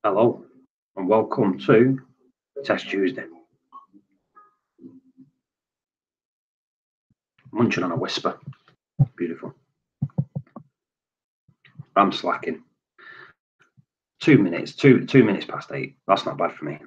Hello and welcome to Test Tuesday. Munching on a whisper. Beautiful. I'm slacking. 2 minutes, two minutes past 8. That's not bad for me.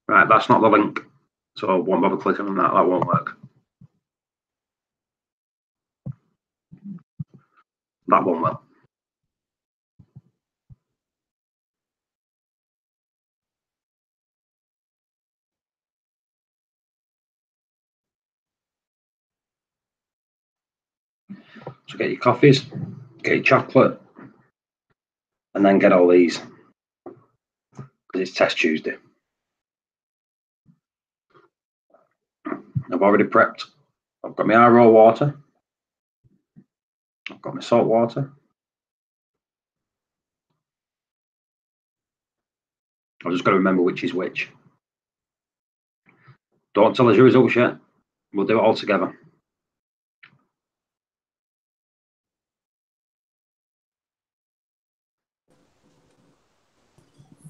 Right, that's not the link. So I won't bother clicking on that. That won't work. That won't work. So get your coffees, get your chocolate, and then get all these. Because it's Test Tuesday. I've already prepped. I've got my RO water. I've got my salt water. I've just got to remember which is which. Don't tell us your results yet. We'll do it all together.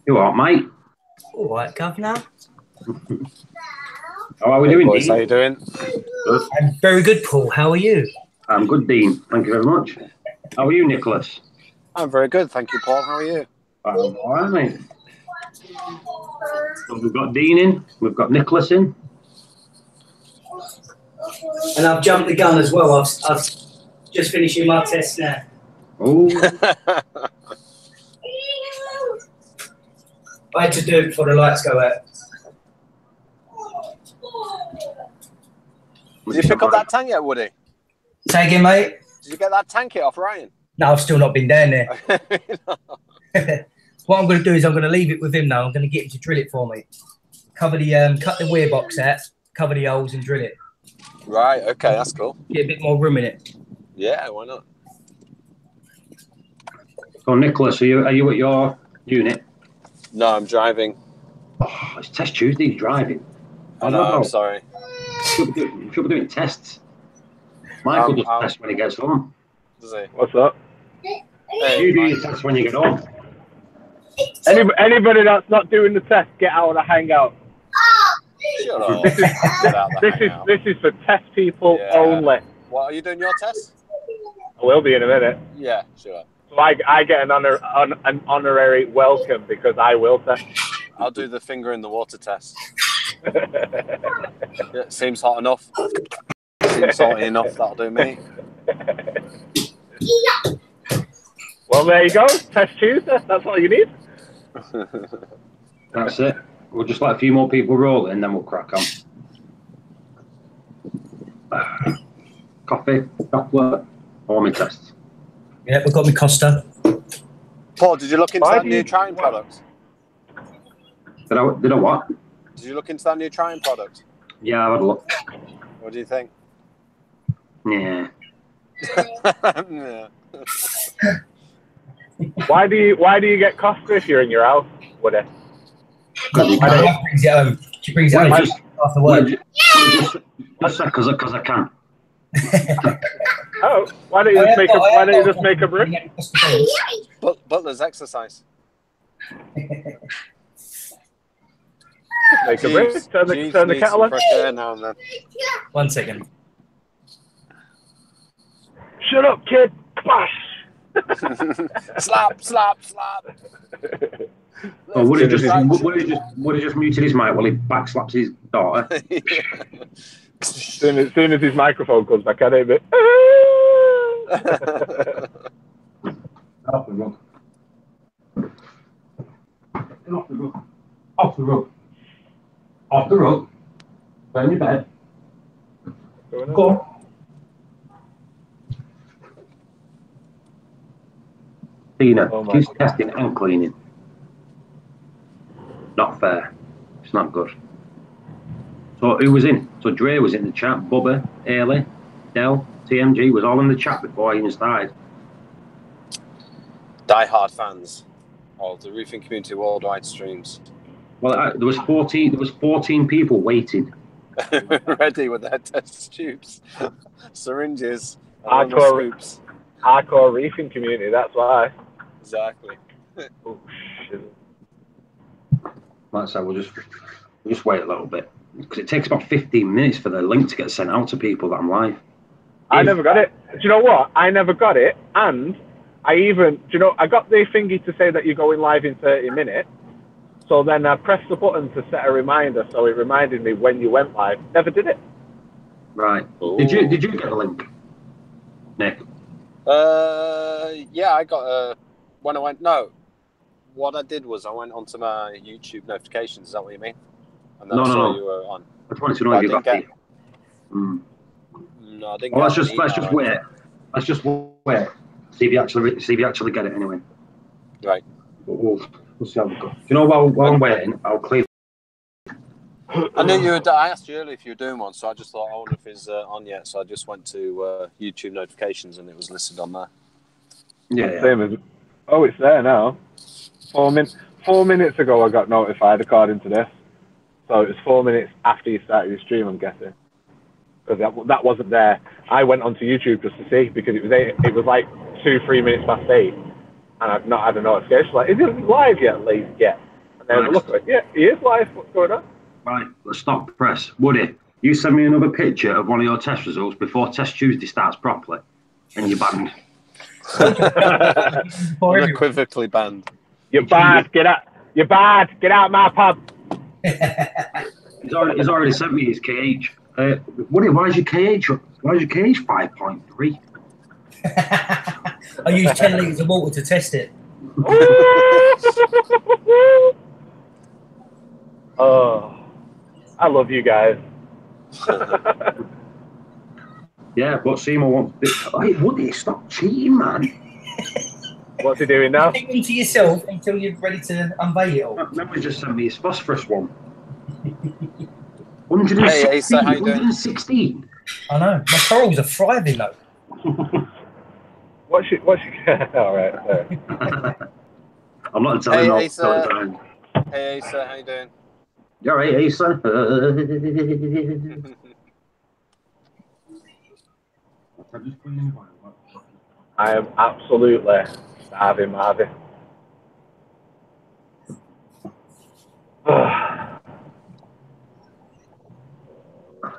You all right, mate? All right, Governor. How are we doing, boys, Dean? how you doing? Good. I'm very good, Paul. How are you? I'm good, Dean. Thank you very much. How are you, Nicholas? I'm very good, thank you, Paul. How are you? I'm all right, mate. So we've got Dean in. We've got Nicholas in. And I've jumped the gun as well. I've just finishing my test now. Oh, I had to do it before the lights go out. Did you pick up that tank yet, Woody? Say again, mate? Did you get that tank hit off Ryan? No, I've still not been down there. No. What I'm going to do is I'm going to leave it with him now. I'm going to get him to drill it for me. Cover the cut the weir box out, cover the holes and drill it. Right, okay, that's cool. Get a bit more room in it. Yeah, why not? so Nicholas, are you at your unit? No, I'm driving. Oh, it's Test Tuesday. He's driving. I know, I'm sorry. Should be doing tests. Michael does tests when he gets home. Does he? What's up? Hey, You do your tests when you get home. Anybody that's not doing the test, get out of the hangout. shut up. This is for test people only. What, are you doing your test? I will be in a minute. Yeah, sure. So I get an honorary welcome because I will test. I'll do the finger in the water test. Yeah, seems hot enough. Seems salty enough, that'll do me. Well, there you go. Test Tuesday. That's all you need. That's it. We'll just let a few more people roll it and then we'll crack on. Coffee, chocolate, warming tests. Yeah, we've got my Costa. Paul, did you look into that new trying product? Did I what? Did you look into that new trying product? Yeah, I've had a look. What do you think? Yeah. Yeah. Why do you get Costa if you're in your house? Would it? My wife brings it home. She brings it home after work. Just because I can. Oh, why don't you just make a brick? Butler's exercise. Make a brick. Turn the kettle on. Fresh air now and then. 1 second. Shut up, kid. Bash. Slap. Oh, would he just muted his mic while he backslaps his daughter? As soon as his microphone comes back, I don't bit. Off the rug. Off the rug. Off the rug. Off the rug. Go in your bed. Go on. Tina, she's testing and cleaning. Not fair. It's not good. So who was in? So Dre was in the chat. Bubba, Ailey, Del, TMG was all in the chat before I even started. die-hard fans of the roofing community worldwide streams. Well, there was 14. There was 14 people waiting. Ready with their test tubes, syringes, and Hardcore, scoops. hardcore reefing community. That's why. Exactly. Oh, shit. Like I said, we'll just wait a little bit because it takes about 15 minutes for the link to get sent out to people that I'm live. I never got it. Do you know what? I never got it, and I even, do you know, I got the thingy to say that you're going live in 30 minutes. So then I pressed the button to set a reminder, so it reminded me when you went live. Never did it. Right. Ooh. Did you get the link, Nick? Yeah, I got when I went. No, what I did was I went onto my YouTube notifications. Is that what you mean? And then I saw you were on. I just wanted to know if you got the. No, I didn't. Well, get let's just wait. Let's just wait. See if you actually get it anyway. Right. We'll see how we go. Do you know while I'm waiting, I'll clear. I knew you were. I asked you earlier if you were doing one, so I just thought I wonder if it's on yet. So I just went to YouTube notifications, and it was listed on there. Yeah. Same as. Oh, it's there now. 4 minutes ago, I got notified according to this. So it was 4 minutes after you started your stream, I'm guessing. Because that wasn't there. I went onto YouTube just to see because it was like 2-3 minutes past 8, and I've not had a notification. Like, is it live yet? Late yet? And then I look at it. Yeah, he is live. What's going on? Right, let's stop press. Woody, you send me another picture of one of your test results before Test Tuesday starts properly, and you're banned. Unequivocally banned. You're bad. Get out. You're bad. Get out of my pub. He's already sent me his KH. Woody, why is your KH 5.3? I used 10 litres of water to test it. Oh, I love you guys. Yeah, but Seymour wants. Hey, Woody, stop cheating, man. What's he doing now? Keep them to yourself until you're ready to unveil it all. Remember, just sent me his phosphorus one. 116. Hey, so how you doing? 116. I know. My corals are thriving though. What's she? All right. Sorry. I'm not telling Hey, you. Asa. Hey, Asa, how you doing? You're right, Asa. I am absolutely starving, Marvin.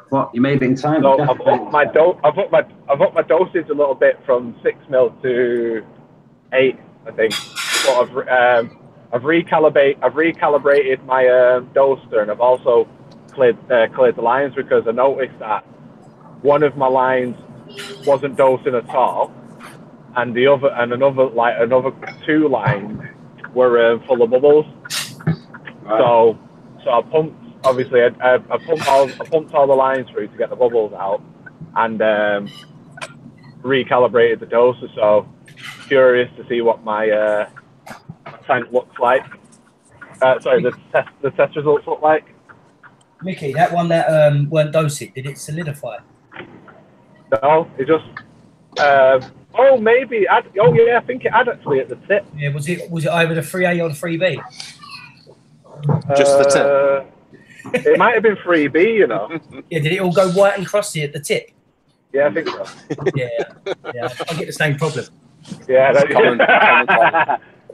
What, you made it in time? So I've upped my dosage a little bit from 6 mil to 8, I think. But I've recalibrated my doser, and I've also cleared the lines because I noticed that one of my lines wasn't dosing at all, and another 2 lines were full of bubbles. Right. So I pumped. Obviously, I pumped all the lines through to get the bubbles out, and recalibrated the doser. So curious to see what my tank looks like. The test results look like. Mickey, that one that weren't dosing, did it solidify? No, it just. Maybe. I think it had actually at the tip. Yeah, was it either the 3A or the 3B? Just the tip. It might have been 3B, you know. Yeah, did it all go white and crusty at the tip? Yeah, I think so. Yeah, I get the same problem. Yeah, that's common.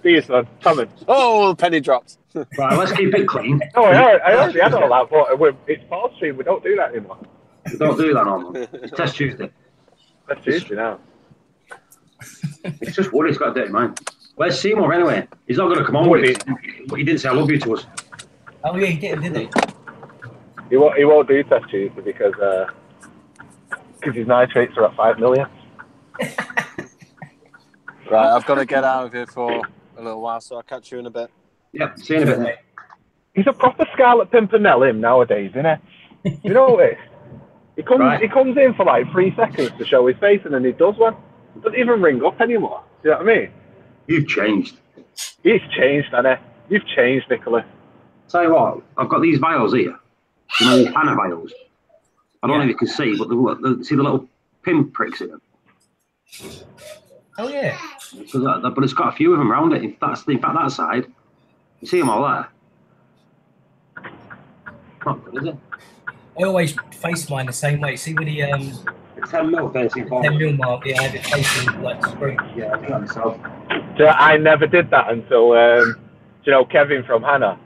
See you, son. Coming. Oh, penny drops. Right, let's keep it clean. Oh, I already had all that, but it's Paul Stream. We don't do that anymore. We don't do that on It's Test Tuesday. That's Tuesday now. It's just Woody's got a dirty mind. Where's Seymour anyway? He's not going to come on with it. He didn't say I love you to us. Oh yeah, he didn't he? He won't do Test Tuesday because his nitrates are at 5 million. Right, I've got to get out of here for a little while, so I'll catch you in a bit. Yeah, see you in a bit, mate. He's a proper Scarlet Pimpernel him nowadays, isn't he? You know this? He comes in for like 3 seconds to show his face, and then he does one. He doesn't even ring up anymore. Do you know what I mean? You've changed. He's changed, hasn't he? You've changed, Nicholas. Tell you what, I've got these vials here. You know, these Hannah vials. I don't know if you can see, but see the little pin pricks in them. Oh yeah. But it's got a few of them around it. In fact, that side, you see them all there. Not good, is it? I always face mine the same way. See with the 10 mil facing 10 forward. mil mark, yeah, I have it facing like screen. Yeah, I do that myself. So I never did that until Kevin from Hannah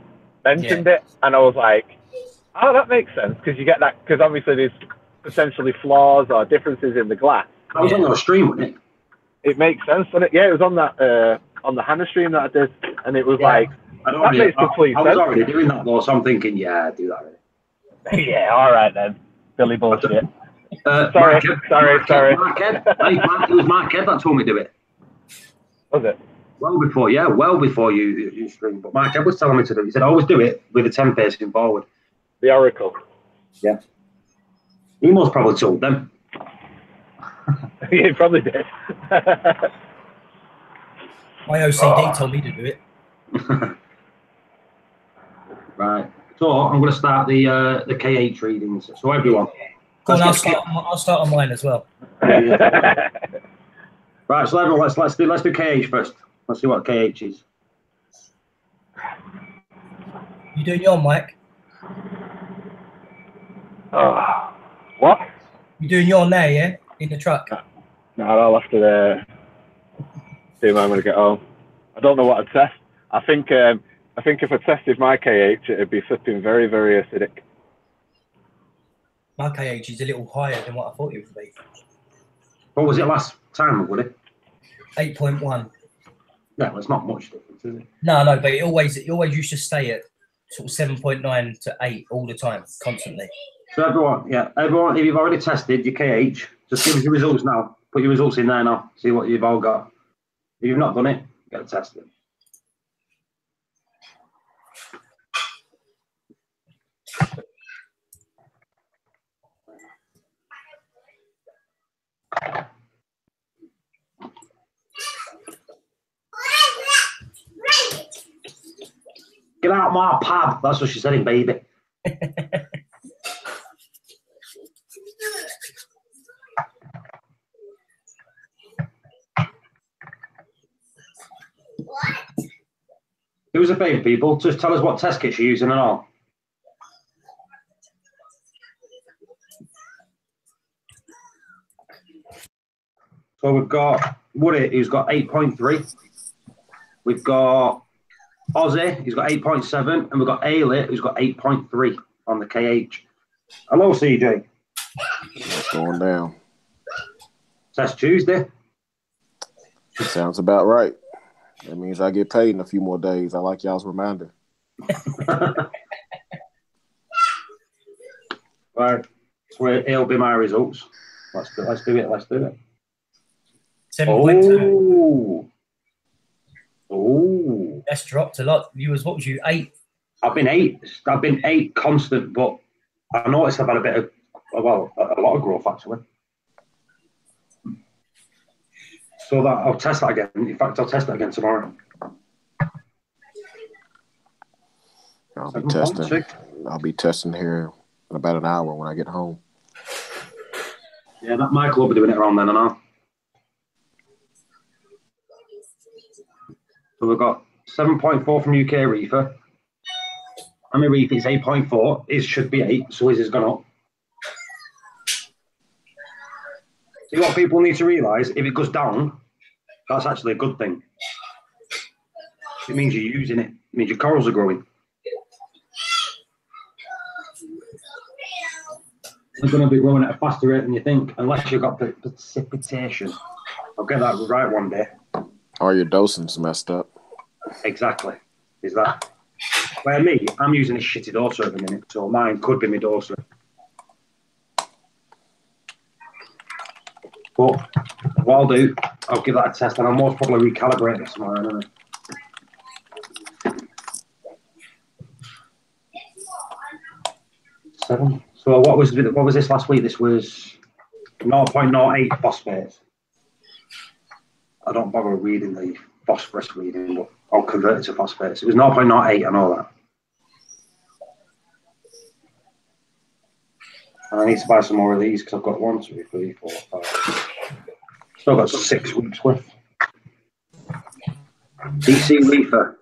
mentioned it, and I was like, oh, that makes sense, because you get that, because obviously there's potentially flaws or differences in the glass. I was on your stream, wasn't it? It makes sense, doesn't it? Yeah, it was on that on the Hannah stream that I did, and it was like, that makes complete sense. I was already doing that though, so I'm thinking, yeah, do that. Yeah, all right then. Billy bullshit. Sorry. Sorry. Mark Ed. It was Mark Ed that told me to do it. Was it? Well before you streamed. But Mark Ed was telling me to do it. He said, always do it with the 10 facing forward. The Oracle. Yeah. He most probably told them. He probably did. My OCD told me to do it. Right. So I'm going to start the KH readings. So everyone. Go on, I'll start on mine as well. Right. So everyone, let's do KH first. Let's see what KH is. You doing your Mike? What? You doing your now, yeah? In the truck? No, I'll have to see when I'm going to get home. I don't know what I'd test. I think if I tested my KH, it'd be flipping very, very acidic. My KH is a little higher than what I thought it would be. What was it last time, would it? 8.1. Yeah, well, it's not much difference, is it? No, but it always used to stay at sort of 7.9 to 8 all the time, constantly. So everyone, if you've already tested your KH, just give us your results now. Put your results in there now. See what you've all got. If you've not done it, get it tested. Get out my pub. That's what she said in baby. Do us a favour, people. Just tell us what test kits you're using and all. So we've got Woody, who's got 8.3. We've got Ozzy, who's got 8.7. And we've got Ailey, who's got 8.3 on the KH. Hello, CJ. What's going down? Test Tuesday. Sounds about right. That means I get paid in a few more days. I like y'all's reminder. Right. So it'll be my results. Let's do it. 7.2. Oh. That's dropped a lot. What was you, 8? I've been 8 constant, but I noticed I've had a lot of growth actually. So that I'll test that again. In fact, I'll test that again tomorrow. I'll be testing here in about an hour when I get home. Yeah, that Michael will be doing it around then and all. So we've got 7.4 from UK Reefer. I mean, Reef is 8.4. His should be 8, so his has gone up. See, what people need to realise, if it goes down, that's actually a good thing. It means you're using it. It means your corals are growing. They're going to be growing at a faster rate than you think, unless you've got precipitation. I'll get that right one day. Or your dosing's messed up. Exactly. Is that? Where me, I'm using a shitty doser at the minute, so mine could be my doser. But what I'll do, I'll give that a test, and I'll most probably recalibrate it tomorrow, anyway. Seven. So what was this last week? This was 0.08 phosphates. I don't bother reading the phosphorus reading, but I'll convert it to phosphates. It was 0.08, I know that. And I need to buy some more of these because I've got 1, 2, 3, 4, 5. Still got 6 weeks worth. DC Reefer.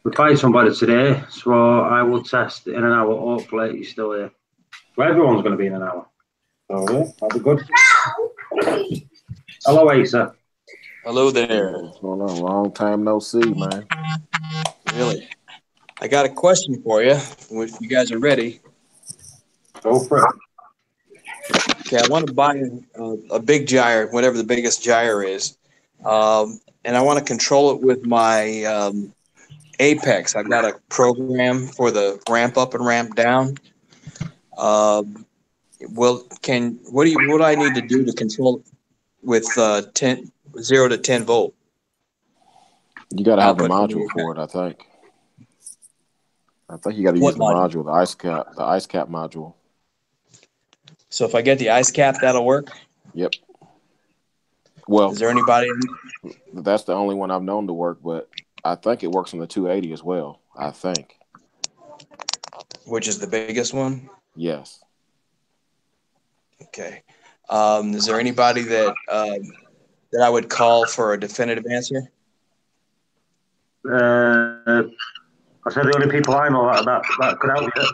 We fired somebody today, so I will test in an hour. Hopefully, he's still here. So everyone's going to be in an hour. So yeah, that'll be good. Hello, Asa. Hello there. What's going on? Long time no see, man. Really? I got a question for you. If you guys are ready. Go for it. Okay, I want to buy a big gyre, whatever the biggest gyre is, and I want to control it with my Apex. I've got a program for the ramp up and ramp down. What do I need to do to control it with 0 to 10 volt? You got to have the Output module from for it, I think. I think you got to use the module, the ice cap module. So if I get the ice cap, that'll work? Yep. Well, is there anybody? That's the only one I've known to work, but I think it works on the 280 as well, I think. Which is the biggest one? Yes. Okay. Is there anybody that I would call for a definitive answer? I said the only people I know that could help you.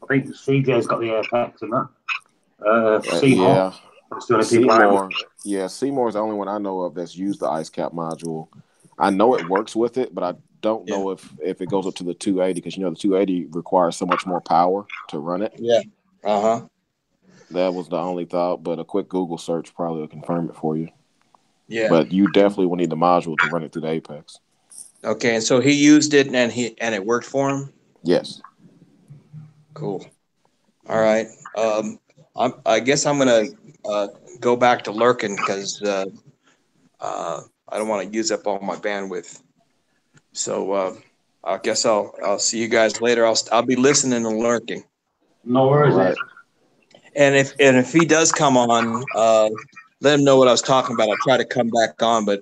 I think CJ's got the Apex and that. Seymour. Yeah. That's the only people I know. Yeah, Seymour's the only one I know of that's used the ice cap module. I know it works with it, but I don't know if it goes up to the 280 because, the 280 requires so much more power to run it. Yeah. Uh-huh. That was the only thought, but a quick Google search probably will confirm it for you. Yeah. But you definitely will need the module to run it through the Apex. Okay, and so he used it and it worked for him? Yes. Cool. All right. I guess I'm gonna go back to lurking because I don't want to use up all my bandwidth. So I guess I'll see you guys later. I'll be listening and lurking. No worries. Right. And if he does come on, let him know what I was talking about. I'll try to come back on, but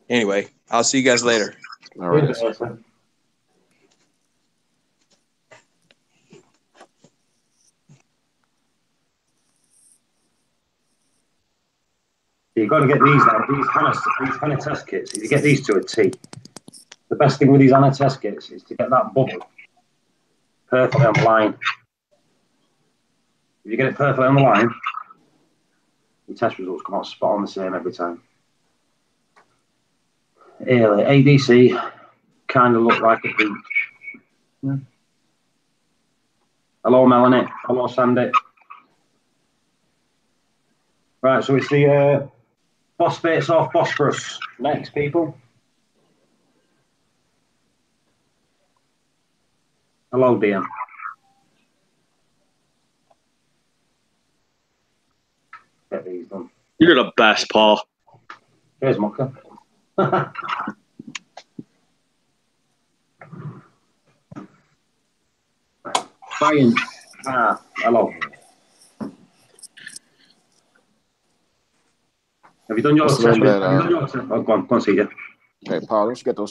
anyway, I'll see you guys later. All right. You've got to get these HANA test kits. If you get these to a T, the best thing with these HANA test kits is to get that bubble perfectly on the line. If you get it perfectly on the line, the test results come out spot on the same every time. ADC kind of look like a beach. Yeah. Hello, Melanie. Hello, Sandy. Right, so it's the phosphates or phosphorus. Next, people. Hello, DM. Get these done. You're the best, Paul. Cheers, Mucker. Brian. Hello. Have you done your test? Go on, see you. Hey, Paul, don't you get those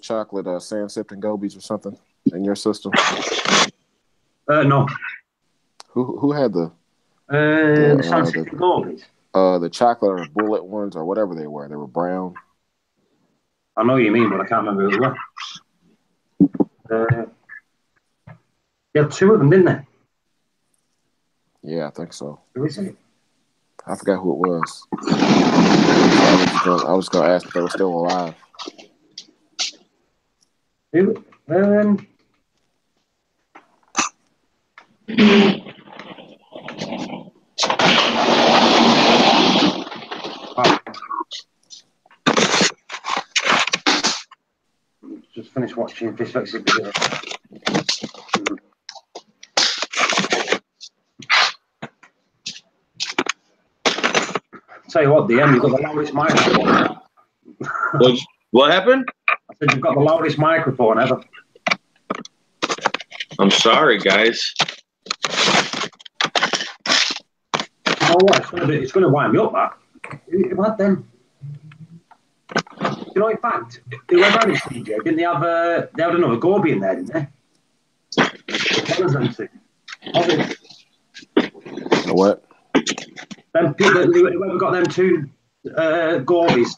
chocolate sand sifting gobies or something in your system? No. Who had the sand sifting gobies? The chocolate or bullet ones or whatever they were. They were brown. I know what you mean, but I can't remember who they were. They had two of them, didn't they? Yeah, I think so. Who is it? I forgot who it was. I was going to ask if they were still alive. Who? Just finished watching Fish Fix video. Tell you what, DM, you've got the loudest microphone. What happened? I said you've got the loudest microphone ever. I'm sorry, guys. You know what? It's going to wind me up, that. Who had them? You know, in fact, whoever had it, CJ, didn't they have another Gobi in there, didn't they? What? Them people, whoever got them two Gobies,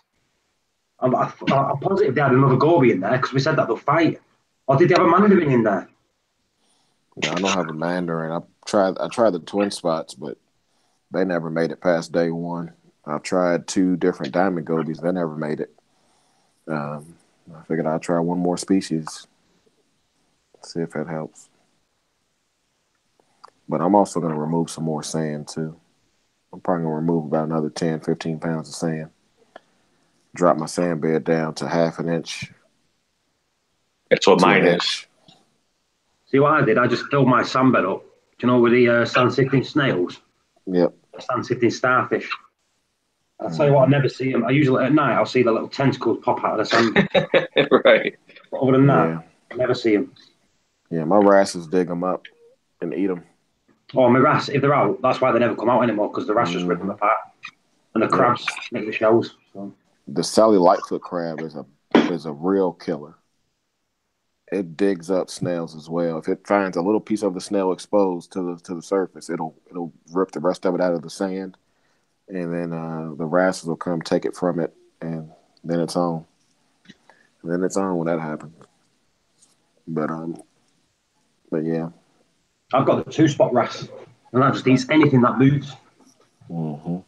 I'm positive they had another goby in there because we said that they'll fight. Or did they have a mandarin in there? Yeah, I don't have a mandarin. I tried the twin spots, but they never made it past day one. I've tried 2 different diamond gobies. They never made it. I figured I'd try one more species. See if that helps. But I'm also going to remove some more sand, too. I'm probably going to remove about another 10, 15 pounds of sand. Drop my sand bed down to 1/2 inch. That's what to mine an is. inch. See what I did? I just filled my sand bed up. Do you know with the sand-sifting snails? Yep. Sand-sifting starfish. I'll tell you what, I never see them. I usually, at night, I'll see the little tentacles pop out of the sand. Right. But other than that, Yeah. I never see them. Yeah, my wrasses dig them up and eat them. Oh, my wrasse, if they're out, that's why they never come out anymore, because the wrasse just rip them apart. And the crabs make the shells. So. The Sally Lightfoot crab is a real killer. It digs up snails as well. If it finds a little piece of the snail exposed to the surface, it'll rip the rest of it out of the sand, and then the wrasses will come take it from it, and then it's on. And then it's on when that happens. But yeah. I've got the 2-spot wrasse, and that just eats anything that moves. Mm-hmm.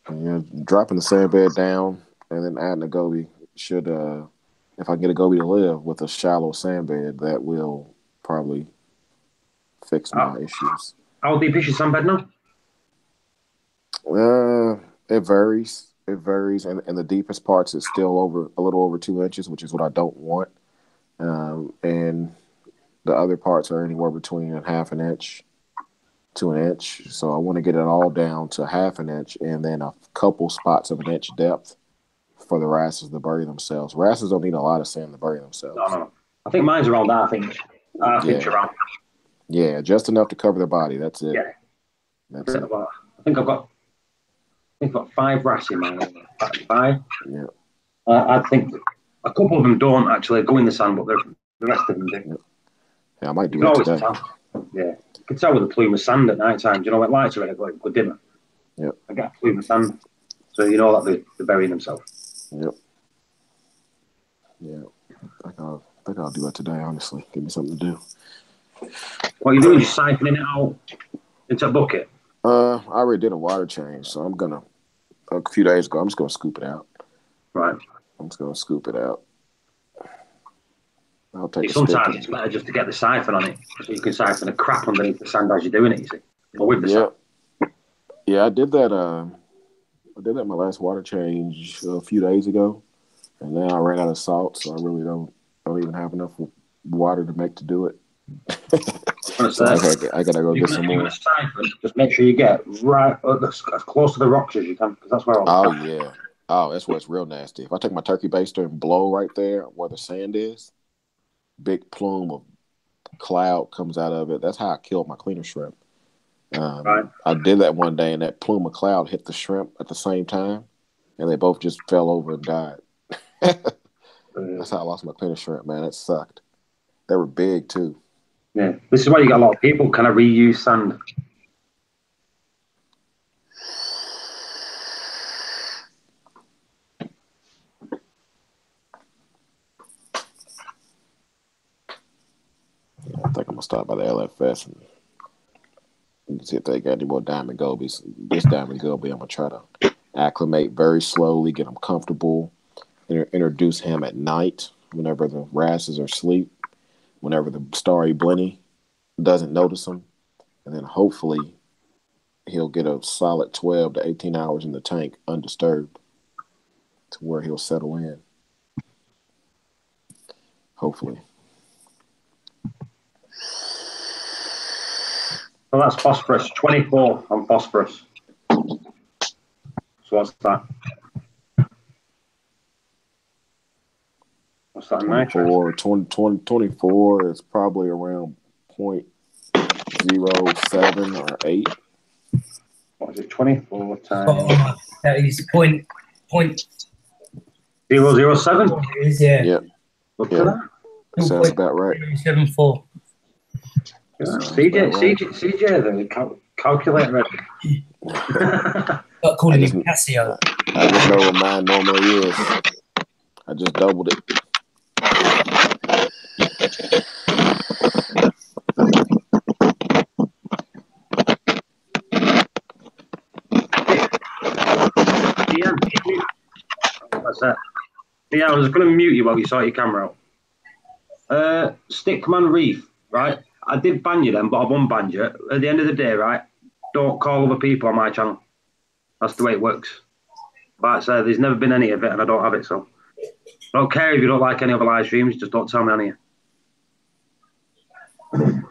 Yeah, dropping the sand bed down and then adding a goby should, if I can get a goby to live with a shallow sand bed, that will probably fix my issues. How deep is your sand bed now? It varies. It varies, and the deepest parts is still a little over 2 inches, which is what I don't want. And the other parts are anywhere between 1/2 inch to 1 inch. So I want to get it all down to 1/2 inch, and then a couple spots of 1 inch depth for the wrasses to bury themselves. Wrasses don't need a lot of sand to bury themselves. No. I think mine's around 1/2 inch. 1/2 inch around. Yeah, just enough to cover their body. That's it. Yeah. That's it. I think I've got 5 wrasse in mine. 5. Yeah. I think a couple of them don't actually go in the sand, but the rest of them do. Yeah, I might do You can that always today. tell. Yeah. You can tell with a plume of sand at night time. Do you know when lights are ready to go dimmer? Yeah. I get a plume of sand. So you know that they're burying themselves. Yep. Yeah. I think I'll do that today, honestly. Give me something to do. What are you doing? Just siphoning it out into a bucket? I already did a water change, so a few days ago, I'm just gonna scoop it out. Right. I'm just gonna scoop it out. I'll take Sometimes it's better just to get the siphon on it, so you can siphon the crap underneath the sand as you're doing it, you see. Or with the sand. Yeah, I did that. I did that my last water change a few days ago, and now I ran out of salt, so I really don't even have enough water to do it. So I gotta go get some more. Siphon, just make sure you get right as close to the rocks as you can, because that's where That's where it's real nasty. If I take my turkey baster and blow right there where the sand is, big plume of cloud comes out of it. That's how I killed my cleaner shrimp. Right. I did that one day, and that plume of cloud hit the shrimp at the same time, and they both just fell over and died. That's how I lost my cleaner shrimp, man. It sucked. They were big, too. Yeah, this is why you get a lot of people kind of reuse sand. I think I'm gonna stop by the LFS and see if they got any more diamond gobies. This diamond goby, I'm gonna try to acclimate very slowly, get him comfortable, introduce him at night whenever the wrasses are asleep, whenever the starry blenny doesn't notice him, and then hopefully he'll get a solid 12 to 18 hours in the tank undisturbed to where he'll settle in. Hopefully. So that's phosphorus, 24 on phosphorus. So what's that? What's that in nitrate? 24 is probably around 0.07 or 8. What is it, 24 times? Oh, that is point 007? It is, yeah. Yep. Look at that. Sounds about right. 0.74. Yeah. CJ, the calculator. Start calling him Casio. I just know what mine normally is. I just doubled it. What's that? Yeah, I was going to mute you while you saw your camera out. Stickman Reef, right? I did ban you then, but I've unbanned you. At the end of the day, right? Don't call other people on my channel. That's the way it works. Like I said, there's never been any of it, and I don't have it, so I don't care if you don't like any other live streams. Just don't tell me any. The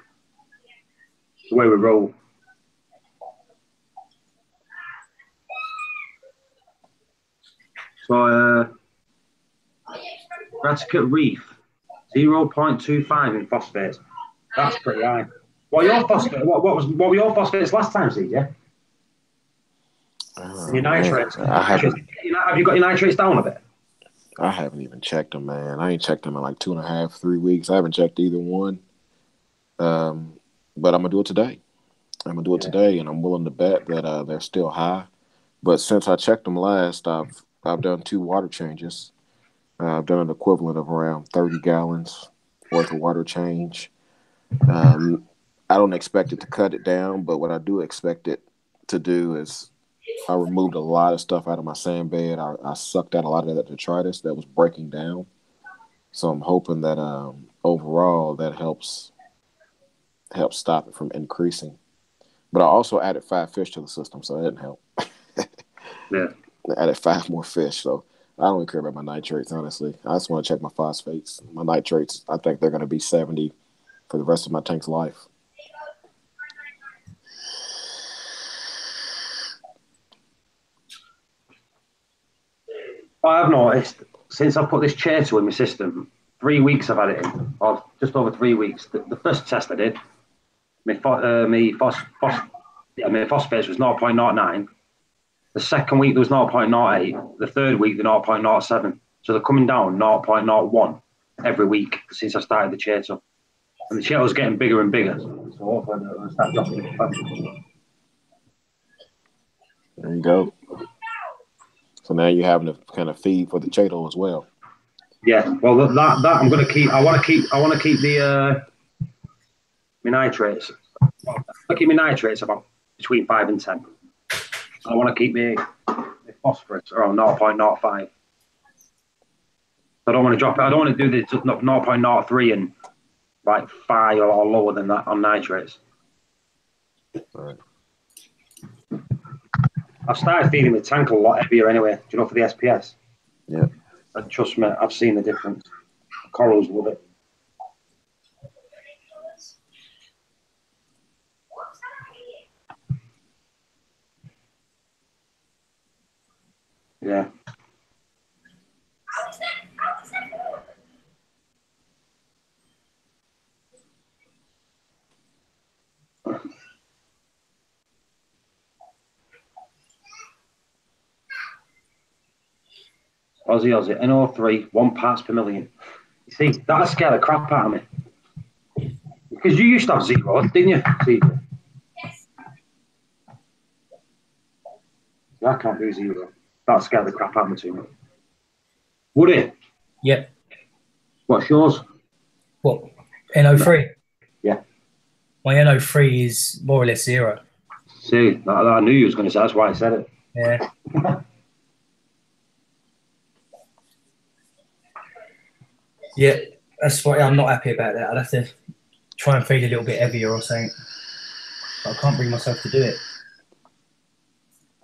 way we roll. So, Braticate Reef, 0.25 in phosphates. That's pretty high. What were your phosphates last time, CJ? Your nitrates. Have you got your nitrates down a bit? I haven't even checked them, man. I ain't checked them in like 2.5, 3 weeks. I haven't checked either one. But I'm gonna do it today. Today, and I'm willing to bet that they're still high. But since I checked them last, I've done 2 water changes. I've done an equivalent of around 30 gallons worth of water change. I don't expect it to cut it down, but what I do expect it to do is I removed a lot of stuff out of my sand bed. I sucked out a lot of that detritus that was breaking down. So I'm hoping that overall that helps stop it from increasing. But I also added 5 fish to the system, so that didn't help. Yeah. I added 5 more fish, so I don't really care about my nitrates, honestly. I just want to check my phosphates. My nitrates, I think they're going to be 70 for the rest of my tank's life. I've noticed since I put this chair to in my system, 3 weeks I've had it in, or just over 3 weeks. The first test I did, my phosphates was 0.09. The second week there was 0.08. The third week they're 0.07. So they're coming down 0.01 every week since I started the chair. And the chair was getting bigger and bigger. So hopefully I'll start dropping it. There you go. So now you're having to kind of feed for the Chato as well. Yeah, well, that I'm going to keep. I want to keep the my nitrates. I keep my nitrates about between 5 and 10. I want to keep my phosphorus around 0.05. I don't want to drop it. I don't want to do the 0.03 and like 5 or lower than that on nitrates. All right. I've started feeding the tank a lot heavier anyway. Do you know, for the SPS? Yeah. And trust me, I've seen the difference. The corals love it. Yeah. Aussie, NO3, 1 parts per million. You see, that'll scare the crap out of me. Because you used to have 0, didn't you? Yes. I can't do 0. That'll scare the crap out of me too much. Would it? Yep. What's yours? What? NO3? Yeah. My NO3 is more or less 0. See, I knew you was going to say. That's why I said it. Yeah. Yeah, that's why I'm not happy about that. I'd have to try and feed a little bit heavier or something. But I can't bring myself to do it.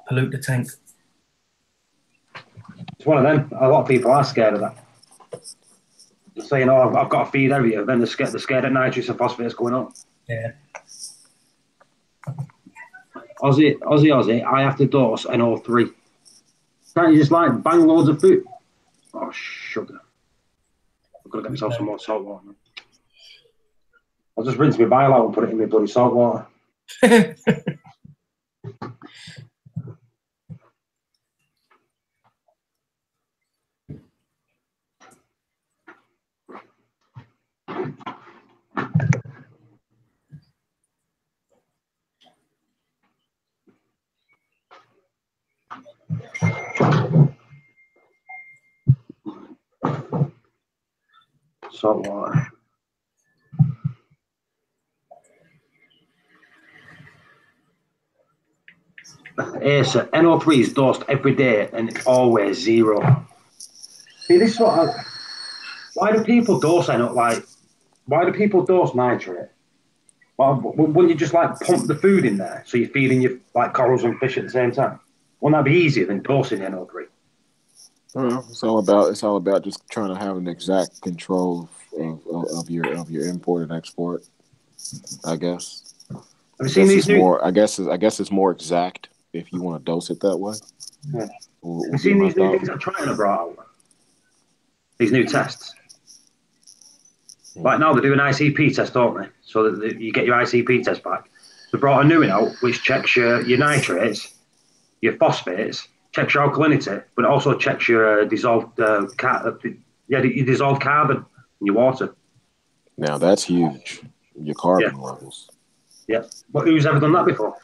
Pollute the tank. It's one of them. A lot of people are scared of that. They're saying, "Oh, I've got to feed heavier." Then they're scared of nitrates and phosphates going on. Yeah. Aussie, I have to dose NO3. Can't you just like bang loads of food? Oh, sugar. I've got to get myself some more salt water. I'll just rinse my bile out and put it in my bloody salt water. salt water. Acer, NO3 is dosed every day and it's always 0. See, this is what why do people dose why do people dose nitrate? Well, wouldn't you just like pump the food in there so you're feeding your like corals and fish at the same time? Wouldn't that be easier than dosing NO3? Well, it's all about just trying to have an exact control of your import and export. I guess. Have you seen these new? More? I guess it's more exact if you want to dose it that way. Yeah. Have you seen these new things that Triton have brought out? These new tests. Right now they're doing ICP test, don't they? So that you get your ICP test back. They brought a new one out which checks your nitrates, your phosphates, checks your alkalinity, but it also checks your dissolved your dissolved carbon in your water. Now that's huge. Your carbon levels. Yeah, but who's ever done that before?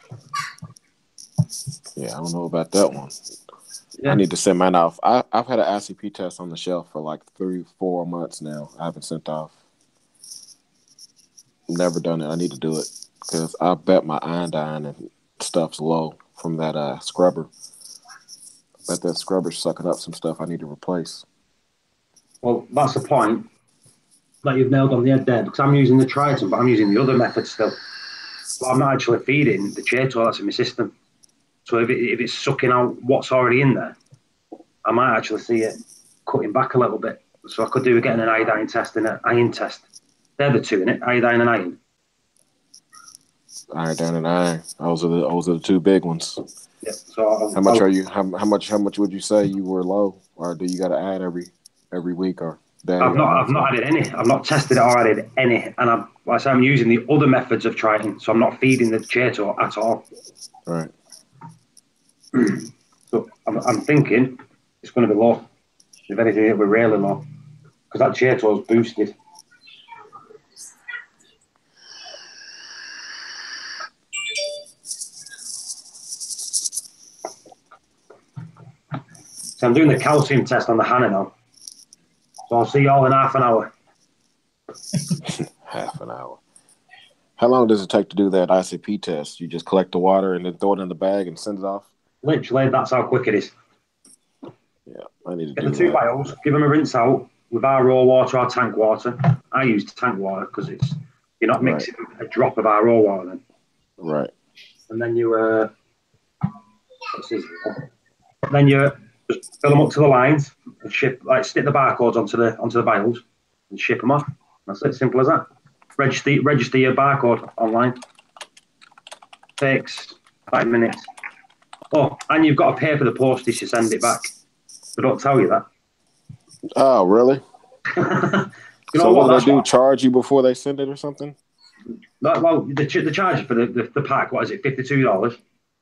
Yeah, I don't know about that one. Yeah. I need to send mine off. I've had an ICP test on the shelf for like 3-4 months now. I haven't sent off. Never done it. I need to do it because I bet my iodine and stuff's low from that scrubber. I bet that scrubber's sucking up some stuff I need to replace. Well, that's the point that you've nailed on the head there, because I'm using the Triton, but I'm using the other method still. But I'm not actually feeding the chaeto that's in my system. So if it's sucking out what's already in there, I might actually see it cutting back a little bit. So I could do getting an iodine test and an iron test. They're the two, innit? Iodine and iron. Iodine and iron. Those are the two big ones. Yeah. So how much are you? How much would you say you were low, or do you got to add every week or day? I've not added any. I've not tested it or added any, and I'm using the other methods of Triton, so I'm not feeding the chaeto at all. Right. So I'm thinking it's going to be low. If anything, it'll be really low because that chaeto is boosted. So I'm doing the calcium test on the Hannah now. So I'll see you all in half an hour. Half an hour. How long does it take to do that ICP test? You just collect the water and then throw it in the bag and send it off? Literally, that's how quick it is. Yeah, I need to Get do the two that. vials, give them a rinse out with our raw water or tank water. I use tank water because you're not mixing a drop of our raw water then. Right. And then you just fill them up to the lines and ship, like stick the barcodes onto the vials and ship them off. That's it, simple as that. Register your barcode online. Takes 5 minutes. Oh, and you've got to pay for the postage to send it back. They don't tell you that. Oh, really? You know so what? They do charge you before they send it or something? Well, the charge for the pack, what is it, $52?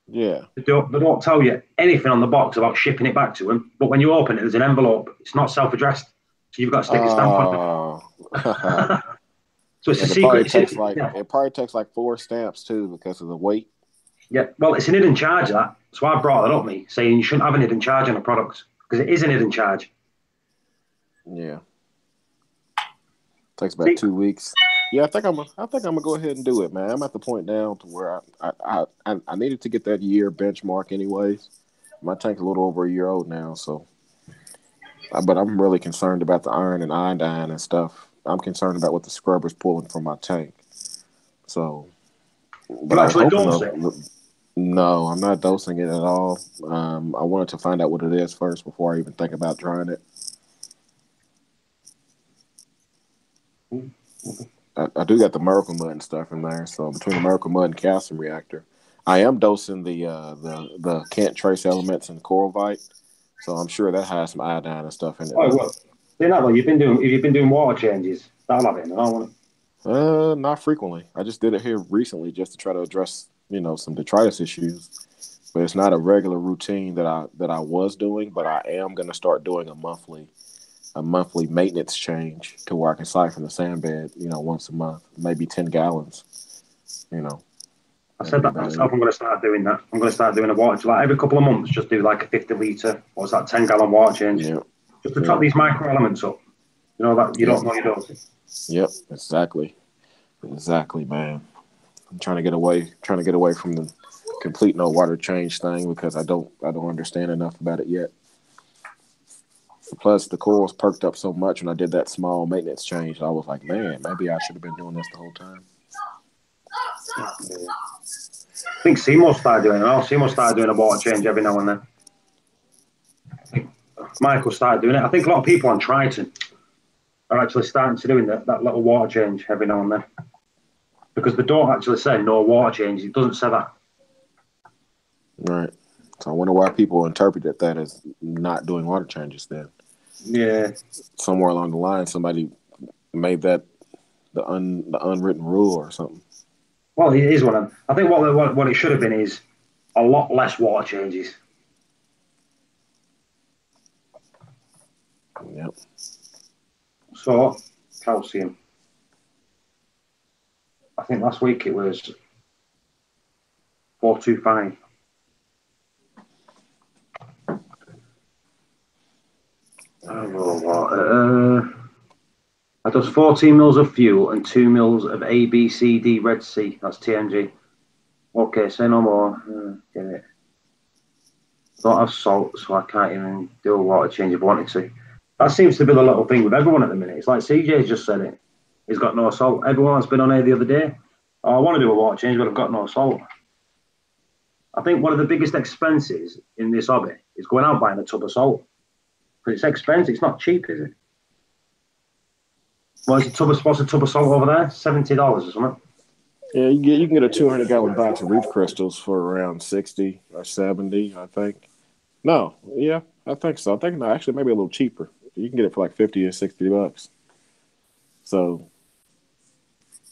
Yeah. They don't tell you anything on the box about shipping it back to them. But when you open it, there's an envelope. It's not self-addressed. So you've got to stick a stamp on it. So it's a secret. It probably takes like 4 stamps too because of the weight. Yeah, well, it's an hidden charge, that. So I brought that up, me, saying you shouldn't have an hidden charge on a product because it is an hidden charge. Yeah. Takes about 2 weeks. Yeah, I think I'm gonna go ahead and do it, man. I'm at the point now to where I needed to get that year benchmark anyways. My tank's a little over a year old now, so. But I'm really concerned about the iron and iodine and stuff. I'm concerned about what the scrubber's pulling from my tank. So. But I was hoping no, I'm not dosing it at all. I wanted to find out what it is first before I even think about trying it. I do got the Miracle Mud and stuff in there. So between the Miracle Mud and calcium reactor, I am dosing the Can't Trace Elements and Coral Vite. So I'm sure that has some iodine and stuff in it. Oh, well, see that though. You've been doing water changes. That'll have it. I don't want it. Not frequently. I just did it here recently just to try to address, some detritus issues. But it's not a regular routine that I was doing, but I am going to start doing a monthly maintenance change to where I can siphon the sand bed, once a month, maybe 10 gallons, I said that myself. I'm going to start doing that. I'm going to start doing a water, like every couple of months, just do like a 50 litre, what's that, 10-gallon water change, just to top these micro elements up. You know that you don't know your doses. Yep, exactly, man. I'm trying to get away from the complete no water change thing because I don't understand enough about it yet. Plus, the corals perked up so much when I did that small maintenance change. I was like, man, maybe I should have been doing this the whole time. Yeah. I think Seymour started doing it. Seymour started doing a water change every now and then. I think Michael started doing it. I think a lot of people on Triton are actually starting to doing that little water change every now and then. Because they don't actually say no water change. It doesn't say that. Right. So I wonder why people interpreted that as not doing water changes then. Yeah. Somewhere along the line, somebody made that the unwritten rule or something. Well, it is one of them. I think what it should have been is a lot less water changes. Yep. So, calcium. I think last week it was 425. That does 14 mils of fuel and 2 mils of A, B, C, D, Red Sea. That's TNG. Okay, say no more. Get it. Don't have salt, so I can't even do a water change if I wanted to. That seems to be the little thing with everyone at the minute. It's like CJ's just said it. He's got no salt. Everyone that's been on here the other day, oh, I want to do a water change, but I've got no salt. I think one of the biggest expenses in this hobby is going out buying a tub of salt. Because it's expensive. It's not cheap, is it? What's a tub of salt over there? $70 or something. Yeah, you can get a 200-gallon box of reef crystals for around 60 or 70, I think. No, yeah, I think so. I think no, actually maybe a little cheaper. You can get it for like 50 or 60 bucks. So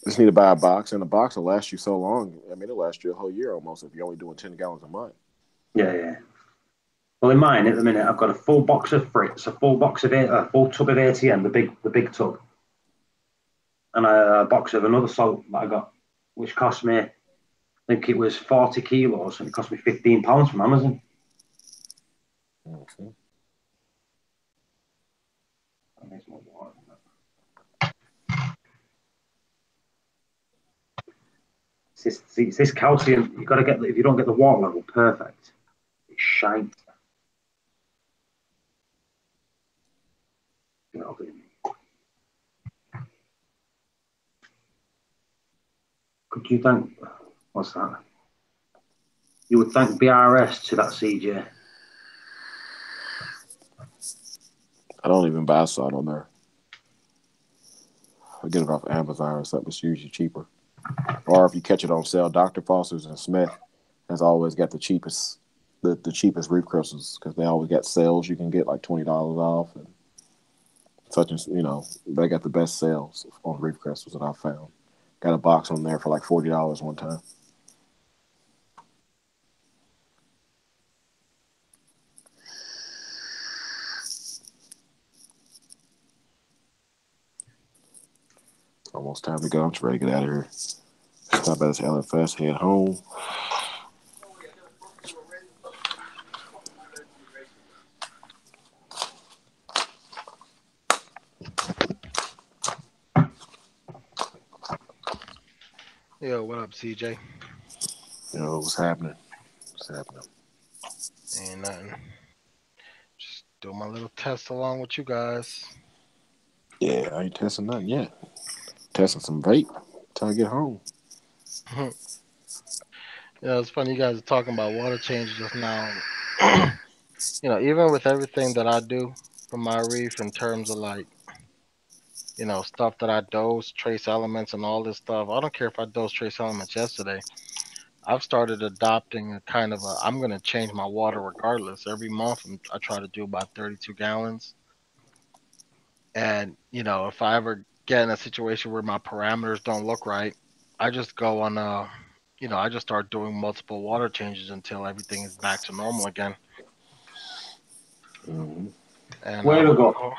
just need to buy a box, and the box will last you so long. I mean, it'll last you a whole year almost if you're only doing 10 gallons a month. Yeah. Well, in mine at the minute, I've got a full box of Fritz, a full tub of ATM, the big tub, and a box of another salt that I got, which cost me, I think it was 40 kilos, and it cost me £15 from Amazon. Okay. It's this calcium. You got to get if you don't get the water level perfect, it's shite. Could you thank what's that? You would thank BRS to that CJ. I don't even buy salt on there. I get it off Amazon or something. It's usually cheaper. Or if you catch it on sale, Dr. Foster's and Smith has always got the cheapest reef crystals because they always got sales. You can get like $20 off and such as they got the best sales on reef crystals that I've found. Got a box on there for like $40 one time. Almost time to go. I'm just ready to get out of here. Stop at this LFS, head home. Yo, what up, CJ? Yo, what's happening? What's happening? Ain't nothing. Just do my little test along with you guys. Yeah, I ain't testing nothing yet. Testing some vape till I get home. Yeah, it's funny you guys are talking about water changes just now. Even with everything that I do for my reef in terms of like, stuff that I dose, trace elements and all this stuff. I don't care if I dose trace elements yesterday. I've started adopting a kind of I'm going to change my water regardless. Every month I try to do about 32 gallons. And, if I ever get in a situation where my parameters don't look right, I just go on, I just start doing multiple water changes until everything is back to normal again. Mm-hmm. And Where we go?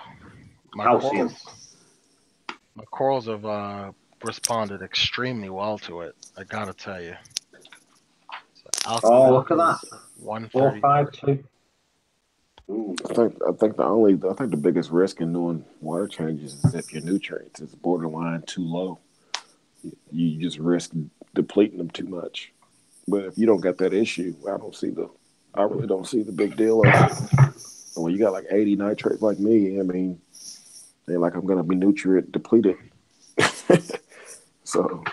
my Calcium. corals have responded extremely well to it. I gotta tell you. So Oh, look at that. 130. 452. Ooh. I think the biggest risk in doing water changes is if your nutrients is borderline too low. You just risk depleting them too much. But if you don't got that issue, I really don't see the big deal of it. When you got like 80 nitrates like me, I mean, ain't like I'm gonna be nutrient depleted. So,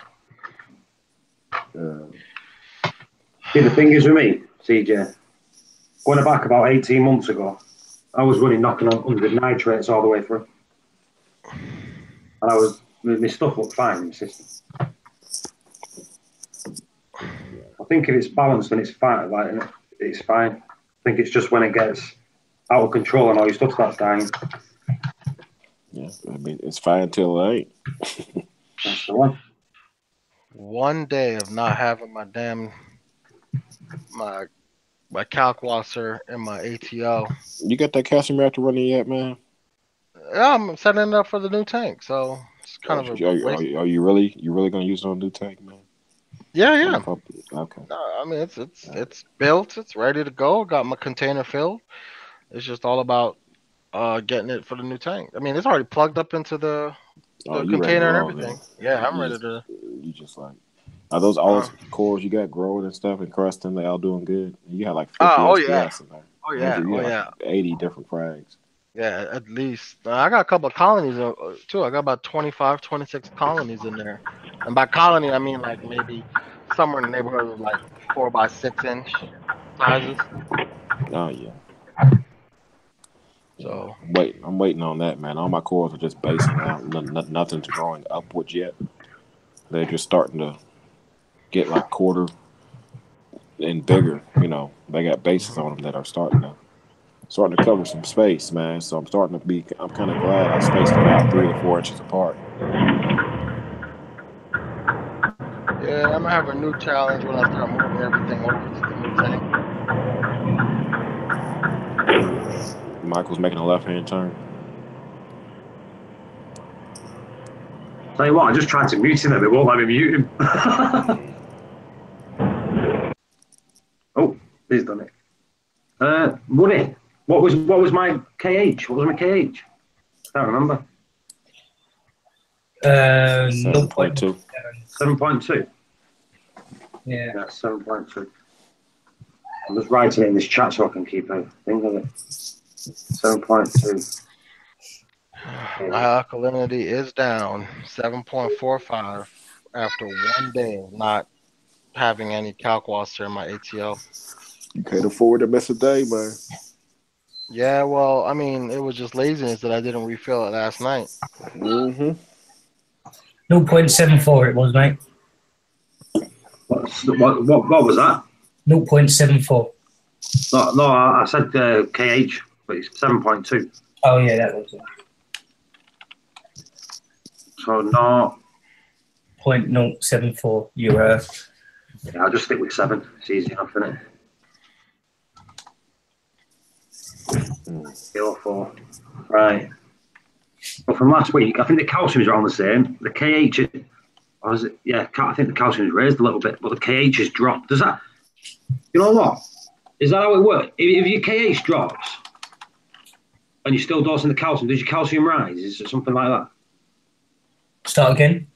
See, the thing is with me, CJ, going back about 18 months ago, I was running knocking on 100 nitrates all the way through. And my stuff looked fine in the system. I think if it's balanced and it's fine, it's fine. I think it's just when it gets out of control and all your stuff starts dying. yeah, I mean, it's fine till it ain't. That's the one. One day of not having my calc washer and my ATO. You got that calcium reactor running yet, man? Yeah, I'm setting it up for the new tank, so it's kind of a waste. Are you really gonna use it on a new tank, man? Yeah. Okay. No, I mean it's built, it's ready to go. Got my container filled. It's just all about getting it for the new tank. I mean, it's already plugged up into the You ready to container and roll, everything. man? Yeah, I'm ready to. You just like, are those all those cores you got growing and stuff and crusting? They all doing good. You got like 50 Oh yeah. SPS in there. Oh yeah. You got Yeah. like 80 different frags. Yeah, at least. I got a couple of colonies too. I got about 25, 26 colonies in there. And by colony, I mean like maybe somewhere in the neighborhood of like 4 by 6 inch sizes. Oh yeah. So I'm waiting on that, man. All my cores are just basing out. Nothing's growing upwards yet. They're just starting to get like quarter and bigger. You know, they got bases on them that are starting to cover some space, man. So I'm kind of glad I spaced them out 3 to 4 inches apart. yeah, I'm gonna have a new challenge when I start moving everything over to the new tank. Michael's making a left-hand turn. Tell you what, I just tried to mute him, but it won't let me mute him. Oh, he's done it. Money. What was my KH? What was my KH? I can't remember. 7.2. 7.2. Yeah. Yeah, 7.2. I'm just writing it in this chat so I can keep a thing of it. 7.2. My alkalinity is down 7.45 after one day of not having any calcwaster in my ATO. You can't afford to miss a day, man. Yeah, well, I mean, it was just laziness that I didn't refill it last night. 0.74 it was, mate. What was that? 0.74. No, I said KH, but it's 7.2. Oh, yeah, that was it. So no. 0.074 you Yeah, I'll just stick with 7. It's easy enough, isn't it? 4. Right. But from last week, I think the calcium's around the same. The KH, I think the calcium's raised a little bit, but the KH has dropped. Does that? You know what? Is that how it works? If your KH drops and you're still dosing the calcium, does your calcium rise? Is it something like that? Start again.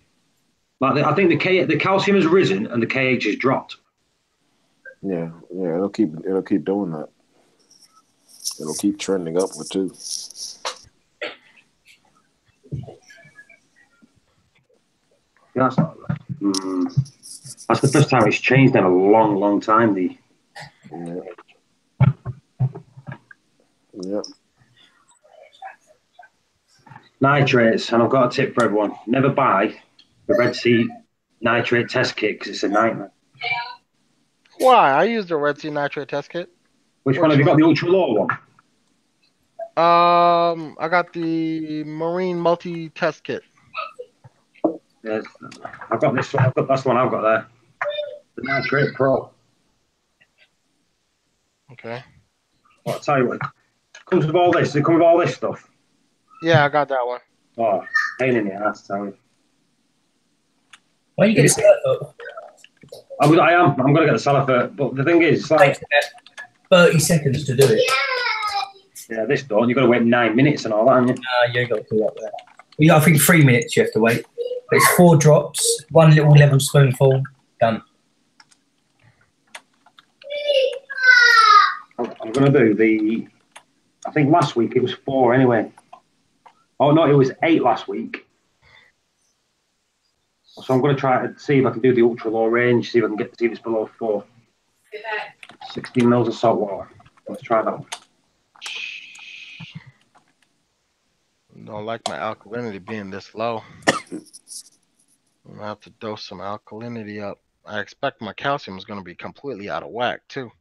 Like I think the calcium has risen and the KH has dropped. Yeah, it'll keep doing that. It'll keep trending upward too. Yeah, that's the first time it's changed in a long, long time. Yeah. Nitrates, and I've got a tip for everyone: never buy the Red Sea nitrate test kit because it's a nightmare. Why? I used the Red Sea nitrate test kit. Which one have you got? The ultra low one? I got the Marine multi test kit. Yes, I've got this one. That's the one I've got there. The Nitrate Pro. Okay. Well, I'll tell you what. It comes with all this. Does it come with all this stuff? Yeah, I got that one. Oh, pain in the ass, tell you. Why you get it up? I'm going to get the Salafert, but the thing is, it's like 30 seconds to do it. Yeah, this don't. You've got to wait 9 minutes and all that, haven't you? You ain't got to do that there. Yeah, I think 3 minutes you have to wait. But it's 4 drops, 1 little level spoonful, done. I'm going to do the... I think last week it was 4 anyway. Oh, no, it was 8 last week. So I'm going to try to see if I can do the ultra low range, see if I can see if it's below 4. 16 mils of salt water. Let's try that one. Don't like my alkalinity being this low. I'm gonna have to dose some alkalinity up. I expect my calcium is gonna be completely out of whack too.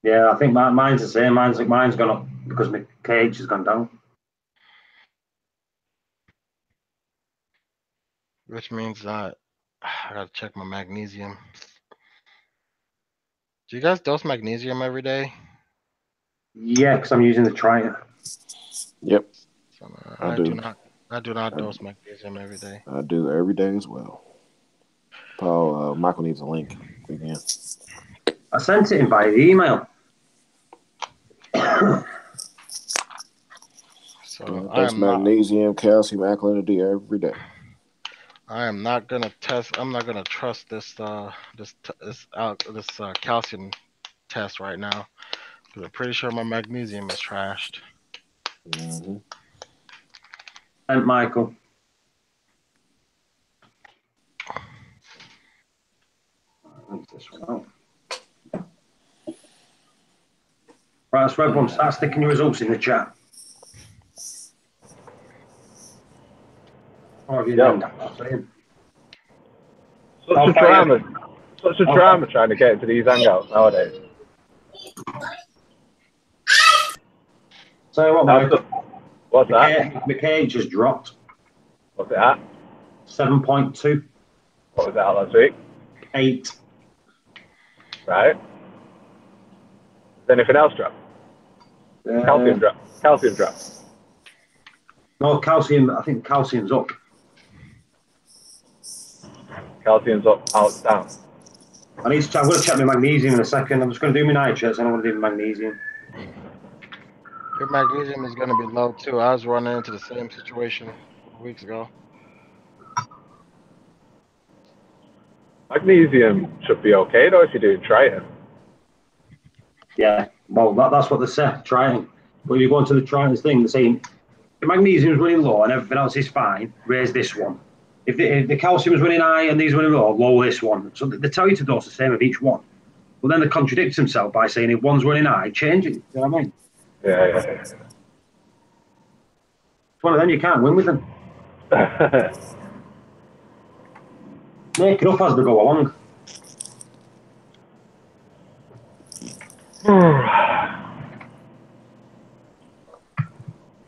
Yeah, I think mine's the same. Mine's gone up because my KH has gone down. Which means that I gotta check my magnesium. Do you guys dose magnesium every day? Yeah, because I'm using the Triton. Yep. So, I do not dose magnesium every day. I do every day as well. Paul, Michael needs a link again. I sent it in by the email. So That's magnesium, calcium, alkalinity every day. I am not gonna test. I'm not gonna trust this calcium test right now because I'm pretty sure my magnesium is trashed. Mm-hmm. And Michael. This one out. Right, so everyone start sticking your results in the chat. Or have you done? Such a drama. Such a drama trying to get into these hangouts nowadays. So what, Michael? What's that? My KH just dropped. What's it at? 7.2. What was that last week? 8. Right. Does anything else drop? Calcium drop. Calcium drop. No, calcium. I think calcium's up. Calcium's up, out, down. I'm going to check my magnesium in a second. I'm just going to do my nitrates and I want to do my magnesium. Your magnesium is going to be low too. I was running into the same situation a couple weeks ago. Magnesium should be okay though if you're doing Triton. Yeah, well, that's what they say, Triton. But if you go into the Triton thing, they're saying the magnesium's running low and everything else is fine, raise this one. If the calcium's running high and these running low, low this one. So they tell you to dose the same of each one. But then they contradict themselves by saying if one's running high, change it. You know what I mean? Yeah. It's one of them, you can't win with them. Make it up as they go along.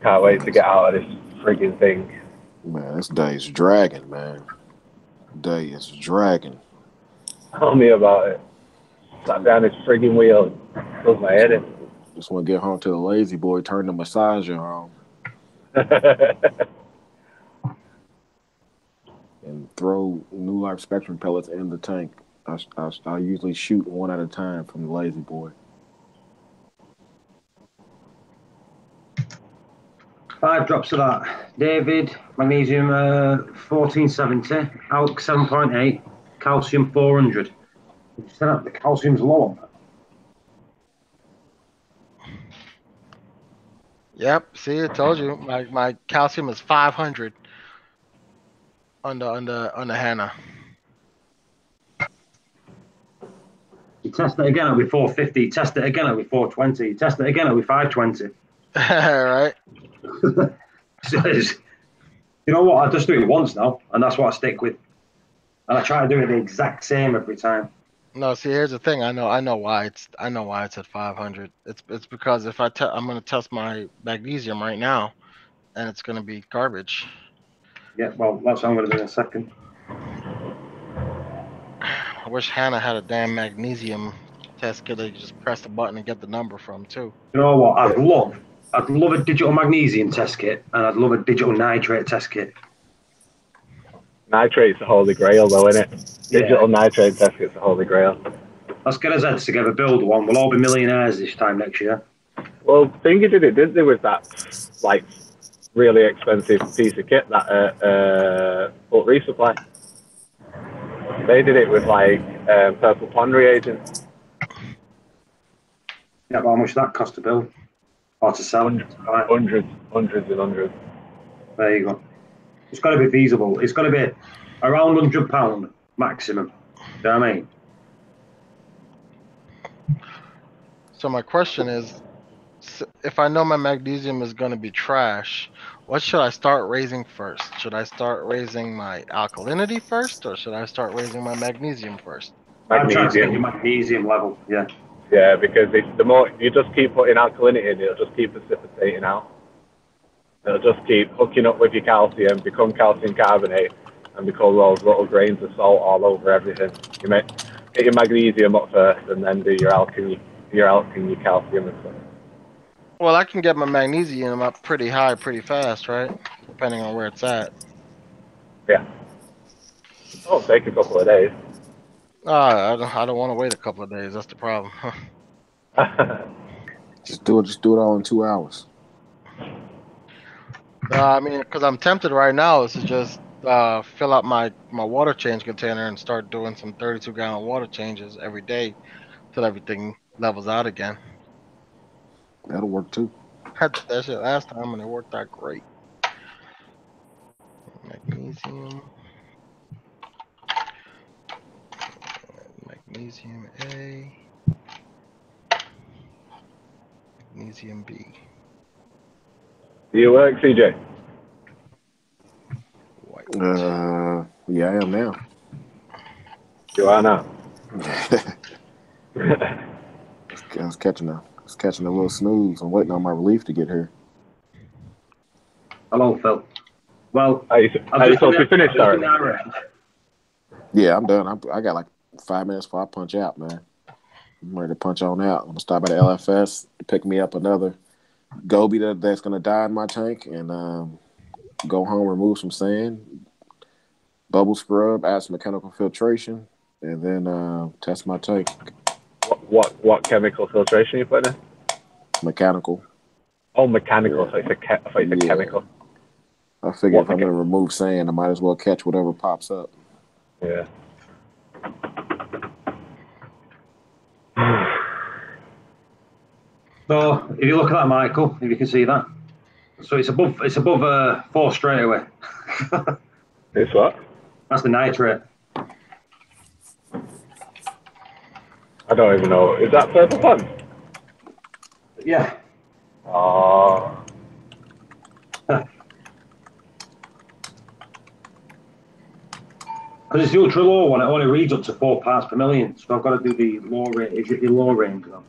Can't wait to get out of this frigging thing. Man, this day is dragging, man. Day is dragging. Tell me about it. Sat down this frigging wheel, does my head in. Just want to get home to the lazy boy, turn the massager on. And throw New Life Spectrum pellets in the tank. I usually shoot one at a time from the lazy boy. 5 drops of that. David, magnesium 1470, ALK 7.8, calcium 400. You said that the calcium's low on that. Yep. See, I told you. My calcium is 500 on the Hannah. You test it again, it'll be 450. You test it again, it'll be 420. You test it again, it'll be 520. Right. So you know what? I just do it once now, and that's what I stick with. And I try to do it the exact same every time. No, see, here's the thing. I know why it's at 500. It's because if I'm gonna test my magnesium right now, and it's gonna be garbage. Yeah, well, that's what I'm going to do in a second. I wish Hannah had a damn magnesium test kit that you just press the button and get the number from too. You know what? I'd love a digital magnesium test kit, and I'd love a digital nitrate test kit. Nitrate's the holy grail, though, isn't it? Digital nitrate test kit's the holy grail. Let's get our heads together, build one. We'll all be millionaires this time next year. Well, Thingy did it, didn't they, with that like really expensive piece of kit that Bolt Reef supply. They did it with like purple pond reagents. Yeah, but how much that cost to build or to sell? Hundreds and hundreds. There you go. It's got to be feasible. It's got to be around £100 maximum. Do you know what I mean? So my question is, if I know my magnesium is going to be trash, what should I start raising first? Should I start raising my alkalinity first, or should I start raising my magnesium first? I'm trying to get your magnesium level, yeah. Yeah, because the more you just keep putting alkalinity in, it'll just keep precipitating out. It'll just keep hooking up with your calcium, become calcium carbonate, and become those little grains of salt all over everything. You may get your magnesium up first, and then do your alkaline, your calcium and stuff. Well, I can get my magnesium up pretty high pretty fast, right? Depending on where it's at. Yeah. It'll take a couple of days. I don't want to wait a couple of days. That's the problem. Just do it all in 2 hours. I mean, because I'm tempted right now is to just fill up my water change container and start doing some 32-gallon water changes every day till everything levels out again. That'll work too. I did that shit last time and it worked out great. Magnesium. Magnesium A. Magnesium B. Do you work, CJ? White. Yeah, I am now. You are now. I was catching a little snooze. I'm waiting on my relief to get here. Hello, Phil. Well, are you supposed to finish, sorry? Yeah, I'm done. I got like 5 minutes before I punch out, man. I'm ready to punch on out. I'm gonna stop by the LFS to pick me up another Goby that's gonna die in my tank, and go home, remove some sand, bubble scrub, add some mechanical filtration, and then test my tank. What chemical filtration you putting in? Mechanical. Oh, mechanical. Yeah. So it's a chemical. I figure if I'm gonna remove sand, I might as well catch whatever pops up. Yeah. So if you look at that, Michael, if you can see that, so it's above 4 straight away. It's what? That's the nitrate. I don't even know. Is that purple pond? Yeah. Oh. Because it's the ultra low one, it only reads up to 4 parts per million. So I've got to do the low range. Is it the low range though?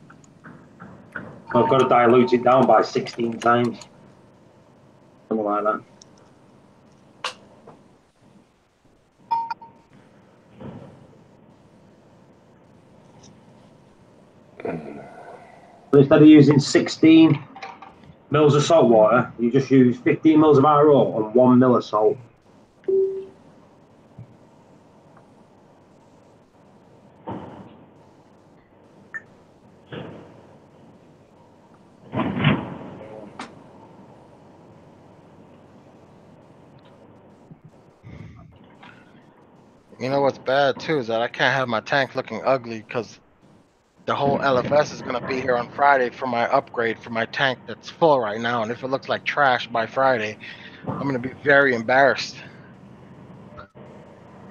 So I've got to dilute it down by 16 times. Something like that. So instead of using 16 mils of salt water, you just use 15 mils of RO and 1 mil of salt. You know what's bad too is that I can't have my tank looking ugly because the whole LFS is gonna be here on Friday for my upgrade for my tank that's full right now, and if it looks like trash by Friday, I'm gonna be very embarrassed.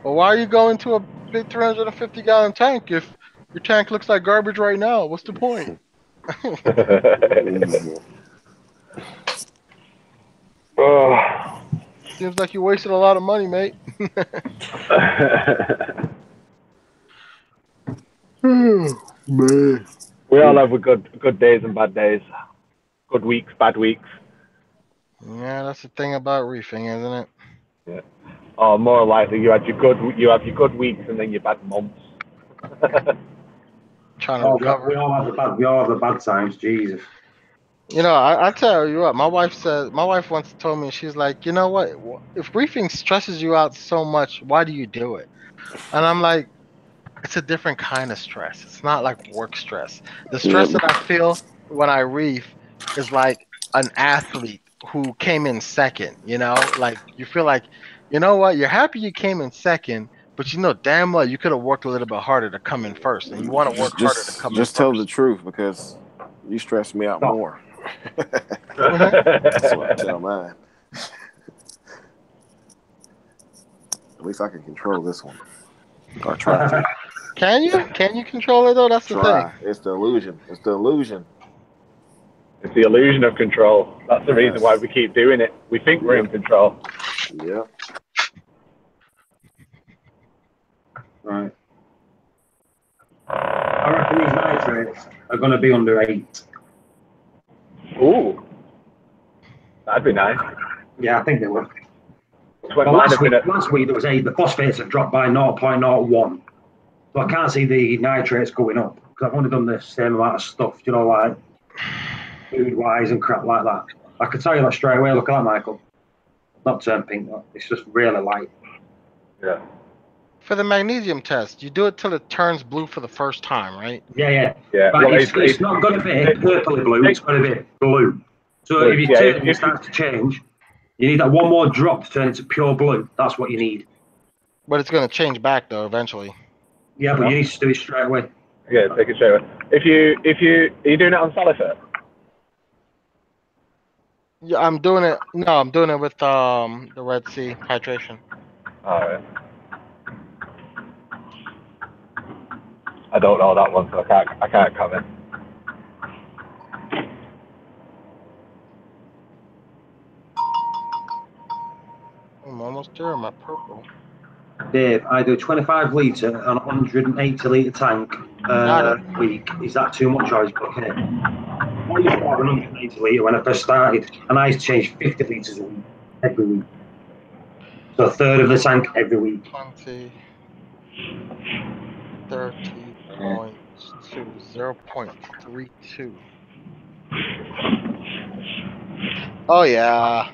Well, why are you going to a big 350-gallon tank if your tank looks like garbage right now? What's the point? Oh. Seems like you wasted a lot of money, mate. Man. We all have good days and bad days. Good weeks, bad weeks. Yeah, that's the thing about reefing, isn't it? Yeah. Or more likely, you have your good weeks and then your bad months. Trying to recover. We all have the bad times. Jesus. You know, I tell you what, my wife once told me, she's like, you know what? If reefing stresses you out so much, why do you do it? And I'm like, it's a different kind of stress. It's not like work stress. The stress that I feel when I reef is like an athlete who came in second. You know, like you feel like, you know what, you're happy you came in second, but you know damn well you could have worked a little bit harder to come in first, and you want to work harder to come in Just tell the first. truth because you stress me out Stop. more. Mhm. That's what I tell mine. At least I can control this one. Or try to. Can you? Can you control it though? That's the thing. Try. It's the illusion. It's the illusion. It's the illusion of control. That's the reason why Yes. we keep doing it. We think we're in control. Yep. Right. I reckon these nitrates are going to be under 8. Ooh, that'd be nice. Yeah, I think they will. Well, Well, mine have been last week there was 8. The phosphates have dropped by 0.01. So I can't see the nitrates going up because I've only done the same amount of stuff, you know, like food-wise and crap like that. I could tell you that straight away. Look at that, Michael. Not turned pink. It's just really light. yeah. For the magnesium test, you do it till it turns blue for the first time, right? Yeah. Yeah. But Well, it's not going to be purpley blue. It's going to be blue. So if you yeah, turn it and it starts to change, you need that one more drop to turn it to pure blue. That's what you need. But it's going to change back though eventually. Yeah, but you need to do it straight away. Yeah, take a shower. If you are you doing it on Salifert? Yeah, I'm doing it. No, I'm doing it with the Red Sea hydration. All right. I don't know that one, so I can't comment. I'm almost there. My purple. Dave, I do 25 litre on a 180 litre tank Got it. a week. Is that too much or is it okay? I used to have 180 litre when I first started, and I used to change 50 litres a week, every week. So a third of the tank every week. 20, 30.2, 0.32. Oh yeah.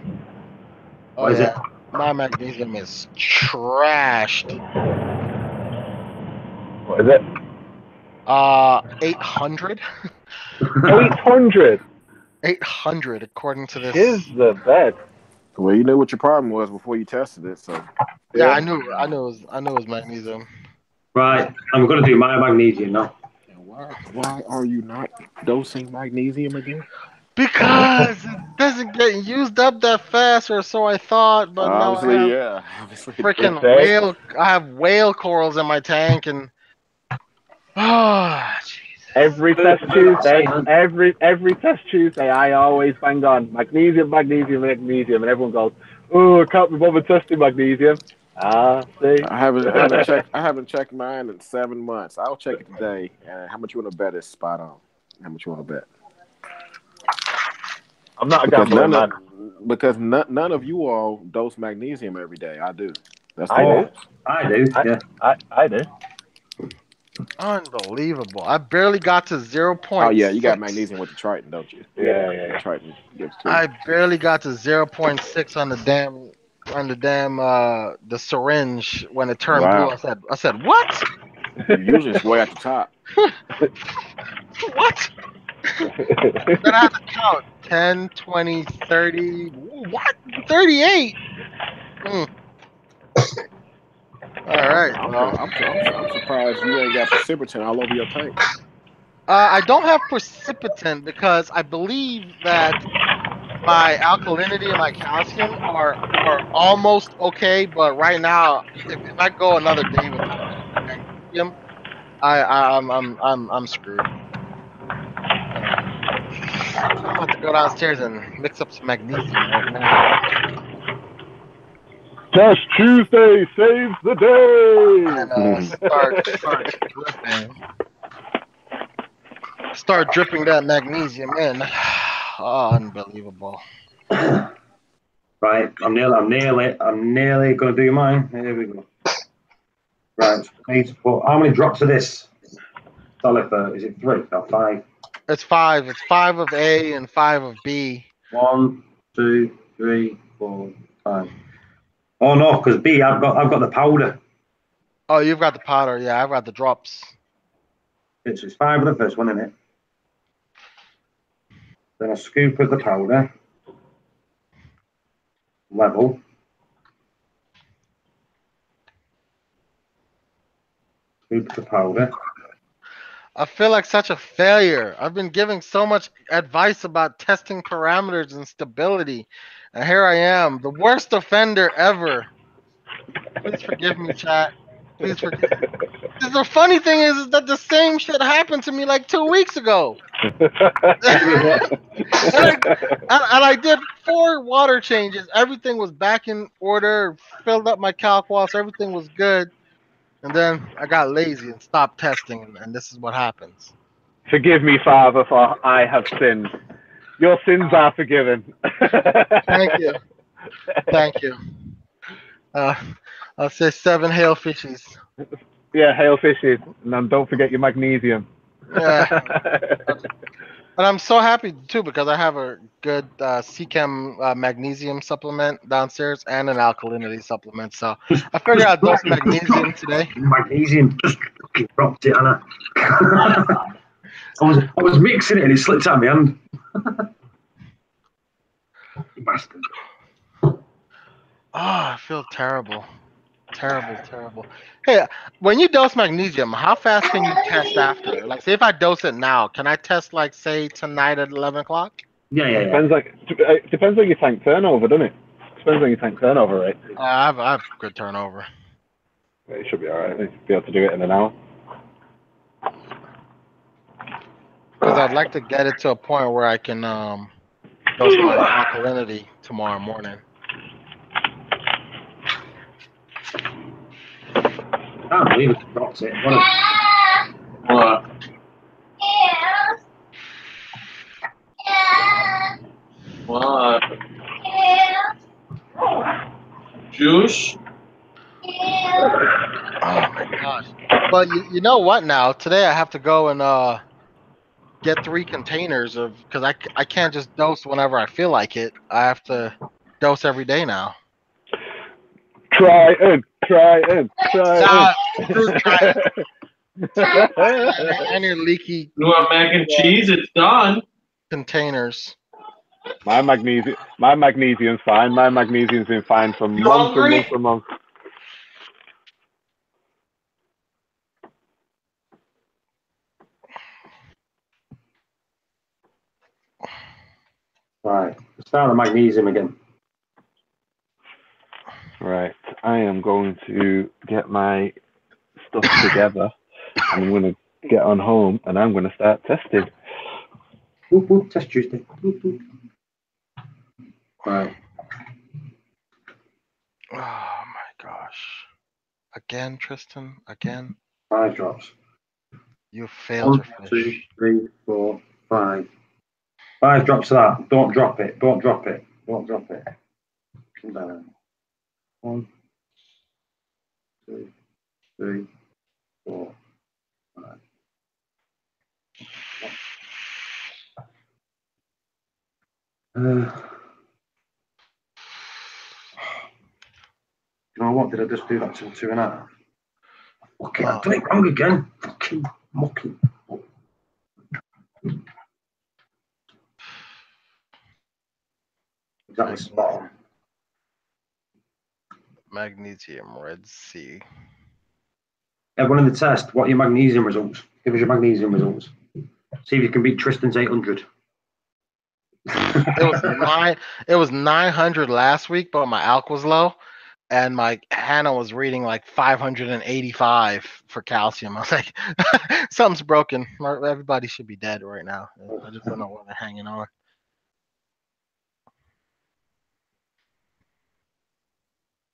Oh What is it? yeah. My magnesium is trashed. What is it? 800. 800. 800 according to this. Is the bed. Well, you knew what your problem was before you tested it, so Yeah, Yeah. I knew it was magnesium. Right, I'm going to do my magnesium now. and why are you not dosing magnesium again? Because it doesn't get used up that fast, or so I thought. But now I have Obviously. freaking It's safe. whale. I have whale corals in my tank, and Jesus. Every test Tuesday, every test Tuesday, I always bang on magnesium, magnesium, magnesium, and everyone goes, "Oh, I can't be bothered testing magnesium." See. I haven't checked mine in 7 months. I'll check it today. How much you want to bet is spot on? How much you want to bet? I'm not a Because gambling man. none of you all dose magnesium every day. I do. That's the I do. difference. I do, yeah. I do. Unbelievable! I barely got to 0.6. Oh yeah, you got magnesium with the Triton, don't you? Yeah. Triton gives too. I barely got to 0.6 on the damn the syringe when it turned blue. Wow. I said what? Usually it's way at the top. What? Then I had to count 10, 20, 30. What? 38. All right. Well, I'm surprised you ain't got precipitant all over your tank. I don't have precipitant because I believe that my alkalinity and my calcium are almost okay. But right now, if I go another day with magnesium, I'm screwed. I'm about to go downstairs and mix up some magnesium right now. Test Tuesday saves the day. Start dripping that magnesium in. Oh, unbelievable. Right, I'm nearly going to do mine. Here we go. Right, so I need to put, how many drops of this? Salifert, is it 3 or 5? It's 5. It's 5 of A and 5 of B. 1, 2, 3, 4, 5. Oh no, because B, I've got the powder. Oh, you've got the powder. Yeah, I've got the drops. It's 5 of the first one, isn't it? Then a scoop of the powder. Level. Scoop of the powder. I feel like such a failure. I've been giving so much advice about testing parameters and stability, and here I am, the worst offender ever. Please forgive me, chat. Please forgive. The funny thing is that the same shit happened to me like 2 weeks ago. and I did 4 water changes. Everything was back in order. Filled up my calc walls. Everything was good. And then I got lazy and stopped testing, and this is what happens. Forgive me, Father, for I have sinned. Your sins are forgiven. Thank you. Thank you. I'll say 7 hail fishies. Yeah, hail fishes. And then don't forget your magnesium. Yeah. And I'm so happy too because I have a good C-Chem magnesium supplement downstairs and an alkalinity supplement. So I figured I'd dose magnesium today. Magnesium just fucking dropped it, Anna. I was mixing it and it slipped out of my hand. You bastard. Oh, I feel terrible. Terrible. Hey, when you dose magnesium, how fast can you test after? Like, say if I dose it now, can I test like say tonight at 11 o'clock? Yeah. Depends on your tank turnover, doesn't it? Depends on your tank turnover rate. I have good turnover. Yeah, you should be alright. You should be able to do it in an hour. Because I'd like to get it to a point where I can dose my alkalinity tomorrow morning. I can't believe it dropped it. What? What? Juice? Oh my gosh. But you know what now? Today I have to go and get 3 containers of because I can't just dose whenever I feel like it. I have to dose every day now. Try it. Nah, screw try and your leaky You want mac and cheese? It's done. containers. My magnesium's fine. My magnesium's been fine for You months hungry? and months. Right. Let's start the magnesium again. Right. I am going to get my stuff together. I'm going to get on home and I'm going to start testing. Whoop, whoop, test Tuesday. Whoop, whoop. Right. Oh my gosh. Again, Tristan? Again? 5 drops. You failed 1, your 2, fish. 3, 4, 5. 5 drops of that. Don't drop it. Don't drop it. Don't drop it. Come down. 1, 2, 3, 4, 5. You know what? Did I just do that till 2.5? Fucking, I've done it wrong again. Fucking mucking. Exactly spot on. Magnesium, Red Sea. Everyone in the test, what are your magnesium results? Give us your magnesium results. See if you can beat Tristan's 800. It was 900 last week, but my alk was low, and my Hannah was reading like 585 for calcium. I was like, something's broken. Everybody should be dead right now. I just don't know why they're hanging on.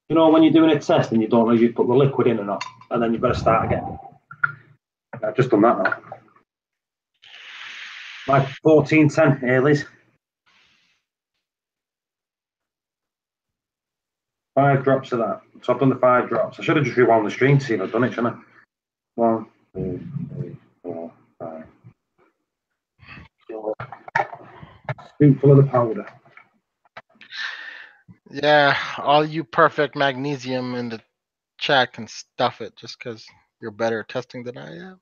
You know, when you're doing a test and you don't know if you put the liquid in or not, and then you've got to start again. I've just done that now. My 1410 Ailey's. 5 drops of that. So I've done the 5 drops. I should have just rewound the stream to see if I've done it, shouldn't I? 1, 2, 3, 4, 5. Spoonful of the powder. Yeah, all you perfect magnesium in the chat can stuff it just because you're better at testing than I am.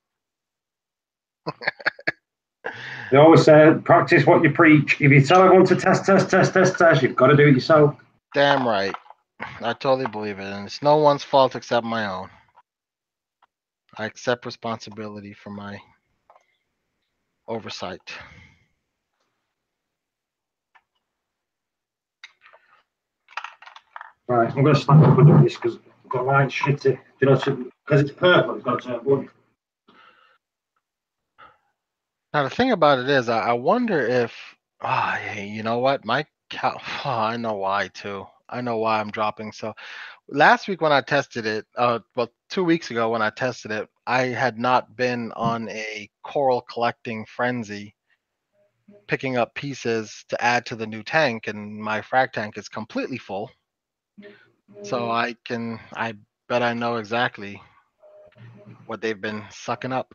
They always say, practice what you preach. If you tell everyone to test, you've got to do it yourself. Damn right. I totally believe it, and it's no one's fault except my own. I accept responsibility for my oversight. Right, I'm going to stand up and do this because I've got light shitty. Do you know, because it's purple, it's got to turn blue. Now the thing about it is, I wonder if, hey, you know what, my cow. I know why too. I know why I'm dropping. So last week when I tested it, well, 2 weeks ago when I tested it, I had not been on a coral collecting frenzy, picking up pieces to add to the new tank, and my frag tank is completely full. So I bet I know exactly what they've been sucking up.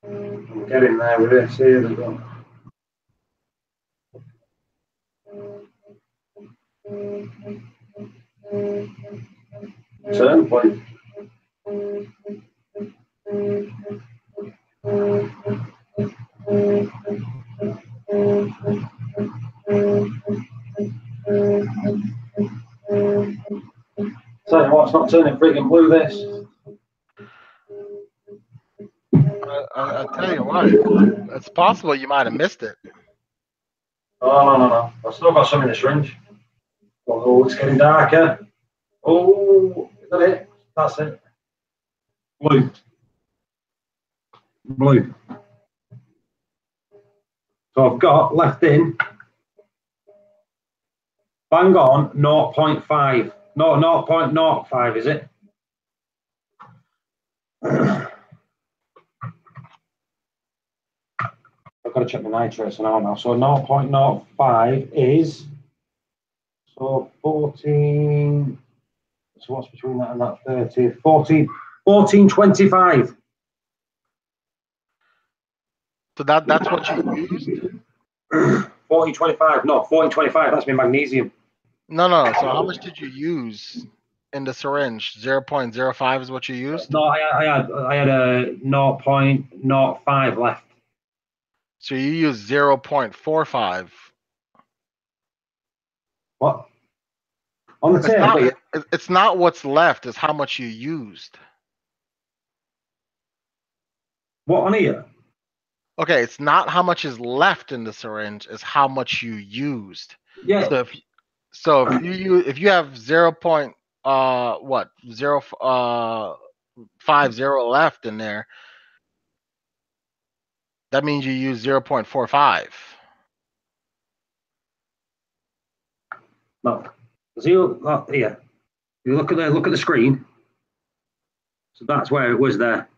I'm getting there with this here. They go. 7 point. Tell you what, it's not turning freaking blue, this. I tell you what, it's possible you might have missed it. Oh, no. I've still got some in the syringe. Oh, it's getting darker. Oh, is that it? That's it. Blue. So I've got left in, bang on, 0.5. No, 0.05, is it? I've got to check the nitrates and all now. So 0.05 is, so 14, so what's between that and that 30? 1425. So that's what you used? 1425, no, 1425, that's my magnesium. No. So how much did you use in the syringe? 0.05 is what you used? No, I had a 0.05 left. So you used 0.45. What? On the table? It's not what's left, it's how much you used. What, on here? Okay, it's not how much is left in the syringe, it's how much you used. Yeah. So if you have 0.50 left in there, that means you use 0.45. No. Zero, here. You look at the screen. So that's where it was there.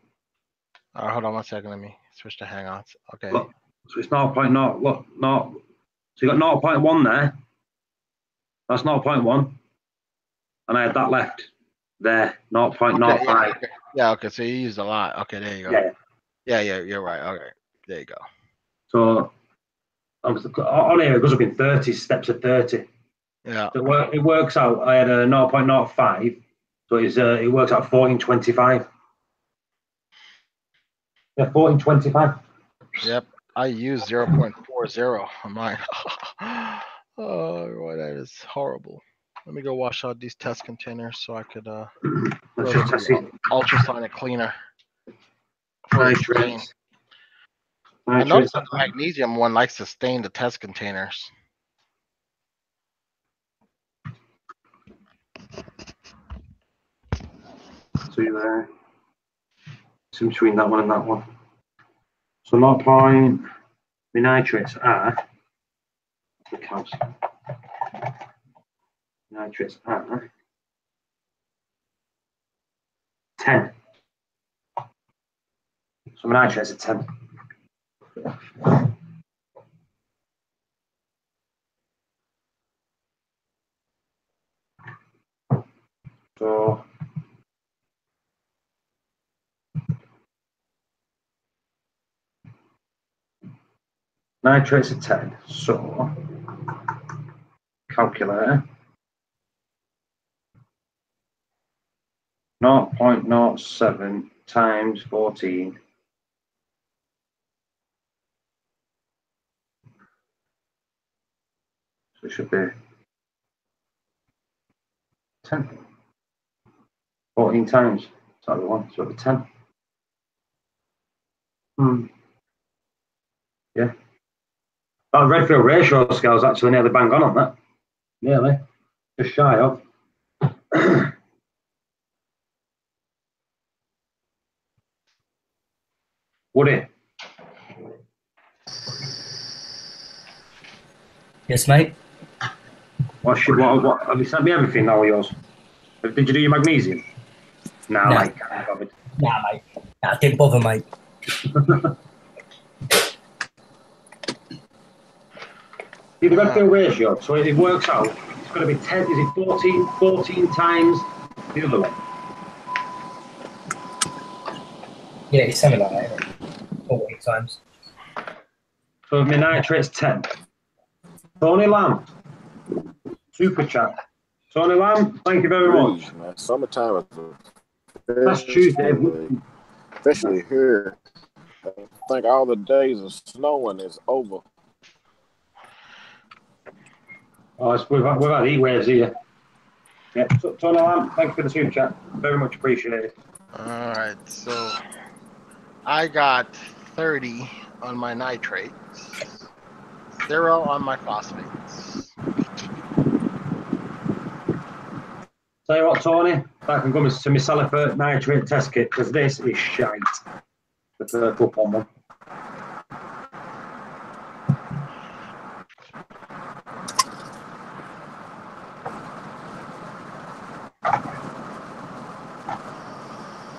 All right, hold on 1 second. Let me switch to Hangouts. Okay. Look, so it's 0.0. Look, no. So you got 0.1 there. That's 0.1. And I had that left there, 0.05. Okay, yeah, okay. So you used a lot. Okay, there you go. Yeah, you're right. Okay, there you go. So on here, it goes up in 30 steps of 30. Yeah. So it works out. I had a 0.05. So it works out 1425. Yeah, 1425. Yep. I used 0.40 on mine. Oh, boy, that is horrible. Let me go wash out these test containers so I could throw them in the ultrasonic cleaner. Nitrates. I noticed that the magnesium one likes to stain the test containers. So there. It's in between that one and that one. So 0. The nitrates are the calcium. Nitrates are 10. So my nitrates are 10. So nitrates are 10. So calculator. 0.07 times 14. So it should be 10. 14 times. Is that the one? So it'll be 10. Yeah. That Redfield ratio scale is actually nearly bang on that. Nearly. Just shy of. Woody. Yes, mate. What have you sent me everything now, yours? Did you do your magnesium? Nah, Nah. mate, can't be bothered. Nah, mate. Nah, didn't bother, mate. See the Redfield ratio, so it works out, it's going to be 10, is it 14 times the other one? Yeah, it's something like that, isn't it? 14 times. So my nitrate's 10. Tony Lamb, super chat. Tony Lamb, thank you very much. Man. Summertime is That's Tuesday. Especially here. I think all the days of snowing is over. Oh, we've had heat waves here. Yeah, Tony Lamb, thank you for the super chat. Very much appreciated. All right, so I got 30 on my nitrates, 0 on my phosphates. Tell you what, Tony, I can go to my Salifert nitrate test kit because this is shite. The purple pond one.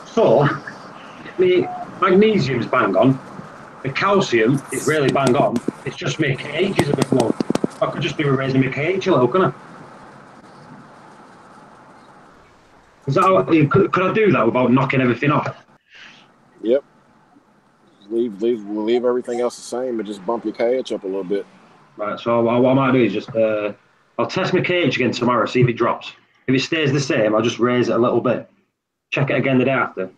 So, the magnesium's bang on. The calcium is really bang on. It's just my KH is a bit low. I could just be raising my KH a little, couldn't I? Is that how, could I do that without knocking everything off? Yep. Leave everything else the same, but just bump your KH up a little bit. Right. So what I might do is just I'll test my KH again tomorrow, see if it drops. If it stays the same, I'll just raise it a little bit. Check it again the day after.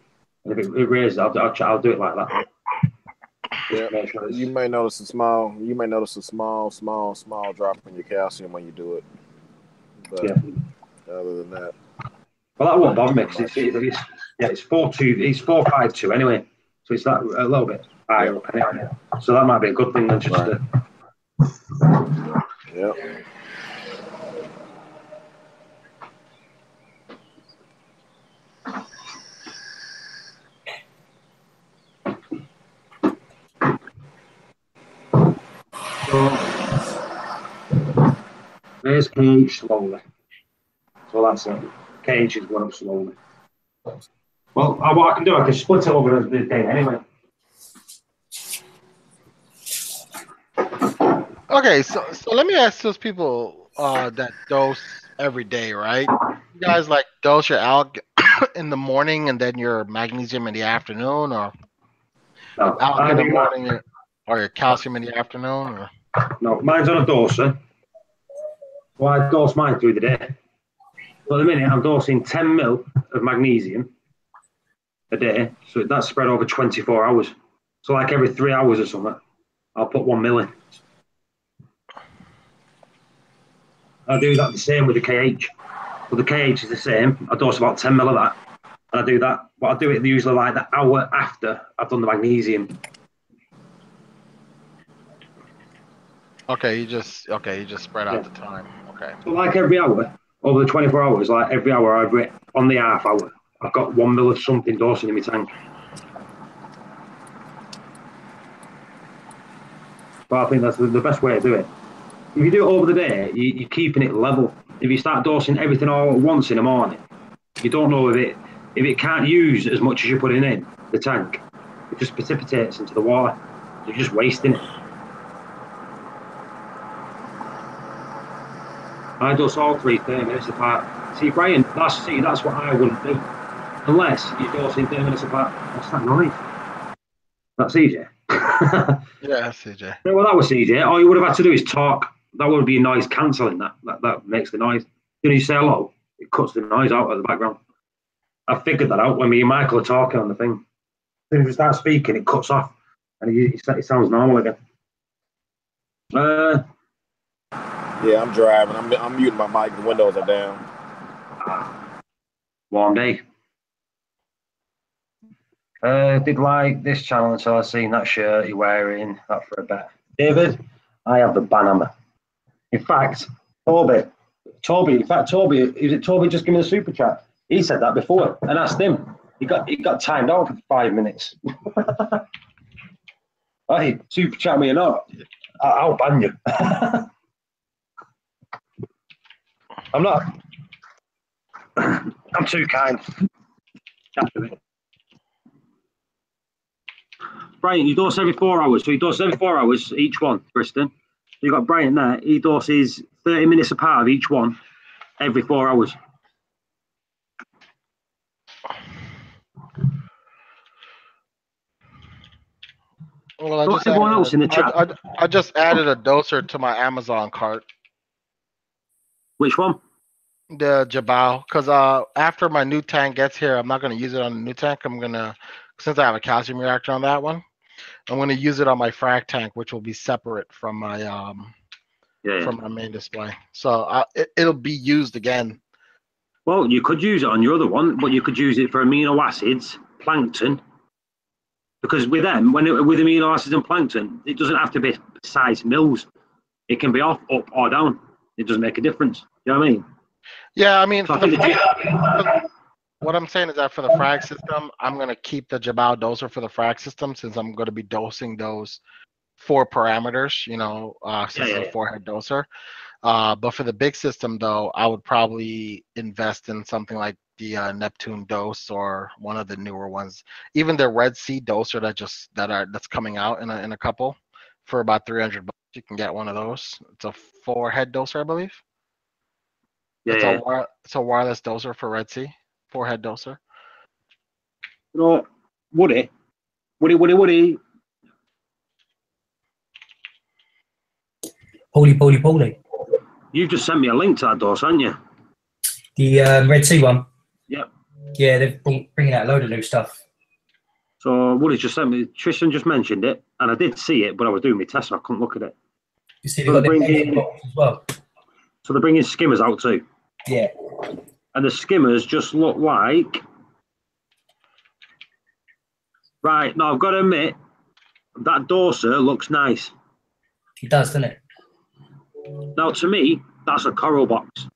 And if it raises, I'll do it like that. Yeah. Sure you may notice a small drop in your calcium when you do it. But yeah. Other than that. Well, that won't bother me because it's 4.2, it's 4.52 anyway. So it's that a little bit higher up anyway. So that might be a good thing then just to. Yeah. Raise KH slowly. So that's it. KH is going up slowly. Well, what I can do, I can split it over the day anyway. Okay, so let me ask those people that dose every day, right? You guys like dose your alk in the morning and then your magnesium in the afternoon, or No, alk in the morning or your calcium in the afternoon, or? No, mine's on a doser. Well, I dose mine through the day. So at the minute, I'm dosing 10 mil of magnesium a day. So that's spread over 24 hours. So like every 3 hours or something, I'll put 1 mil in. I do that the same with the KH. So the KH is the same. I dose about 10 mil of that. And I do that, but I do it usually like the hour after I've done the magnesium. Okay, you just spread out the time. Okay. So like every hour, over the 24 hours, like every hour, on the half hour, I've got 1 mil of something dosing in my tank. But I think that's the best way to do it. If you do it over the day, you're keeping it level. If you start dosing everything all at once in the morning, you don't know if it can't use as much as you're putting in the tank, it just precipitates into the water. You're just wasting it. I dose all 3 30 minutes apart. See, Brian, that's what I wouldn't do. Unless you're dosing 30 minutes apart. What's that noise? That's CJ. Yeah, CJ. Well, that was CJ. All you would have had to do is talk. That would be noise cancelling. That makes the noise. As soon as you say hello, it cuts the noise out of the background. I figured that out when me and Michael are talking on the thing. As soon as we start speaking, it cuts off, and it sounds normal again. Yeah, I'm driving. I'm muting my mic. The windows are down. Warm day. Did like this channel until I seen that shirt you're wearing. That for a bet. David, I have the Banama. In fact, Toby, is it Toby just give me the super chat? He said that before and asked him. He got timed out for 5 minutes. Hey, super chat me or not, I'll ban you. I'm not. I'm too kind. Brian, you dose every 4 hours. So he doses every 4 hours each one, Kristen. You got Brian there. He doses 30 minutes apart of each one every 4 hours. Well, Everyone else in the chat. I just added a doser to my Amazon cart. Which one? The Jabal, because after my new tank gets here, I'm not going to use it on the new tank. Since I have a calcium reactor on that one, I'm going to use it on my frag tank, which will be separate from my from my main display. So it'll be used again. Well, you could use it on your other one, but you could use it for amino acids, plankton. Because with them, with amino acids and plankton, it doesn't have to be precise mils. It can be off, up, or down. It doesn't make a difference. You know what I mean? Yeah, I mean, what I'm saying is that for the frag system, I'm going to keep the Jabal doser for the frag system since I'm going to be dosing those 4 parameters, since it's a 4-head doser. But for the big system, though, I would probably invest in something like the Neptune dose or one of the newer ones. Even the Red Sea doser that's coming out in a couple for about $300. You can get one of those. It's a 4-head doser, I believe. It's a wireless doser for Red Sea, 4-head doser. Woody. Paulie. You've just sent me a link to that dose, haven't you? The Red Sea one. Yep. Yeah, they're bringing out a load of new stuff. So Woody just sent me. Tristan just mentioned it, and I did see it, but I was doing my test, and I couldn't look at it. You see, they've got the box as well. So they're bringing skimmers out too. Yeah. And the skimmers just look like. Right, now I've got to admit, that doser looks nice. It does, doesn't it? Now, to me, that's a coral box.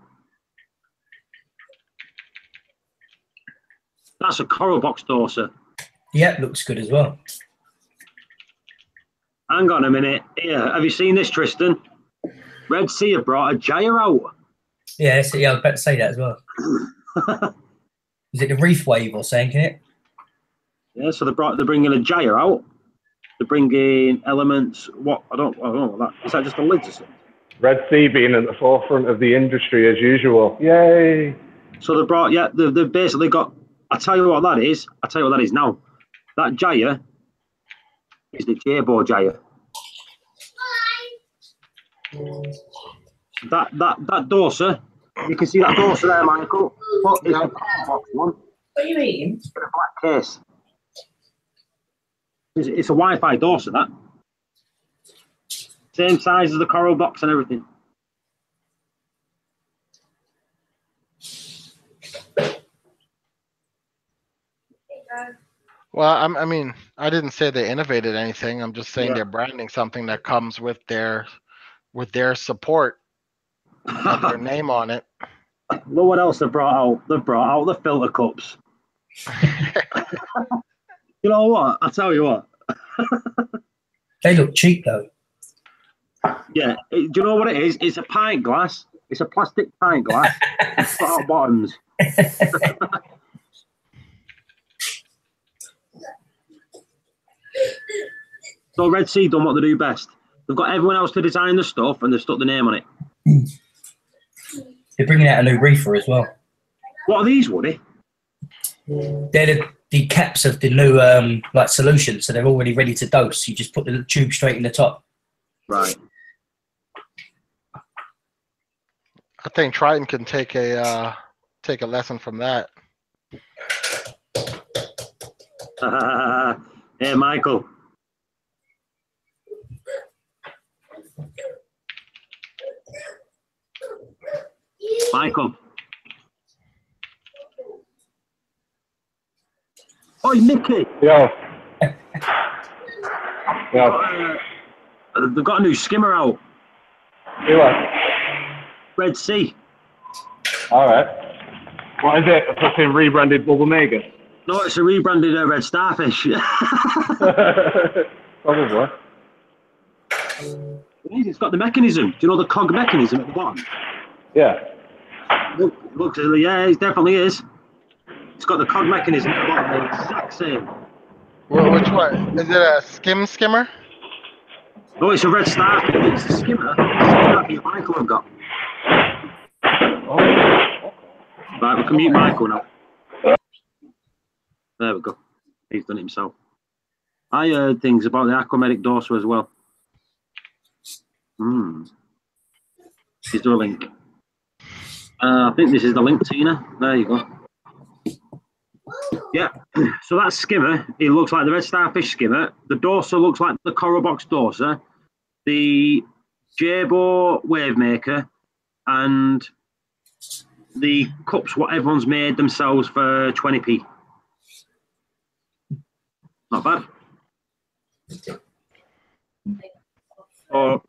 That's a coral box doser. Yep, looks good as well. Hang on a minute. Here, have you seen this, Tristan? Red Sea have brought a gyre out. Yeah, I was about to say that as well. Is it the Reef wave or something, isn't it? Yeah, so they're bringing a gyre out. They're bringing elements. What? I don't know what that is. That just a lids or something? Red Sea being at the forefront of the industry as usual. Yay! So they brought, they've basically got. I tell you what that is. I tell you what that is now. That gyre is the J-Bo gyre. That doser, you can see that doser there, Michael. But it's a box one. What are you eating? It's got a black case. It's a Wi-Fi doser, that. Same size as the coral box and everything. Well, I mean, I didn't say they innovated anything. I'm just saying they're branding something that comes with their support and their name on it. Look what else they brought out. They've brought out the filter cups. You know what? I tell you what. They look cheap though. Yeah. Do you know what it is? It's a pint glass. It's a plastic pint glass. It's got bottoms. So Red Sea done what they do best. They've got everyone else to design the stuff, and they've stuck the name on it. They're bringing out a new reefer as well. What are these, Woody? They're the caps of the new solution, so they're already ready to dose. You just put the tube straight in the top. Right. I think Triton can take a lesson from that. Hey, Michael. Michael. Oh, Mickey. Yo. Yo. They've got a new skimmer out. You what? Red Sea. All right. What is it? A fucking rebranded Bubble Mega? No, it's a rebranded Red Starfish. Probably. It's got the mechanism. Do you know the cog mechanism at the bottom? Yeah. Look, yeah, it definitely is. It's got the cog mechanism at the bottom, the exact same. Well, which one? Is it a skimmer? Oh, it's a Red Starfish. It's a skimmer. Starfish Michael have got. Right, we can mute Michael now. There we go. He's done it himself. I heard things about the aquamedic dorsal as well. Is there a link? I think this is the link, Tina. There you go. Yeah, so that skimmer, it looks like the Red Starfish skimmer. The dorsal looks like the Coral Box dorsal. The Jabo wave maker and the cups, what everyone's made themselves for 20p. Not bad. Oh.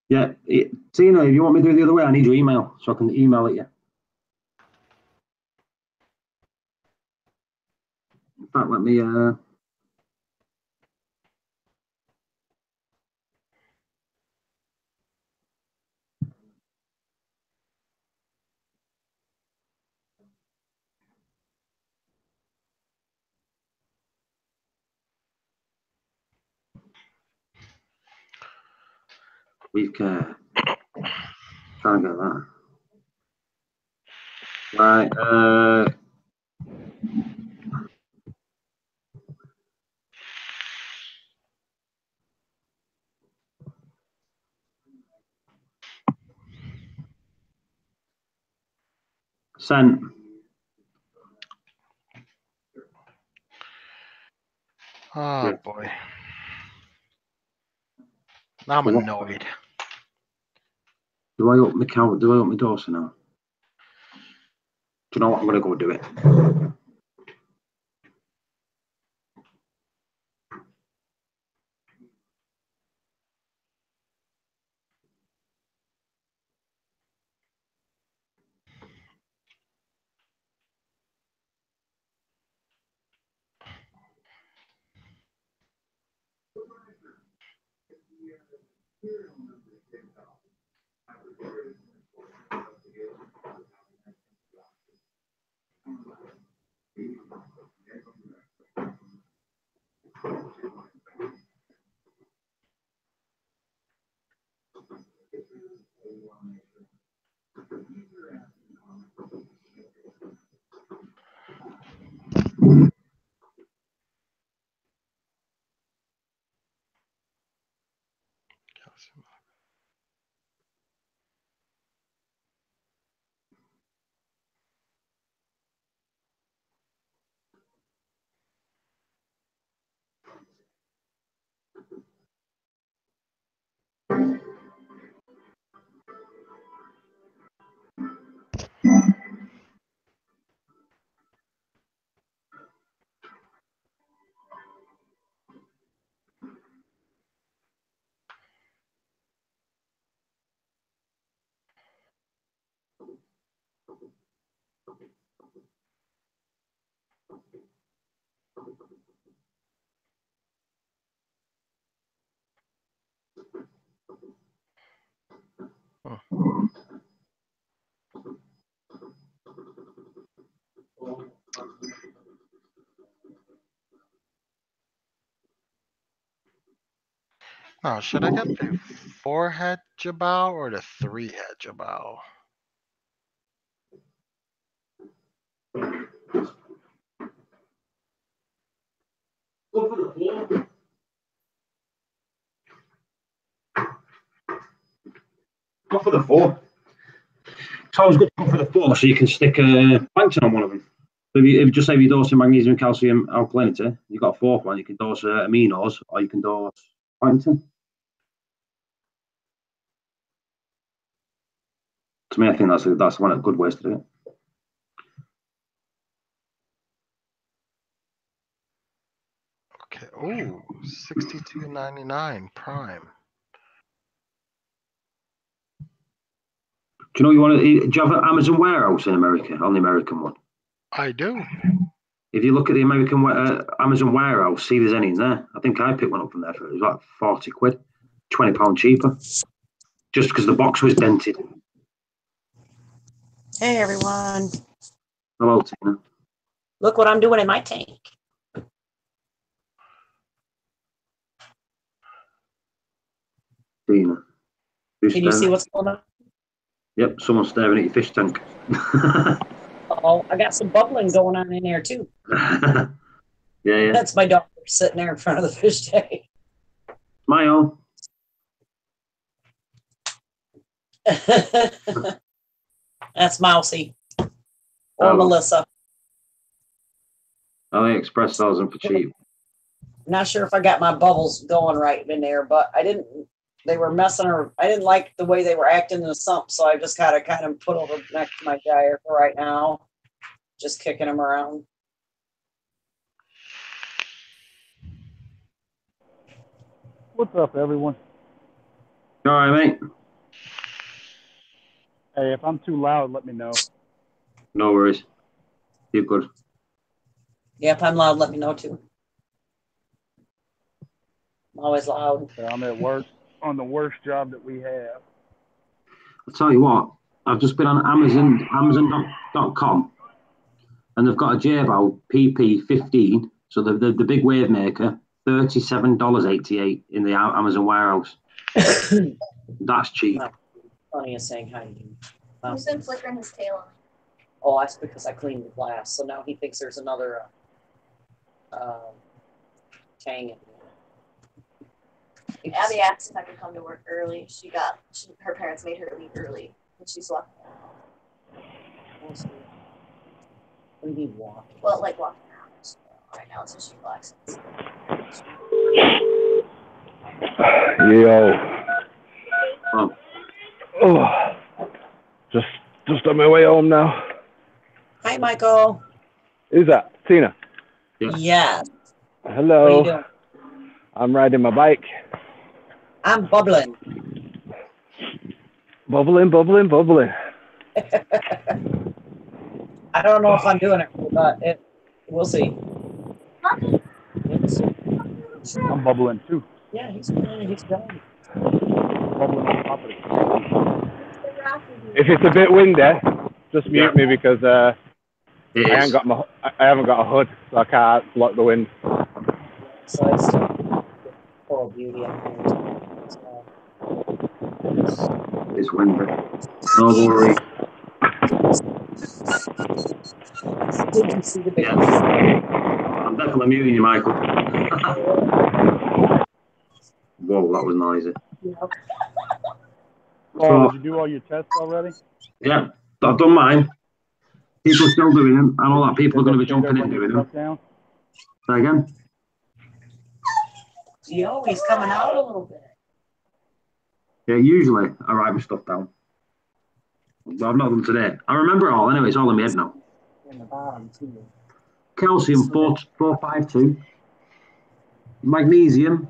Yeah, Tina, if you want me to do it the other way, I need your email so I can email it you. In fact, let me. We can try and get that. Right. Sent. Oh boy. Now I'm annoyed. Do I open my account? Do I open my dorsal now? Do you know what? I'm going to go do it. Now, should I get the 4-head jabal or the 3-head jabal? Go for the 4. It's always good to go for the 4 so you can stick a plankton on one of them. So if you just say if you dose in magnesium, calcium, alkalinity, you've got a 4th one, you can dose aminos or you can dose plankton. To me, I think that's one of the good ways to do it. Okay. Ooh, 62.99 prime. Do you know you want to? Do you have an Amazon warehouse in America on the American one? I do. If you look at the American Amazon warehouse, see if there's any in there. I think I picked one up from there for it was like 40 quid, £20 cheaper, just because the box was dented. Hey everyone, Hello, Tina. look what I'm doing in my tank. Tina. Can you see what's going on? Yep, someone's staring at your fish tank. Oh, I got some bubbling going on in there too. Yeah. That's my dog sitting there in front of the fish tank. Smile. That's Mousy or Melissa. AliExpress sells them for cheap. Not sure if I got my bubbles going right in there, but I didn't. They were messing or I didn't like the way they were acting in the sump, so I just kind of put over next to my dryer for right now, just kicking them around. What's up, everyone? All right, mate. Hey, if I'm too loud, let me know. No worries. You're good. Yeah, if I'm loud, let me know too. I'm always loud. I'm at work on the worst job that we have. I'll tell you what, I've just been on Amazon.com, and they've got a J-Bow PP15, so the big wave maker, $37.88 in the Amazon warehouse. That's cheap. Funny as saying hi to you. He's been flickering his tail on me. Oh, that's because I cleaned the glass, so now he thinks there's another tang in there. Abby asked if I could come to work early. Her parents made her leave early, and she's walking. What do you mean walking? Well, like walking around right now, so she relaxes. Yo. Oh, just on my way home now. Hi, Michael. Who's that? Tina. Yes. Hello. What are you doing? I'm riding my bike. I'm bubbling. Bubbling. I don't know if I'm doing it, but we'll see. I'm bubbling too. Yeah, he's going. Bubbling on top of it. If it's a bit windy, just mute me because I haven't got a hood, so I can't block the wind. So it's still coral beauty up here. It's windy. No, don't worry. Did you see the big one? I'm definitely muting you, Michael. Whoa, that was noisy. Oh, did you do all your tests already? Yeah, I've done mine. People are still doing them. I know that people are going to be jumping in doing them. Say again? Yo, he's coming out a little bit. Yeah, usually I write my stuff down. But I've not done today. I remember it all anyway, it's all in my head now. In the bottom, too. Calcium 452. Magnesium.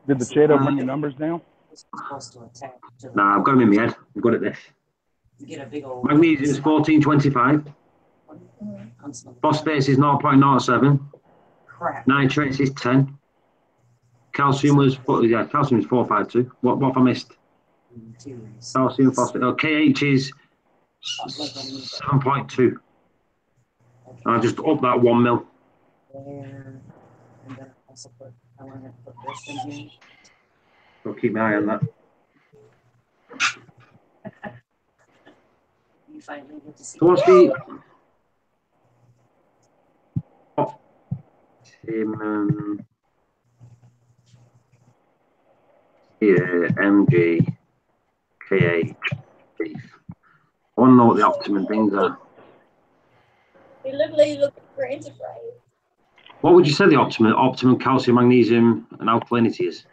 Did the Chato run your numbers down? Nah, I've got them in my head. I'm good at this. Get a big old. Magnesium is 1425. Phosphate is 0.07. Crap. Nitrates is 10. Calcium was 452. What have I missed? Calcium, phosphate. Oh, KH is 7.2. And I just up that 1 mil. There. And then also I want to put this in here. I'll keep my eye on that. You finally get to see. So what's the MG, KH, Reef. I want to know what the optimum things are. They look like you looking for enterprise. What would you say the optimum calcium, magnesium, and alkalinity is?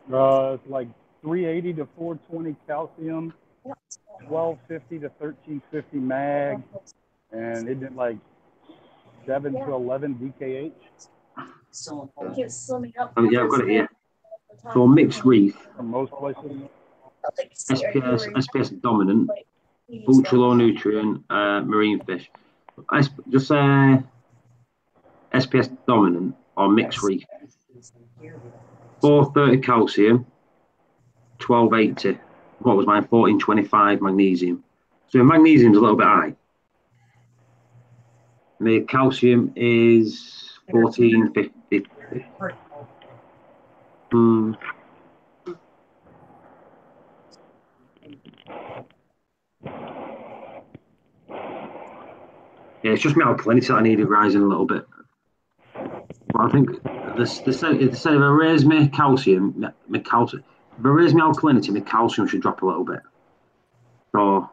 It's like 380 to 420 calcium, 1250 to 1350 mag, and isn't it like 7 to 11 DKH? So Keep slimming up. Oh, yeah, I've got it here. So mixed reef, For most places. SPS dominant, ultra low nutrient, marine fish. Just say SPS dominant or mixed reef. 430 calcium, 1280. What was mine? 1425 magnesium. So magnesium's a little bit high. The calcium is 1450. Yeah, it's just my alkalinity that I needed rising a little bit. But I think they said if I raise my calcium, if I raise my alkalinity, my calcium should drop a little bit. So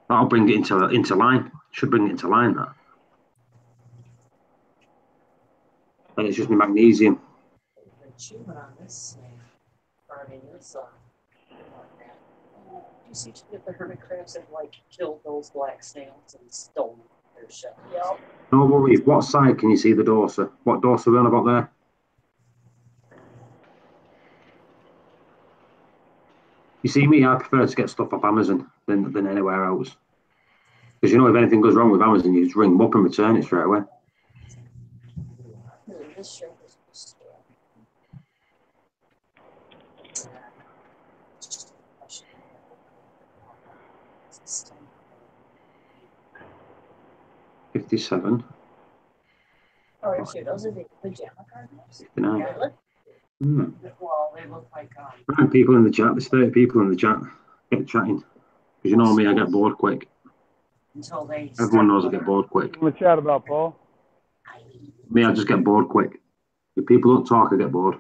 that'll bring it into line. Should bring it into line, that. And it's just my magnesium. You see that the hermit crabs have like killed those black snails and stolen their shell. Yep. No worries. What side can you see the dorsal? What dorsal are we on about there? You see me, I prefer to get stuff off Amazon than anywhere else. Because you know, if anything goes wrong with Amazon, you just ring them up and return it straight away. This shirt is $57. Oh, shoot, those are the pajama cards. $59. Yeah, look. Well, they look like Right, people in the chat. There's 30 people in the chat. Get chatting. Because you know me, I get bored quick. until they. Everyone knows I get bored quick. What chat about, Paul? Me, I just get bored quick. If people don't talk, I get bored.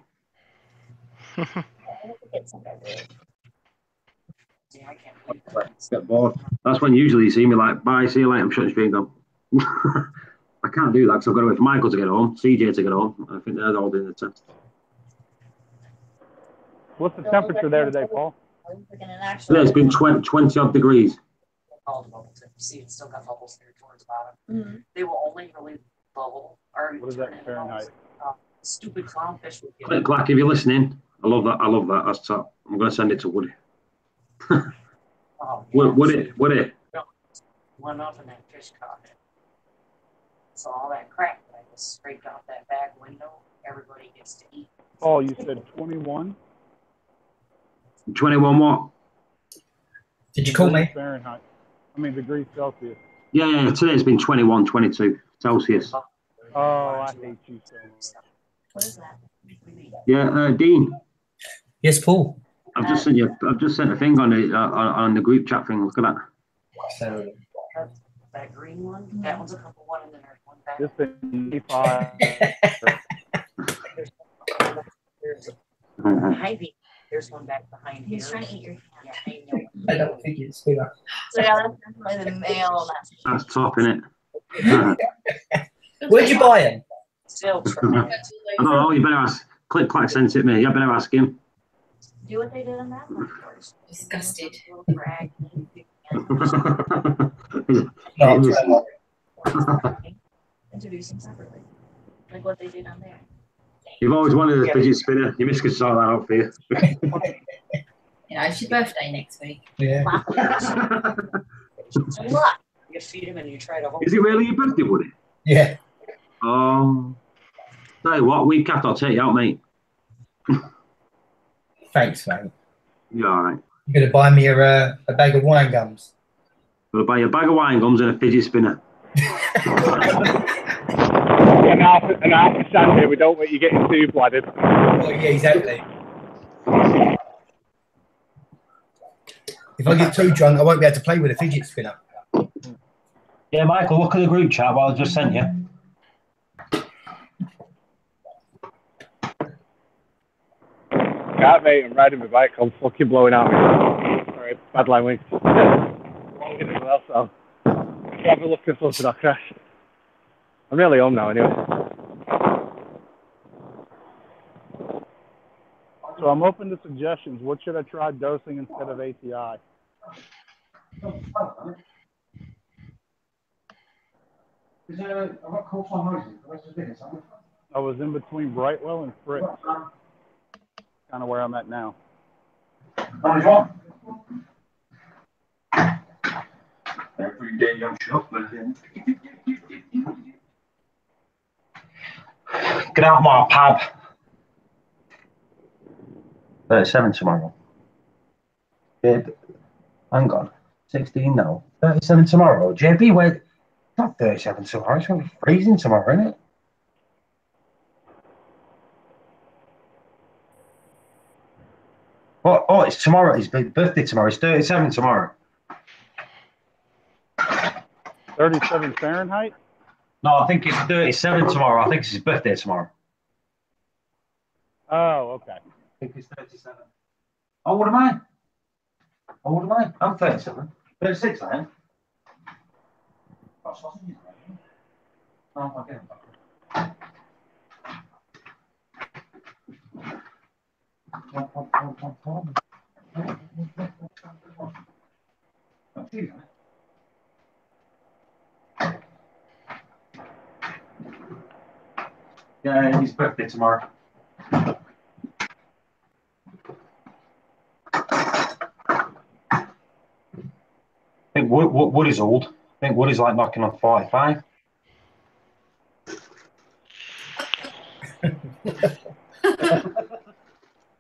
Get bored. That's when usually you see me like, bye, see you later, I'm shutting the screen down. I can't do that because I've got to wait for Michael to get home, CJ to get home. I think they're all doing the test. What's the temperature there today, Paul? Today it's been 20 odd degrees. See, it's still got bubbles there towards the bottom. They will only really bubble. Or What is that Fahrenheit? Stupid clownfish. Click like if you're listening. I love that. I love that. That's top. I'm going to send it to Woody. Woody. Went up and that fish caught it. So all that crap that I just scraped off that back window, everybody gets to eat. Paul, you said 21? 21 what? Did you call me? Fahrenheit. I mean degrees Celsius. Yeah. Today's been 21, 22 Celsius. Oh, I hate you so much. What is that? Yeah, Dean. Yes, Paul. I've just sent a thing on the group chat thing. Look at that. So, That green one, that one's a couple one, and then there's one back. Just been 5. There's behind me. There's one back behind He's here. trying to eat your Yeah, I know. I don't think it's bigger. So yeah, that's definitely the male. That's top, innit? I Where'd you buy him? Still trying. don't know. You better ask. Click, clack, sent it me. You better ask him. Do what they did on that one. Disgusted. Introduce them separately. Like what they did on there. You've always wanted a fidget spinner. Your miss could sort that out for you. Yeah, it's your birthday next week. Yeah. What? You feed him and you try to hold. Is it really your birthday, Woody? Yeah. Tell you what, week after I'll take you out, mate. Thanks, mate. You all right? You're going to buy me a bag of wine gums. We'll buy you a bag of wine gums and a fidget spinner. And half a Sunday, we don't want you getting too blooded. Oh, yeah, exactly. If I get too drunk, I won't be able to play with a fidget spinner. Yeah, Michael, look at the group chat what I just sent you. Yeah, mate, I'm riding my bike. I'm fucking blowing out. Sorry, bad language. Walking as well, so have a look at something. I'll crash. I'm nearly home now, anyway. So I'm open to suggestions. What should I try dosing instead of ATI? I was in between Brightwell and Fritz. Kind of where I'm at now. Every day I'm shuffling. Get out my pub. 37 tomorrow. Babe, hang on. 16 now. 37 tomorrow. JB, wait. Not 37 tomorrow. It's going to be freezing tomorrow, isn't it? Oh, it's tomorrow. His birthday tomorrow. It's 37 tomorrow. 37 Fahrenheit? No, I think it's 37 tomorrow. I think it's his birthday tomorrow. Oh, okay. I think it's 37. Oh, what am I? I'm 37. 36, I am. Oh, okay. Yeah, his birthday tomorrow. I think Woody's old. I think Woody's like knocking on 45.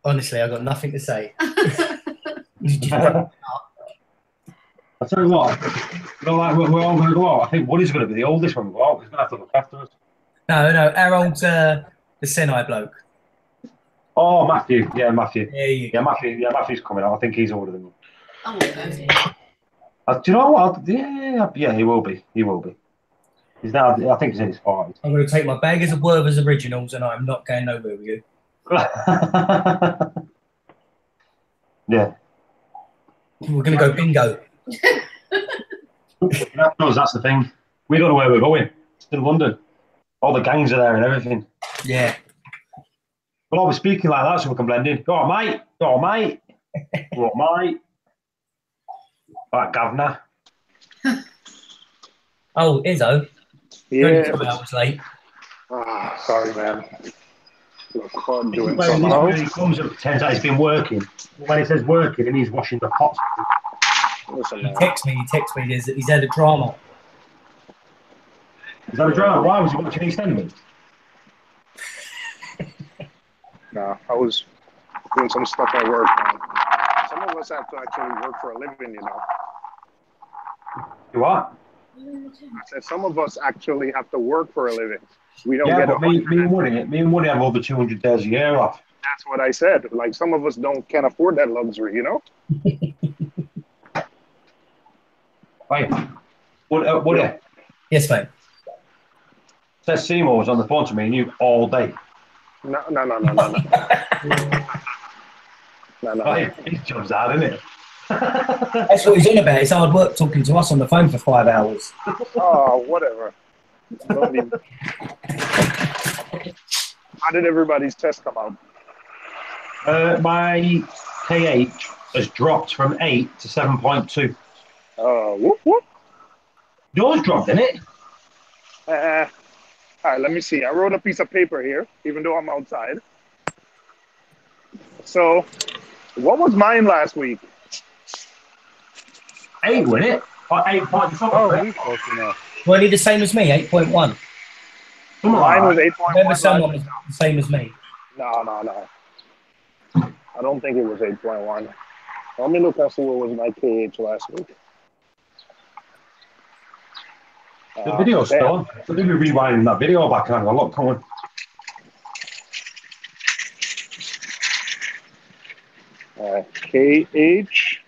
Honestly, I've got nothing to say. I'll tell you what, we're all going to go out. I think Woody's going to be the oldest when we go out. He's going to have to look after us. No, our old the Senai bloke. Oh, Matthew. Yeah, Matthew. There you go. Matthew's coming out. I think he's older than me. Oh, okay. Do you know what? Yeah, he will be. He's now. I think he's in his 40s. I'm going to take my baggers of Werther's originals, and I'm not going nowhere with you. Yeah. We're going to go bingo. That's the thing. We don't know where we're going. It's in London. All the gangs are there and everything. Yeah. But I'll be speaking like that so we can blend in. Go on, mate. Go on, mate. Right, governor. Oh, Izzo. Yeah. 2 hours late. Ah, sorry, man. Look, I'm doing When he comes up, pretends that he's been working. When he says working, and he's washing the pots. He texts me. He's had a drama. Is that a drama? Why was he watching EastEnders? No, I was doing some stuff at work, man. Some of us have to actually work for a living, you know. You what? I said some of us actually have to work for a living. We don't Yeah, get but me and Woody have over 200 days a year off. That's what I said. Like some of us can't afford that luxury, you know. Right. Woody. Yes, mate. Says Seymour was on the phone to me and you all day. No. His job's hard, isn't it? That's what he's on about. It's hard work talking to us on the phone for 5 hours. Oh, whatever. How did everybody's test come out? My KH has dropped from 8 to 7.2. Whoop, whoop. Yours dropped, didn't it? All right, let me see. I wrote a piece of paper here, even though I'm outside. So What was mine last week? 8, wasn't it? Or 8 Oh, we close enough. Were you the same as me? 8.1. Mine was 8.1. Remember, someone was the same as me. No. I don't think it was 8.1. Let me look and see what was my KH last week. The video's still on. So they'll be rewinding that video back and have a look, come on. KH.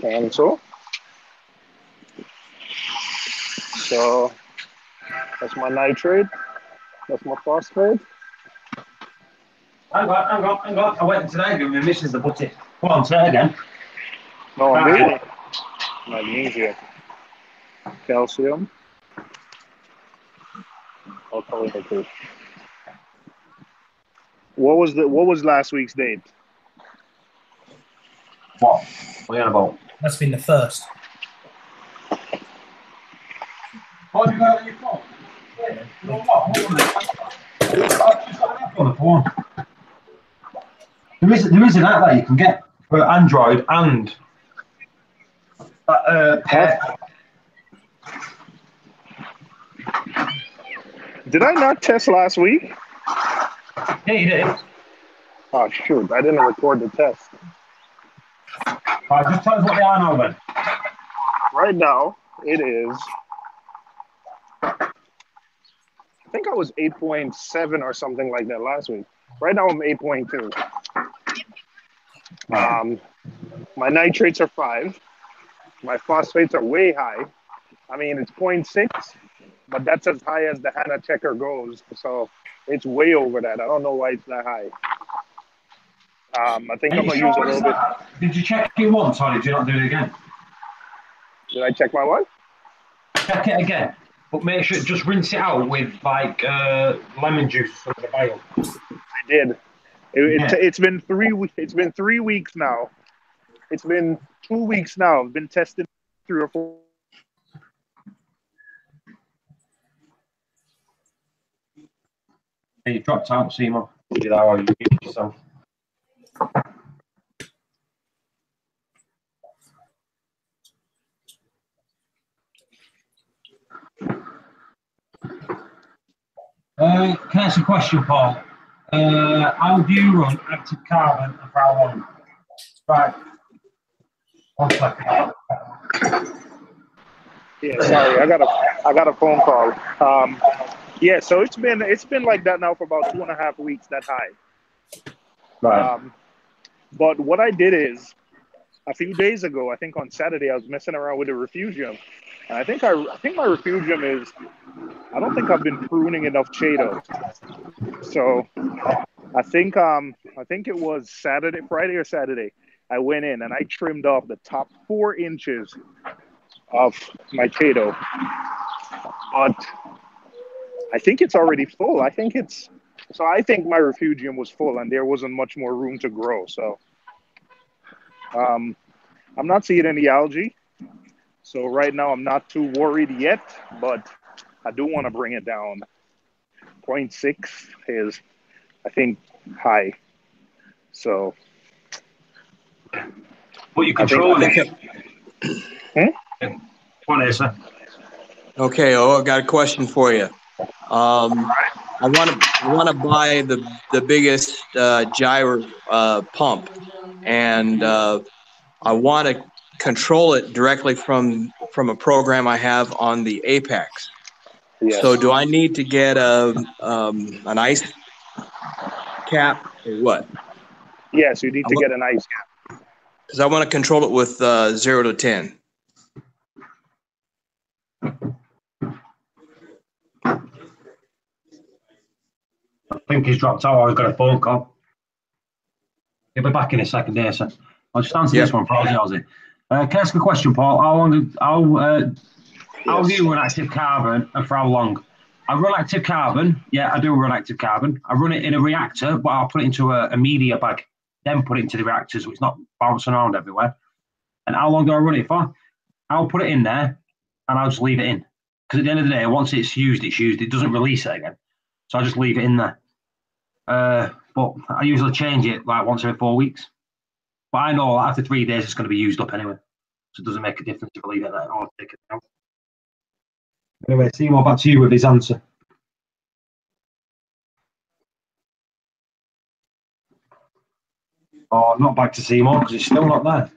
Cancel. So that's my nitrate. That's my phosphate. Hang on. I went today with my missus the butty. Come on, say it again. No, I'm reading. Magnesium. Calcium. Alkalinity. What was last week's date? What? What are you on about? That's been the first. What have you got on your phone? Yeah. You know what? Hold on a minute. I've just got an app on the phone. There is an app that you can get for Android and Did I not test last week? Yeah, you did. Oh shoot! I didn't record the test. Alright, just tell us what they are now then. Right now, it is. I think I was 8.7 or something like that last week. Right now, I'm 8.2. My nitrates are 5. My phosphates are way high. I mean, it's 0.6, but that's as high as the HANA checker goes. So it's way over that. I don't know why it's that high. I think I'm going to use a little bit. Did you check it once or did you not do it again? Did I check my what? Check it again. But make sure, just rinse it out with like lemon juice from the vial. I did. It's been 3 weeks. It's been 3 weeks now. It's been 2 weeks now. I've been testing 3 or 4. You dropped out, Seymour. You did how you did yourself. Can I ask a question, Paul? How do you run active carbon and for how long? Right. 1 second. Yeah, sorry, I got a phone call. Yeah, so it's been like that now for about 2.5 weeks. That high. Right. But what I did is, a few days ago, I think on Saturday, I was messing around with the refugium. And I think my refugium is. I don't think I've been pruning enough Chaeto. So I think it was Friday or Saturday. I went in and I trimmed off the top 4 inches of my Chaeto. But I think it's already full. I think my refugium was full and there wasn't much more room to grow. So I'm not seeing any algae. So right now I'm not too worried yet, but I do want to bring it down. 0.6 is, I think, high. So. But you control it. Hmm? Come on, Asa. Okay, I got a question for you. I want to buy the biggest gyro pump, and I want to control it directly from a program I have on the Apex. Yes. So do I need to get an ice cap or what? Yes, you need to get an ice cap. Because I want to control it with 0 to 10. I think he's dropped out or he's got a phone call. He'll be back in a second there, sir. I'll just answer this one for Ozzy. Can I ask a question, Paul? How do you run active carbon and for how long? I run active carbon. Yeah, I do run active carbon. I run it in a reactor, but I'll put it into a media bag, then put it into the reactor so it's not bouncing around everywhere. And how long do I run it for? I'll put it in there and I'll just leave it in. Because at the end of the day, once it's used, it doesn't release it again. So I just leave it in there. But I usually change it like once every 4 weeks. But I know after 3 days it's going to be used up anyway. So it doesn't make a difference if I leave it there or take it out. Anyway, Seymour, back to you with his answer. Oh, not back to Seymour because it's still not there.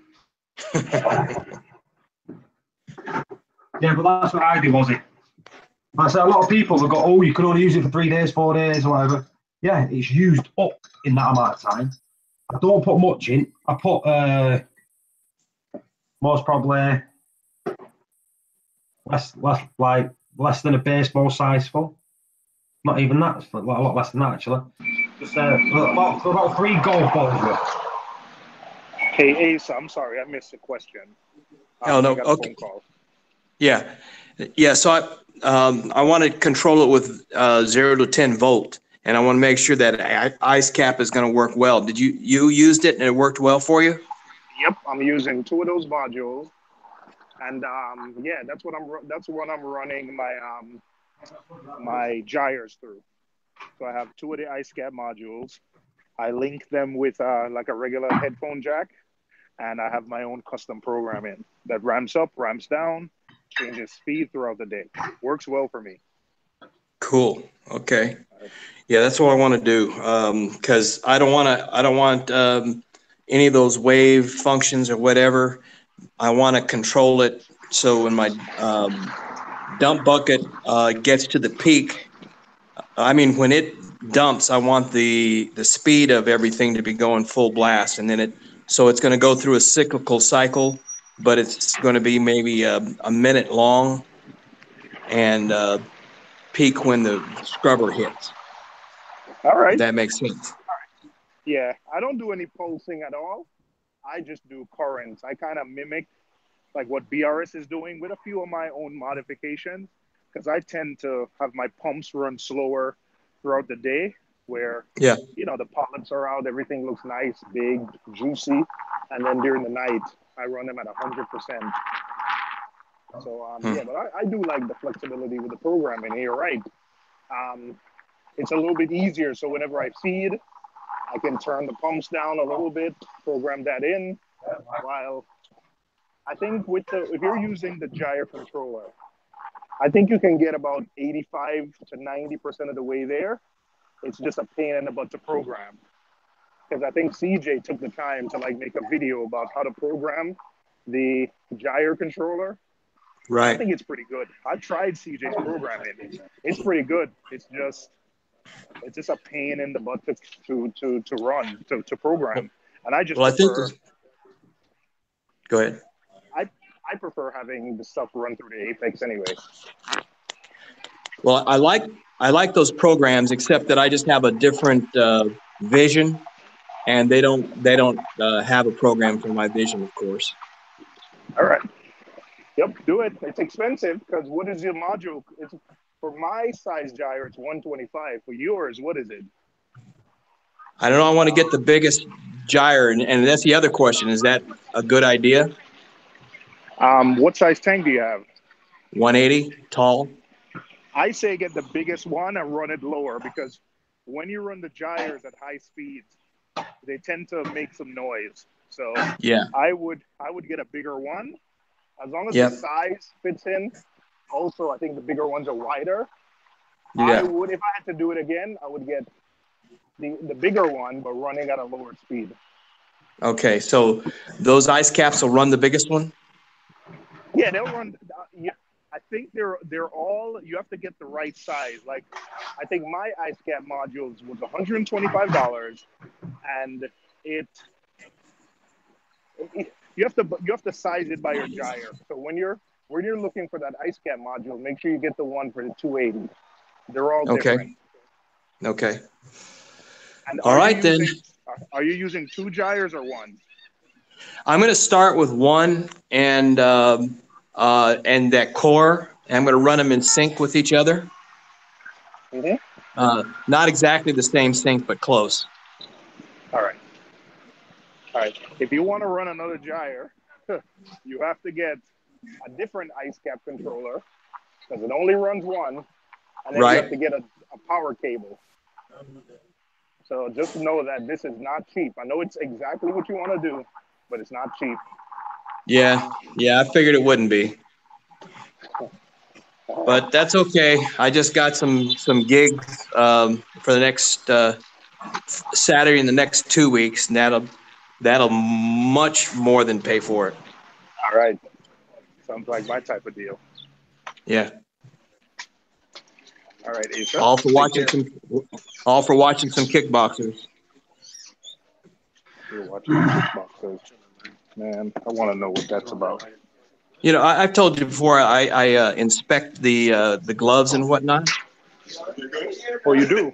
Yeah, but that's what I do, was it? I said a lot of people have got, oh, you can only use it for 3 days, 4 days, or whatever. Yeah, it's used up in that amount of time. I don't put much in. I put most probably less than a baseball size full. Not even that. It's a lot less than that actually. Just about 3 golf balls worth. Hey, Ace, I'm sorry, I missed the question. Oh, no. I got a Okay. phone call. Yeah. So I want to control it with 0 to 10 volt, and I want to make sure that ice cap is going to work well. Did you used it and it worked well for you? Yep, I'm using 2 of those modules, and yeah, that's what I'm running my gyres through. So I have 2 of the ice cap modules. I link them with like a regular headphone jack, and I have my own custom programming that ramps up, ramps down, changes speed throughout the day. Works well for me. Cool. Okay. Yeah, that's what I want to do. Because I don't want any of those wave functions or whatever. I want to control it so when my dump bucket gets to the peak, I mean, when it dumps, I want the speed of everything to be going full blast, and then so it's going to go through a cyclical cycle, but it's going to be maybe a minute long, and peak when the scrubber hits. All right. If that makes sense. Yeah, I don't do any pulsing at all. I just do currents. I kind of mimic like what BRS is doing with a few of my own modifications, because I tend to have my pumps run slower throughout the day where, Yeah. the polyps are out, everything looks nice, big, juicy. And then during the night, I run them at 100%. So, yeah, but I do like the flexibility with the programming. You're right. It's a little bit easier. So whenever I feed, I can turn the pumps down a little bit, program that in, while I think if you're using the gyre controller, I think you can get about 85 to 90% of the way there. It's just a pain in the butt to program. Because I think CJ took the time to make a video about how to program the gyre controller. Right. I think it's pretty good. I tried CJ's programming. It's pretty good. It's just a pain in the butt to run, to program. And I just prefer. Go ahead. I prefer having the stuff run through the Apex anyway. Well, I like those programs, except that I just have a different vision, and they don't have a program for my vision, of course. All right. Yep, do it. It's expensive because what is your module? It's for my size gyre, it's 125. For yours, what is it? I don't know. I want to get the biggest gyre, and that's the other question. Is that a good idea? What size tank do you have? 180 tall. I say get the biggest one and run it lower, because when you run the gyres at high speeds, they tend to make some noise. So yeah, I would get a bigger one, as long as yep. the size fits in. Also, I think the bigger ones are wider. Yeah. I would, if I had to do it again, I would get the bigger one, but running at a lower speed. Okay, so those ice caps will run the biggest one? Yeah, they'll run. Yeah, I think they're all. You have to get the right size. Like, I think my ice cap modules was $125, and you have to size it by your gyre. So when you're looking for that ice cap module, make sure you get the one for the 280. They're all different. Okay. And all right then. Are you using 2 gyres or 1? I'm going to start with 1 and that core. And I'm going to run them in sync with each other. Mm-hmm. Not exactly the same sync, but close. All right. If you want to run another gyre, you have to get a different ice cap controller, because it only runs 1, and then you have Right. to get a power cable. So just know that this is not cheap. I know it's exactly what you want to do, but it's not cheap. Yeah. I figured it wouldn't be, but that's okay. I just got some gigs for the next Saturday in the next 2 weeks, and that'll much more than pay for it. All right. Sounds like my type of deal. Yeah. All right, Asa. All for Take care. watching some kickboxers. You're watching kickboxers. Man, I want to know what that's about. You know, I've told you before. I inspect the gloves and whatnot. Oh, you do?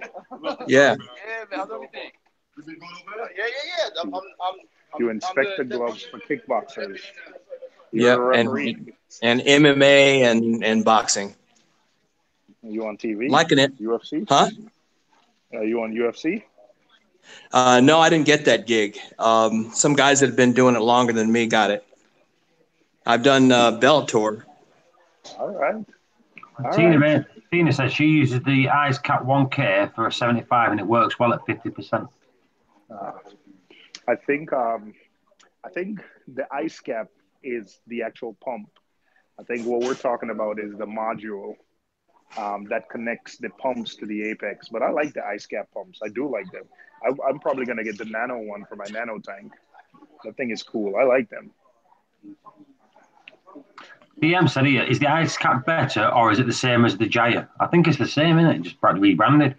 Yeah. You inspect the gloves for kickboxers. Yeah, You're a referee. and MMA and boxing. Are you on TV? Liking it. UFC? Huh? Are you on UFC? No, I didn't get that gig. Some guys that have been doing it longer than me got it. I've done Bellator. All right. Tina says she uses the Ice Cap 1K for a 75 and it works well at 50%. I think the ice cap is the actual pump. I think what we're talking about is the module that connects the pumps to the apex. But I like the ice cap pumps. I do like them. I'm probably gonna get the nano one for my nano tank. That thing is cool. I like them. BM said here, is the Ice Cap better or is it the same as the Jaya? I think it's the same, isn't it? Just rebranded.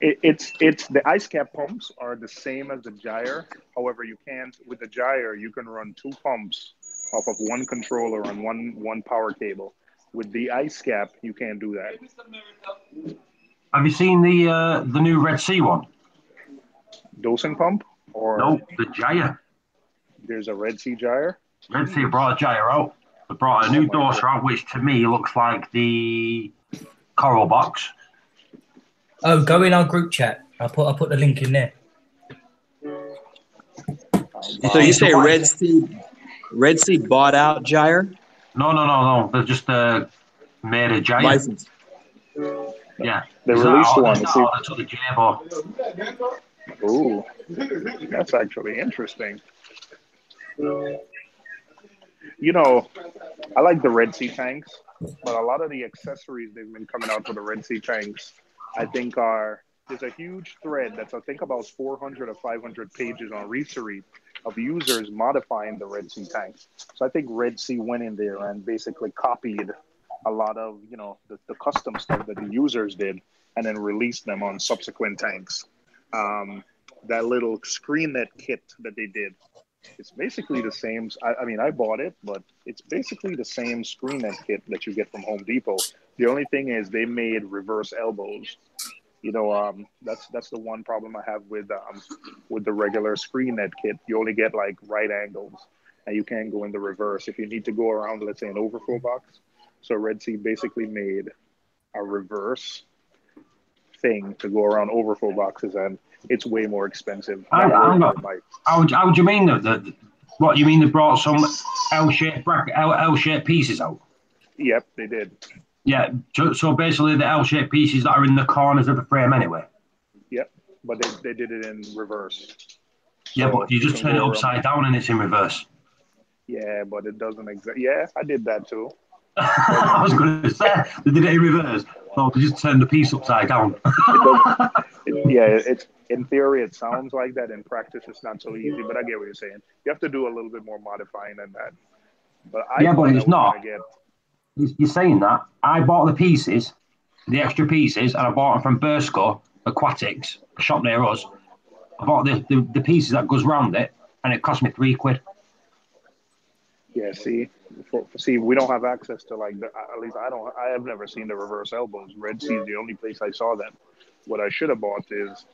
It's the ice cap pumps are the same as the gyre. However, you can't with the gyre you can run 2 pumps off of one controller on one power cable. With the ice cap, you can't do that. Have you seen the new Red Sea one? Dosing pump or no, the Jaya. There's a Red Sea gyre. Red Sea brought a Jaya out. They brought a new doser out, which to me looks like the Coral Box. Oh, go in our group chat. I put the link in there. So you say Red Sea bought out Gyre? No. They just made a Jaya. License. Yeah. They released one. Ooh, that's actually interesting. You know, I like the Red Sea tanks, but a lot of the accessories they've been coming out for the Red Sea tanks, I think there's a huge thread that's I think about 400 or 500 pages on Reef of users modifying the Red Sea tanks. So I think Red Sea went in there and basically copied a lot of the custom stuff that the users did and then released them on subsequent tanks. That little screen net kit that they did, it's basically the same. I mean, I bought it, but it's basically the same screen net kit that you get from Home Depot. The only thing is they made reverse elbows. That's the one problem I have with the regular screen net kit. You only get like right angles, and you can't go in the reverse if you need to go around, let's say, an overflow box. So Red Sea basically made a reverse thing to go around overflow boxes, and it's way more expensive. How would you mean though? What you mean? They brought some L-shaped bracket, L-shaped pieces out. Yep, they did. Yeah, so basically the L-shaped pieces that are in the corners of the frame anyway. Yep, but they did it in reverse. Yeah, but you just turn it upside down and it's in reverse. Yeah, but it doesn't exactly. Yeah, I did that too. I was going to say they did it in reverse. So they just turned the piece upside down. It's in theory it sounds like that. In practice, it's not so easy. But I get what you're saying. You have to do a little bit more modifying than that. But but it's not. You're saying that. I bought the pieces, the extra pieces, and I bought them from Bursco Aquatics, a shop near us. I bought the pieces that goes round it, and it cost me £3. Yeah, see, we don't have access to at least I have never seen the reverse elbows. Red Sea is the only place I saw them. What I should have bought is,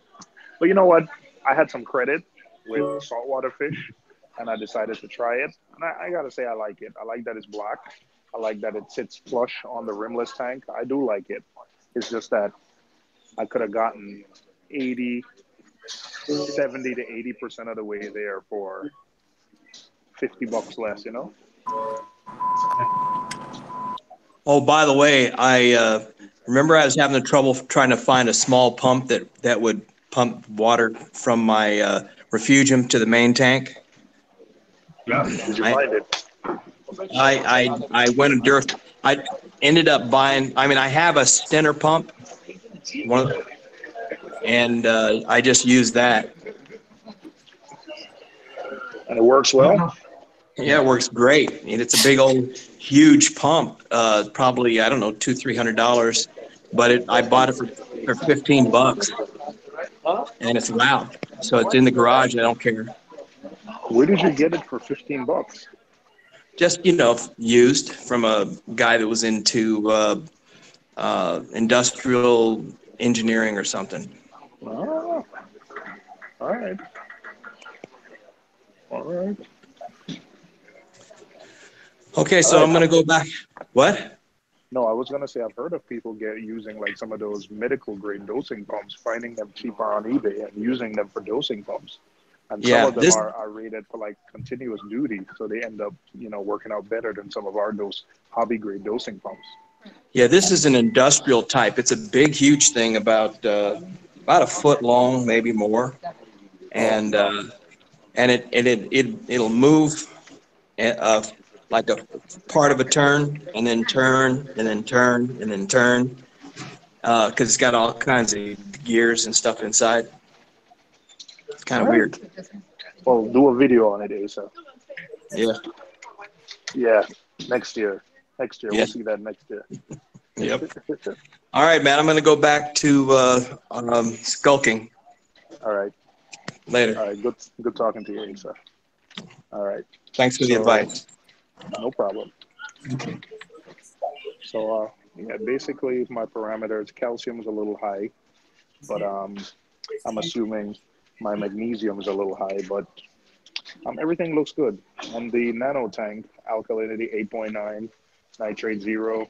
but you know what? I had some credit with saltwater fish, and I decided to try it. And I gotta say, I like it. I like that it's black. I like that it sits flush on the rimless tank. I do like it. It's just that I could have gotten 70 to 80% of the way there for $50 less, Oh, by the way, I remember I was having trouble trying to find a small pump that would pump water from my refugium to the main tank. Yeah. Did you find it? I went and I ended up buying. I mean, I have a Stenner pump, and I just used that. And it works well? Yeah, it works great. I mean, it's a big old, huge pump. Probably, I don't know, $200-300, but I bought it for $15, and it's loud. So it's in the garage. I don't care. Where did you get it for $15? Just used from a guy that was into industrial engineering or something. Oh, all right. All right. Okay, so I'm going to go back. What? No, I was going to say I've heard of people using like some of those medical grade dosing pumps, finding them cheaper on eBay and using them for dosing pumps. And some of them are rated for like continuous duty, so they end up, working out better than some of our hobby grade dosing pumps. Yeah, this is an industrial type. It's a big, huge thing, about a foot long, maybe more, and it'll move like a part of a turn, and then turn, and then turn, and then turn, because it's got all kinds of gears and stuff inside. It's kind of weird. Well, do a video on it, Asa. Yeah. Yeah, next year. Yeah. We'll see that next year. Yep. All right, man. I'm going to go back to skulking. All right. Later. All right. Good talking to you, Asa. All right. Thanks for the advice. No problem. So, basically my parameters, calcium is a little high, but I'm assuming my magnesium is a little high, but everything looks good. On the nano tank, alkalinity 8.9, nitrate 0,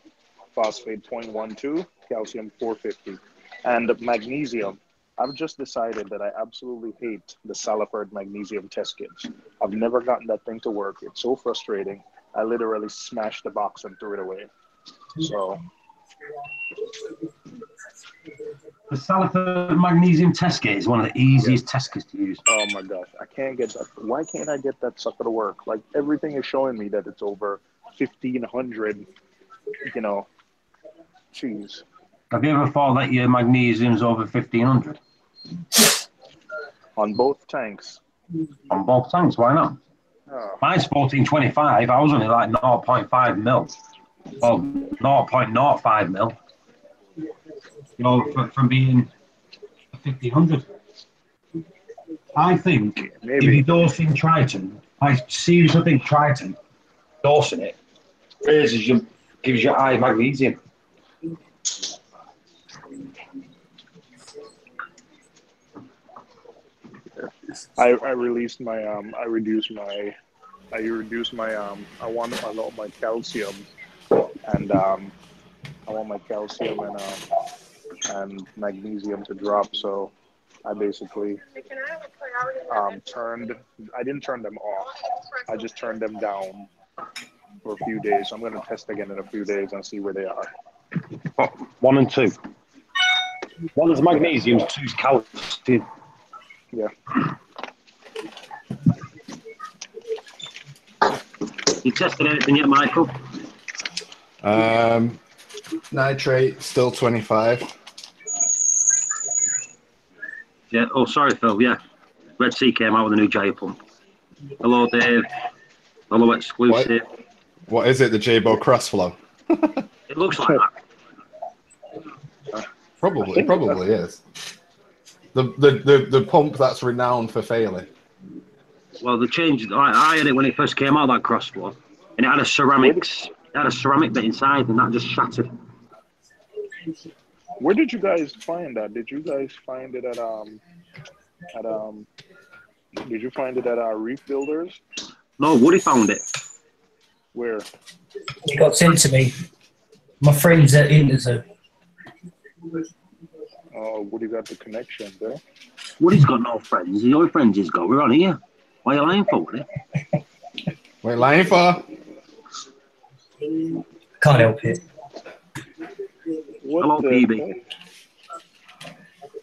phosphate 0.12, calcium 450. And magnesium, I've just decided that I absolutely hate the Salifert magnesium test kits. I've never gotten that thing to work. It's so frustrating. I literally smashed the box and threw it away. So the Salifert magnesium test kit is one of the easiest test kits to use. Oh my gosh, I can't get that. Why can't I get that sucker to work? Like everything is showing me that it's over 1,500. Jeez. Have you ever thought that your magnesium's over 1,500? On both tanks. On both tanks, why not? Oh. Mine's 1425. I was only like 0.5 mil. Well, 0.05 mil. From being 1,500. I think if you're dosing Triton, I seriously think Triton, dosing it, gives you high magnesium. I reduced my I want my calcium, and I want my calcium and magnesium to drop. So I basically I didn't turn them off. I just turned them down for a few days. So I'm going to test again in a few days and see where they are. 1 and 2. 1 is magnesium, 2 is calcium. Yeah. You tested anything yet, Michael? Nitrate still 25. Yeah. Oh, sorry, Phil. Yeah. Red Sea came out with a new J pump. Hello, Dave. Hello, exclusive. What is it? The J-Bo Crossflow? It looks like that. Probably is. The pump that's renowned for failing. Well, they changed. I had it when it first came out, that Crossflow, and it had a ceramic bit inside, and that just shattered. Where did you guys find that? Did you guys find it at Did you find it at our Reef Builders? No, Woody found it. Where? It got sent to me. My friends at Interzoo. Oh, Woody got the connection there. Woody's got no friends. The only friends he's got, we're on here. Why are you lying for, Woody? What are you lying for? Can't help it. What Hello, the PB. heck?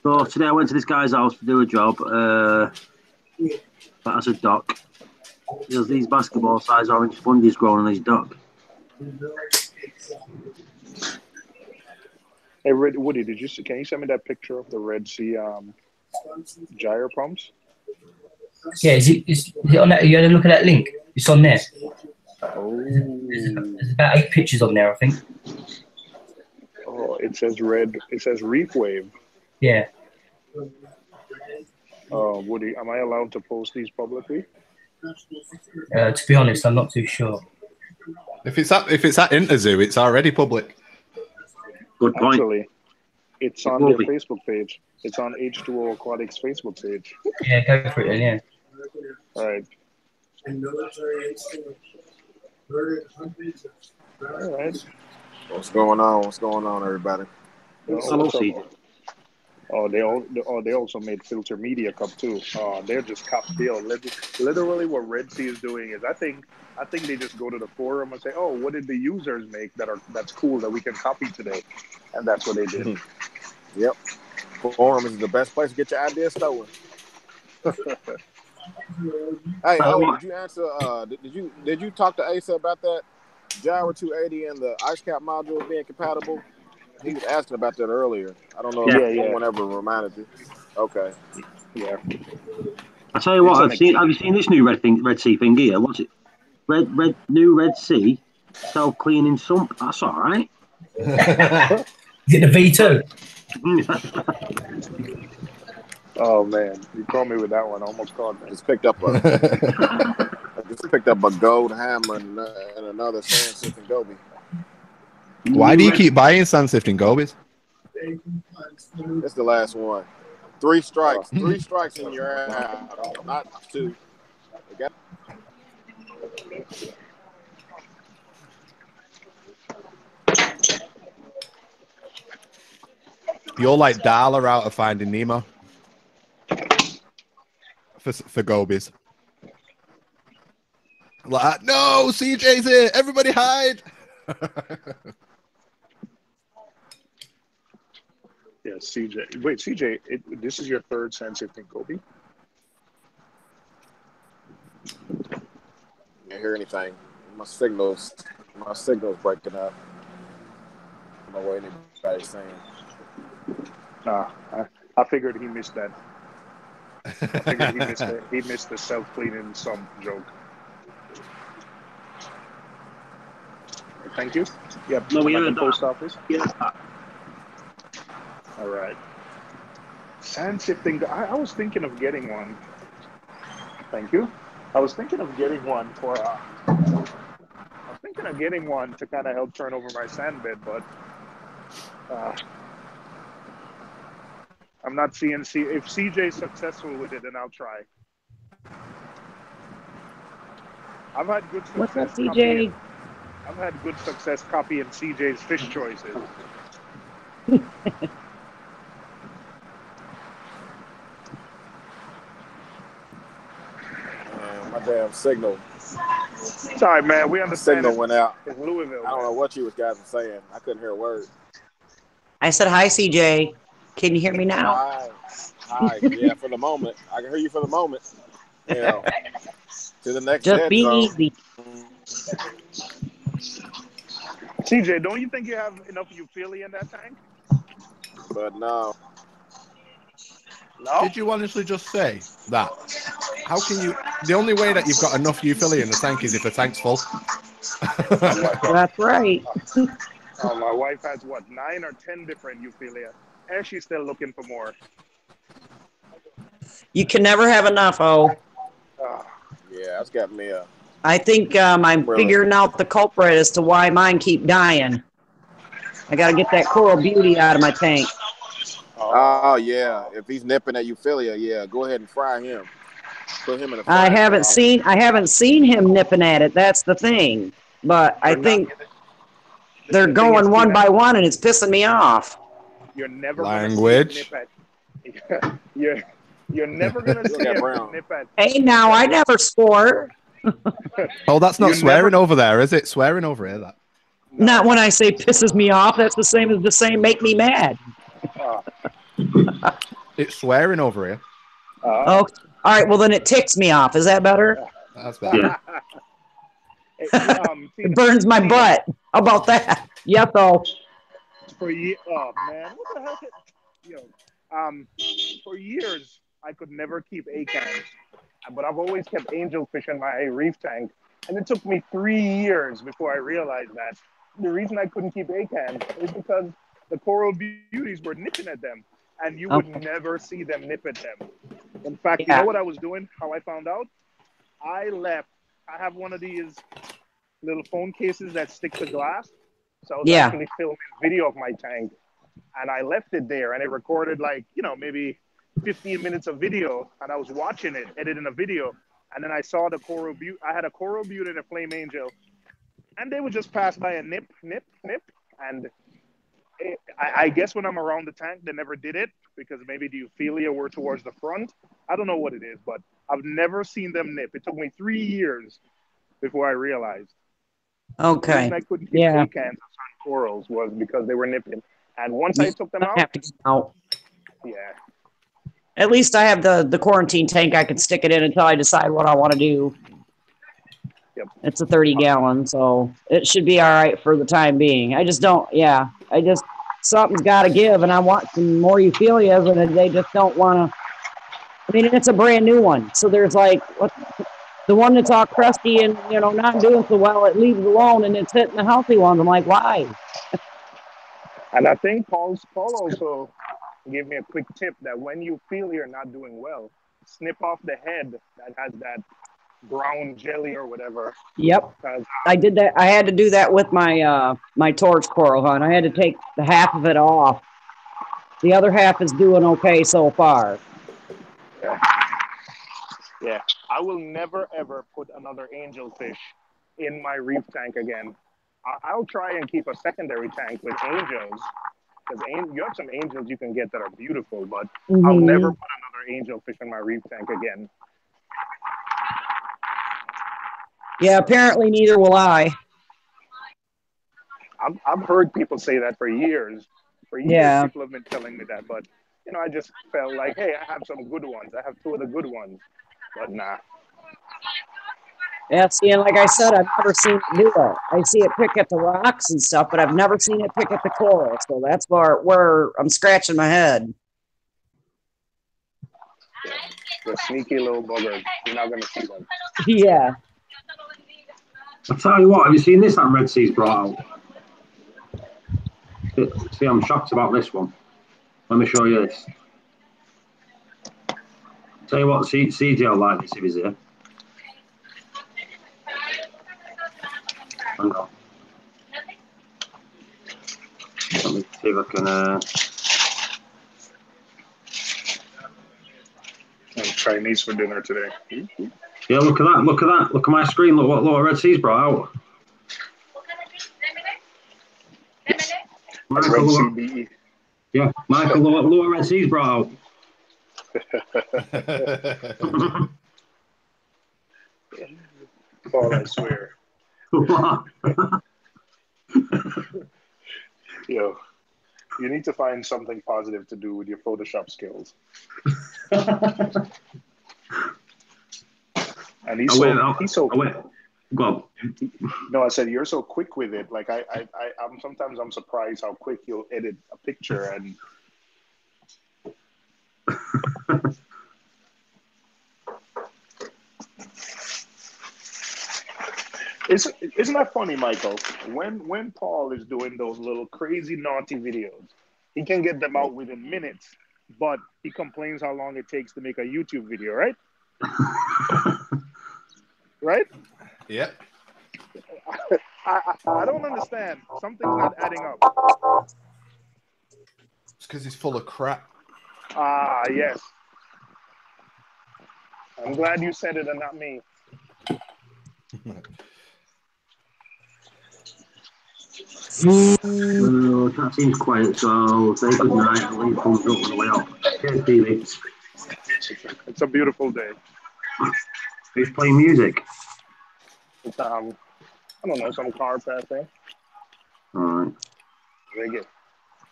So today I went to this guy's house to do a job. But as a dock, there's these basketball-sized orange sponges growing on his dock. Hey, Woody, can you send me that picture of the Red Sea gyre pumps? Yeah, is it on that? You had a look at that link? It's on there. Oh. There's about 8 pictures on there, I think. Oh, it says Reef Wave. Yeah. Woody, am I allowed to post these publicly? To be honest, I'm not too sure. If it's at Interzoo, it's already public. Good point. Actually, it's on their Facebook page. It's on H2O Aquatics Facebook page. Yeah, go for it then, yeah. All right. All right. What's going on? What's going on, everybody? Hello, CJ. They also made Filter Media Cup too. They're just cup deal. Literally, what Red Sea is doing is, I think they just go to the forum and say, "Oh, what did the users make that's cool that we can copy today?" And that's what they did. Yep. Forum is the best place to get your ideas stolen. Hey, did you answer? Did you talk to Asa about that Gyro 280 and the ice cap module being compatible? He was asking about that earlier. I don't know if anyone ever reminded you. Okay. Yeah. I tell you what, Have you seen this new Red Sea thing here? What's it? New Red Sea self-cleaning sump. That's all right. Is it the V2? Oh man, you caught me with that one. I almost caught me. Just picked up a gold hammer and another sand sifting goby. Why do you keep buying sand sifting gobies? It's the last one. 3 strikes. 3 strikes in your ass. Not 2. You're like Darla out of Finding Nemo for gobies. Like, no, CJ's here. Everybody hide. Yeah, CJ. Wait, CJ, this is your 3rd sand sifting goby? Can't hear anything. My signal's breaking up. I don't know what anybody's saying. I figured he missed that. I figured he missed the self-cleaning sump joke. Thank you. Yep. No, we at heard the that. post office. Yeah. All right. Sand sifting. I was thinking of getting one. Thank you. I was thinking of getting one to kind of help turn over my sand bed, but I'm not seeing. If CJ's successful with it, then I'll try. I've had good success. What's up, CJ? I've had good success copying CJ's fish choices. My damn signal. Sorry, man. We understand. Signal went out. It's Louisville. I don't know what you guys were saying. I couldn't hear a word. I said, hi, CJ. Can you hear me now? Hi. Yeah, for the moment. I can hear you for the moment. You know, to the next Just be zone. easy. CJ, don't you think you have enough euphilia in that tank? But no. No? Did you honestly just say that? How can you? The only way that you've got enough euphilia in the tank is if the tank's full. That's right. My wife has, 9 or 10 different euphilia, and she's still looking for more. You can never have enough, Yeah, that's got me up. I think I'm figuring out the culprit as to why mine keep dying. I got to get that coral beauty out of my tank. Oh yeah, if he's nipping at euphilia, yeah, go ahead and fry him. Put him in a fry I haven't seen him nipping at it. That's the thing. But I think they're going one by one, and it's pissing me off. You're never language. You're never gonna see him nip at. Hey, now I never swore. Oh, that's not swearing over there, is it? Swearing over here, that. Not when I say pisses me off. That's the same as the same make me mad. It's swearing over here. Oh, all right. Well, then it ticks me off. Is that better? That's better. Yeah. It burns my butt. How about that? Yes, oh. For oh man, what the hell? For years I could never keep acans, but I've always kept angelfish in my reef tank, and it took me 3 years before I realized that the reason I couldn't keep acans is because the coral beauties were nipping at them, and you would never see them nip at them. In fact, you know what I was doing? How I found out? I have one of these little phone cases that stick to glass. So I was actually filming video of my tank, and I left it there, and it recorded maybe 15 minutes of video, and I was watching it, editing a video, and then I saw the coral butte. I had a coral butte and a flame angel, and they would just pass by and nip, nip, nip, and I guess when I'm around the tank, they never did it because maybe the euphyllia were towards the front. I don't know what it is, but I've never seen them nip. It took me 3 years before I realized. Okay. The reason I couldn't keep acans on certain corals was because they were nipping. And once I took them out, have to get out. Yeah. At least I have the quarantine tank. I can stick it in until I decide what I want to do. Yep. It's a 30-gallon, so it should be all right for the time being. I just don't. Yeah. Something's got to give, and I want some more euphyllias, and they just don't want to. I mean, it's a brand new one, so there's the one that's all crusty and not doing so well. It leaves alone, and it's hitting the healthy ones. I'm like, why? And I think Paul also gave me a quick tip that when you feel you're not doing well, snip off the head that has that brown jelly or whatever. Yep. I did that. I had to do that with my my torch coral hunt. I had to take the half of it off. The other half is doing okay so far. Yeah. I will never ever put another angelfish in my reef tank again. I'll try and keep a secondary tank with angels, because you have some angels you can get that are beautiful, but I'll never put another angelfish in my reef tank again. Yeah, apparently neither will I. I've heard people say that for years. For years, people have been telling me that, but I just felt like, hey, I have some good ones. I have 2 of the good ones, but nah. Yeah, see, and like I said, I've never seen it do it. I see it pick at the rocks and stuff, but I've never seen it pick at the coral. So that's where I'm scratching my head. The sneaky little buggers. You're not going to see them. Yeah. I'll tell you what, have you seen this that Red Sea's brought out? See, I'm shocked about this one. Let me show you this. Tell you what, CJ will like this if he's here. Hang on. Let me see if I can. Chinese for dinner today. Yeah, look at that. Look at that. Look at my screen. Look what Red Sea's brought out. Michael, yeah, Michael, look what Red Sea's brought out. Paul, I swear. Yo, you need to find something positive to do with your Photoshop skills. And he's so Go on. No, I said you're so quick with it. Like I'm sometimes I'm surprised how quick you'll edit a picture and. Isn't that funny, Michael? When Paul is doing those little crazy naughty videos, he can get them out within minutes, but he complains how long it takes to make a YouTube video, right? Right? Yep. I don't understand. Something's not adding up. It's because he's full of crap. Ah, yes. I'm glad you said it and not me. That seems quiet, so say good night and leave thumbs up on the way up. Cheers, Stevie. It's a beautiful day. Who's playing music? It's I don't know, some car passing. All right. Very good.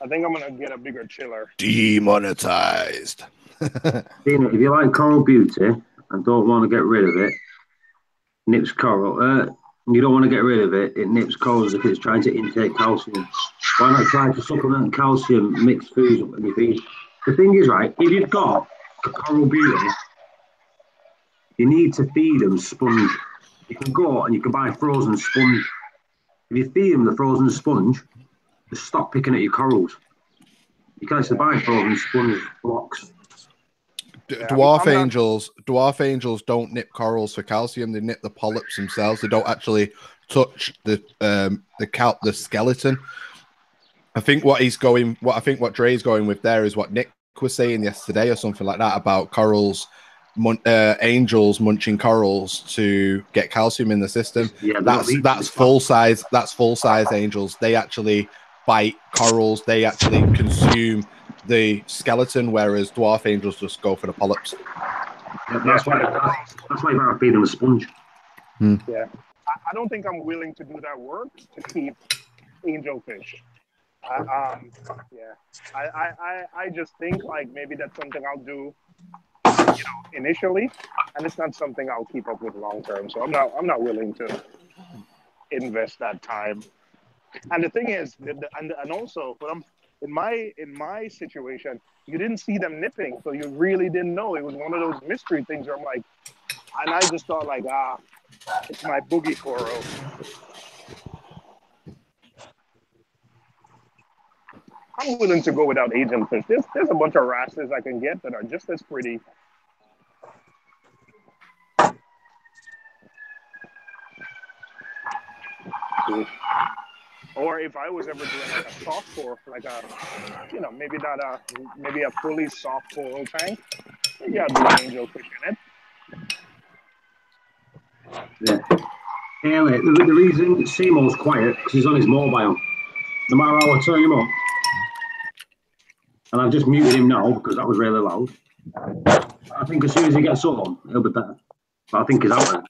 I think I'm gonna get a bigger chiller. Demonetized. Dina, if you like Coral Beauty and don't want to get rid of it, nips coral. You don't want to get rid of it. It nips corals if it's trying to intake calcium. Why not try to supplement calcium, mixed foods with your feed? The thing is, right, if you've got a Coral Beauty, you need to feed them sponge. You can go and you can buy frozen sponge. If you feed them the frozen sponge, just stop picking at your corals. You can actually buy frozen sponge blocks. Dwarf angels don't nip corals for calcium. They nip the polyps themselves. They don't actually touch the skeleton. I think what Dre's going with there is what Nick was saying yesterday or something like that about corals, angels munching corals to get calcium in the system. Yeah, that's full size. That's full size angels. They actually bite corals. They actually consume the skeleton, whereas dwarf angels just go for the polyps. Yeah, that's why you gotta feed them a sponge. Yeah, I don't think I'm willing to do that work to keep angelfish. I just think like maybe that's something I'll do, initially, and it's not something I'll keep up with long term. So I'm not willing to invest that time. And the thing is, and also, but in my situation, you didn't see them nipping, so you really didn't know. It was one of those mystery things where I'm like, and I just thought like, it's my boogie coral. I'm willing to go without angelfish. There's a bunch of wrasses I can get that are just as pretty. Or if I was ever doing like a soft coral, like maybe a fully soft coral tank, maybe I'll do angelfish in it. Yeah. The reason Seymour's quiet because he's on his mobile. No matter how I turn him up, and I've just muted him now because that was really loud. I think as soon as he gets on, he'll be better. But I think he's out there.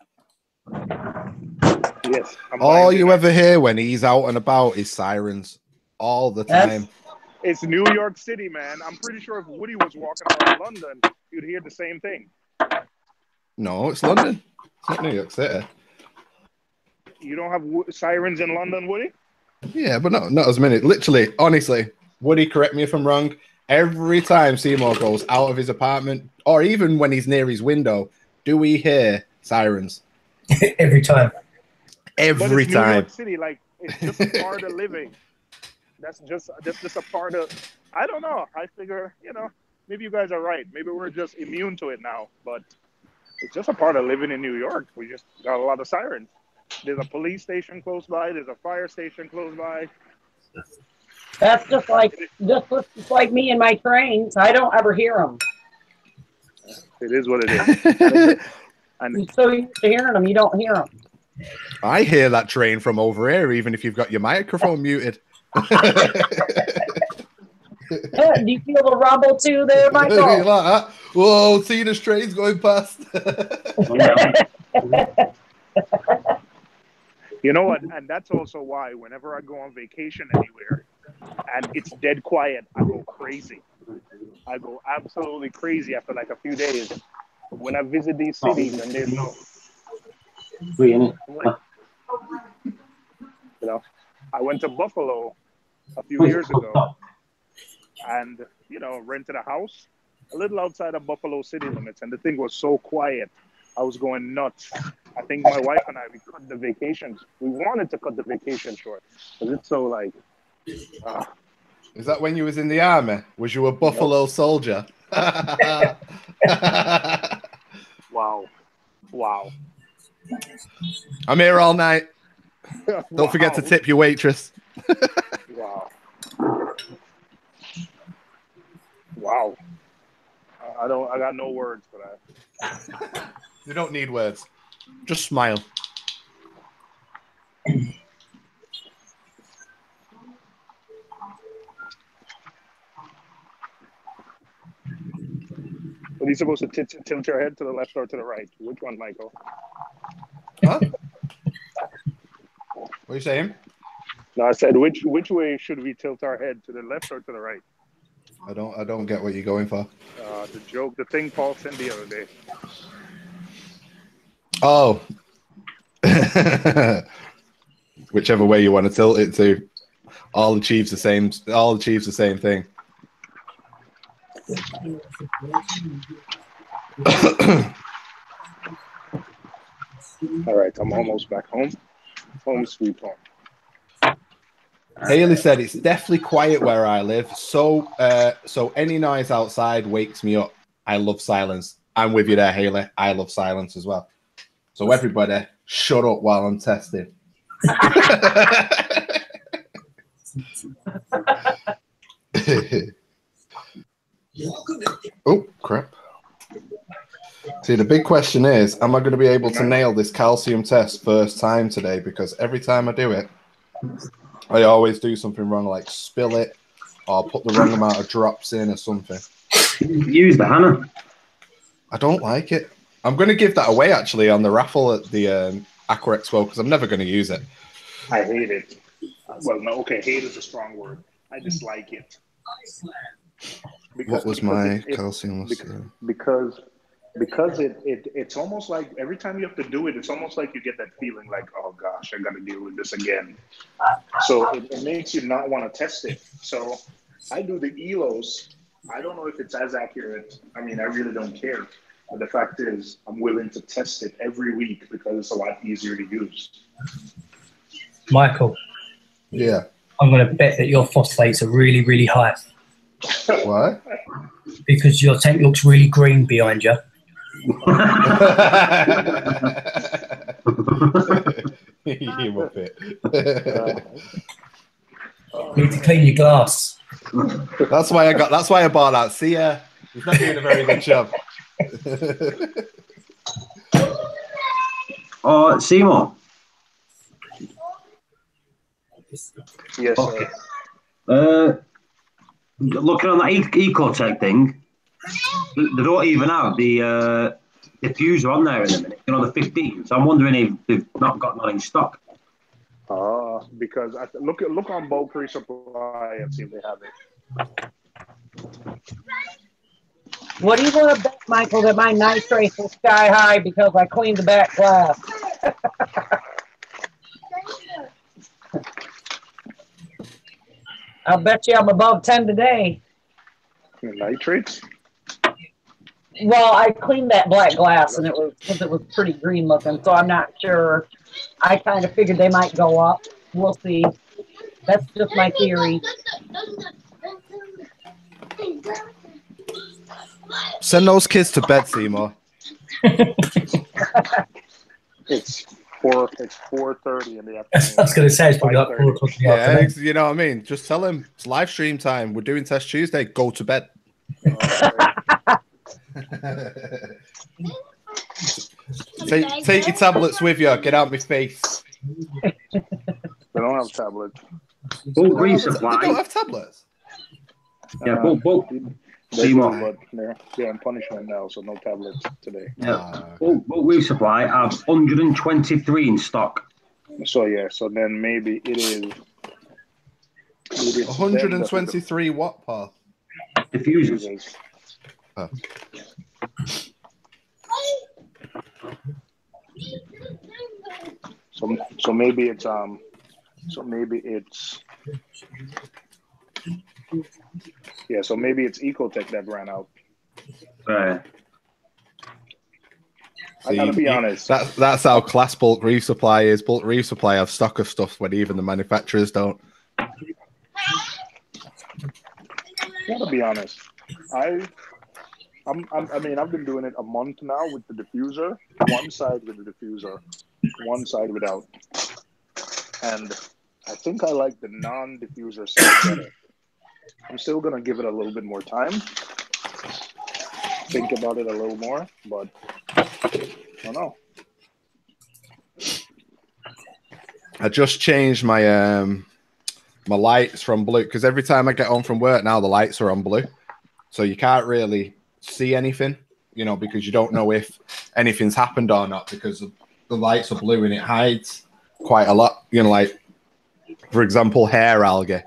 Yes. All you ever hear when he's out and about is sirens all the time. It's New York City, man. I'm pretty sure if Woody was walking around London, you'd hear the same thing. No, it's London. It's not New York City. You don't have sirens in London, Woody? Yeah, but not as many. Literally, honestly, Woody, correct me if I'm wrong. Every time Seymour goes out of his apartment, or even when he's near his window, do we hear sirens? Every time. Every but it's time. New York City, like it's just a part of living. That's just a part of. I don't know. I figure, maybe you guys are right. Maybe we're just immune to it now. But it's just a part of living in New York. We just got a lot of sirens. There's a police station close by. There's a fire station close by. That's just like me and my trains. I don't ever hear them. It is what it is. You're so used to hearing them, you don't hear them. I hear that train from over here, even if you've got your microphone muted. Yeah, do you feel the rumble too there, Michael? Like that? Whoa, Tina's train's going past. You know what? And that's also why whenever I go on vacation anywhere and it's dead quiet, I go crazy. I go absolutely crazy after like a few days. When I visit these cities and there's no... I went to Buffalo a few years ago and, rented a house a little outside of Buffalo city limits. And the thing was so quiet. I was going nuts. I think my wife and I, we cut the vacations. We wanted to cut the vacation short because it's so like... Is that when you was in the army? Was you a Buffalo soldier? Wow. I'm here all night. Don't forget to tip your waitress. Wow. I got no words for that. You don't need words. Just smile. Are you supposed to tilt your head to the left or to the right? Which one, Michael? Huh? What are you saying? No, I said which way should we tilt our head, to the left or to the right? I don't get what you're going for. The joke, the thing Paul sent the other day. Oh. Whichever way you want to tilt it to. All achieves the same thing. All right, I'm almost back home. Home sweet home. Haley said it's definitely quiet where I live. So any noise outside wakes me up. I love silence. I'm with you there, Haley. I love silence as well. So everybody, shut up while I'm testing. Oh, crap. See, the big question is, am I going to be able to nail this calcium test first time today? Because every time I do it, I always do something wrong, like spill it or put the wrong amount of drops in or something. Use the Hannah. I don't like it. I'm going to give that away, actually, on the raffle at the Aqua Expo, because I'm never going to use it. I hate it. Well, no, okay, hate is a strong word. I dislike it. What was my calcium? Because it's almost like every time you have to do it, it's almost like you get that feeling like, oh gosh, I got to deal with this again. So it makes you not want to test it. So I do the ELOs. I don't know if it's as accurate. I mean, I really don't care. But the fact is, I'm willing to test it every week because it's a lot easier to use. Michael. Yeah. I'm going to bet that your phosphates are really, really high. Why? Because your tank looks really green behind you. You muppet. Need to clean your glass. That's why I bought that. See ya. He's not doing a very good job. Oh, Seymour. Yes. Okay. Looking on that Ecotech thing, they don't even have the diffuser on there in a minute. The 15. So I'm wondering if they've not got none in stock. Because look on bulk resupply and see if they have it. What do you want to bet, Michael, that my nitrates is sky high because I cleaned the back glass? I'll bet you I'm above 10 today. Nitrates? Well, I cleaned that black glass and it was pretty green looking, so I'm not sure. I kind of figured they might go up. We'll see. That's just my theory. Send those kids to bed, Seymour. It's 4:30 in the afternoon. I was going to say it's probably like 4 o'clock in the afternoon. You know what I mean? Just tell him it's live stream time. We're doing Test Tuesday. Go to bed. Take your tablets with you. Get out of my face. They don't have tablets. Bulk resupply. They don't have tablets. Yeah, bulk. They do, but they're on punishment now, so no tablets today. Yeah. Bulk resupply have 123 in stock. So then maybe it is 123 what, Paul? Diffusers. Oh. So maybe it's so maybe it's Ecotech that ran out. Right. I gotta be honest. That's how class bulk resupply is. Bulk resupply have stock of stuff when even the manufacturers don't. Gotta be honest. I mean, I've been doing it a month now with the diffuser. One side with the diffuser, one side without. And I think I like the non-diffuser side better. I'm still gonna give it a little bit more time. Think about it a little more, but I don't know. I just changed my my lights from blue because every time I get home from work now the lights are on blue, so you can't really see anything, because you don't know if anything's happened or not because the lights are blue and it hides quite a lot. Like for example, hair algae.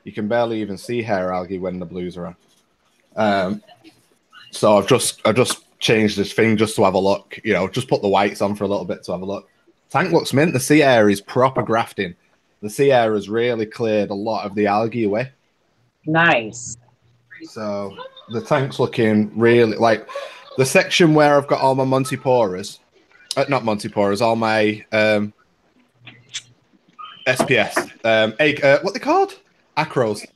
You can barely even see hair algae when the blues are on. So I've just changed this thing just to have a look. You know, just put the whites on for a little bit to have a look. Tank looks mint. The sea air is proper grafting. The sea air has really cleared a lot of the algae away. Nice. So the tank's looking really like the section where I've got all my Montiporas, not Montiporas, all my SPS. What they called? Acros.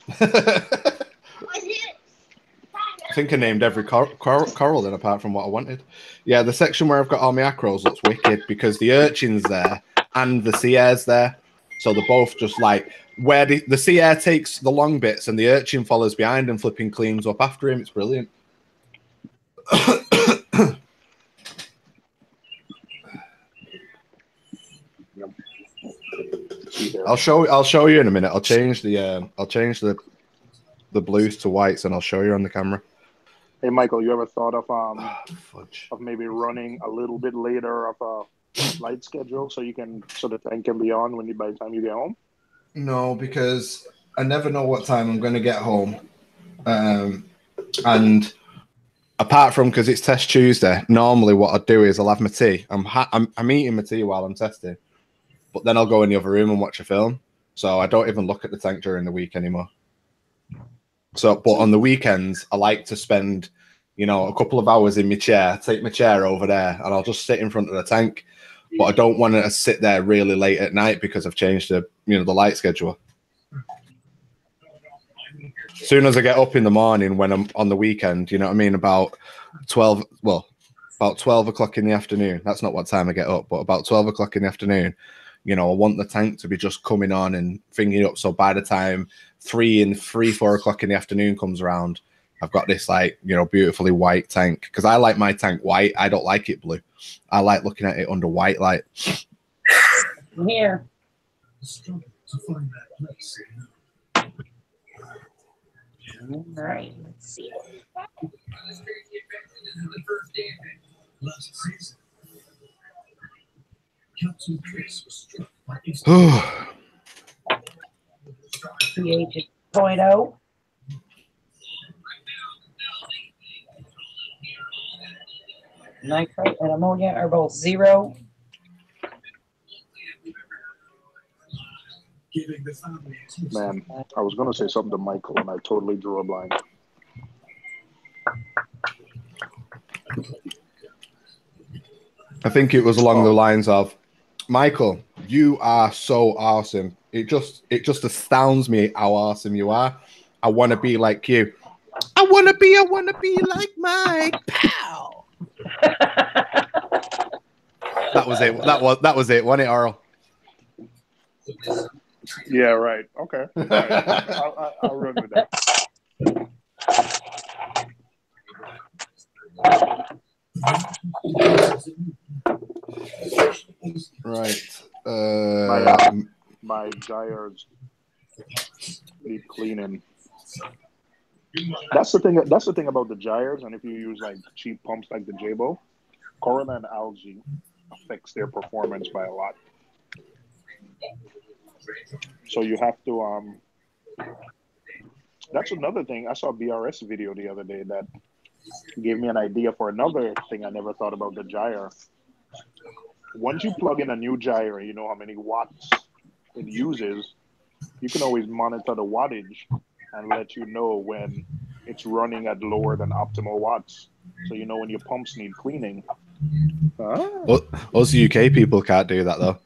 I think I named every coral then, apart from what I wanted. Yeah, the section where I've got all my acros looks wicked because the urchin's there and the sea air's there. So they're both just like where the sea air takes the long bits and the urchin follows behind and flipping cleans up after him. It's brilliant. I'll show you in a minute. I'll change the blues to whites and I'll show you on the camera. Hey, Michael, you ever thought of maybe running a little bit later of a light schedule so the tank can be on by the time you get home? No, because I never know what time I'm going to get home. And apart from because it's Test Tuesday, normally what I'd do is I'll have my tea. I'm eating my tea while I'm testing, but then I'll go in the other room and watch a film. So I don't even look at the tank during the week anymore. So, but on the weekends, I like to spend, a couple of hours in my chair, take my chair over there, and I'll just sit in front of the tank. But I don't want to sit there really late at night because I've changed the light schedule. As soon as I get up in the morning when I'm on the weekend, you know what I mean, about 12 o'clock in the afternoon. That's not what time I get up, but about 12 o'clock in the afternoon, I want the tank to be just coming on and thinking up. So by the time 4 o'clock in the afternoon comes around, I've got this beautifully white tank because I like my tank white. I don't like it blue. I like looking at it under white light. Here. All right, let's see. pH is 0.0. Nitrate and ammonia are both 0. Man, I was going to say something to Michael and I totally drew a blank. I think it was along the lines of, Michael, you are so awesome. It just astounds me how awesome you are. I want to be like you. I want to be like Mike. Pow. That was it. That was it. Wasn't it, Earl? Yeah, right. Okay. All right. I'll run with that. Right. My gyres need cleaning. That's the thing about the gyres, and if you use like cheap pumps like the Jabo, coral and algae affects their performance by a lot. So you have to that's another thing. I saw a BRS video the other day that gave me an idea for another thing I never thought about the gyre. Once you plug in a new gyre, you know how many watts it uses, you can always monitor the wattage and let you know when it's running at lower than optimal watts. So you know when your pumps need cleaning. Well, us UK people can't do that though.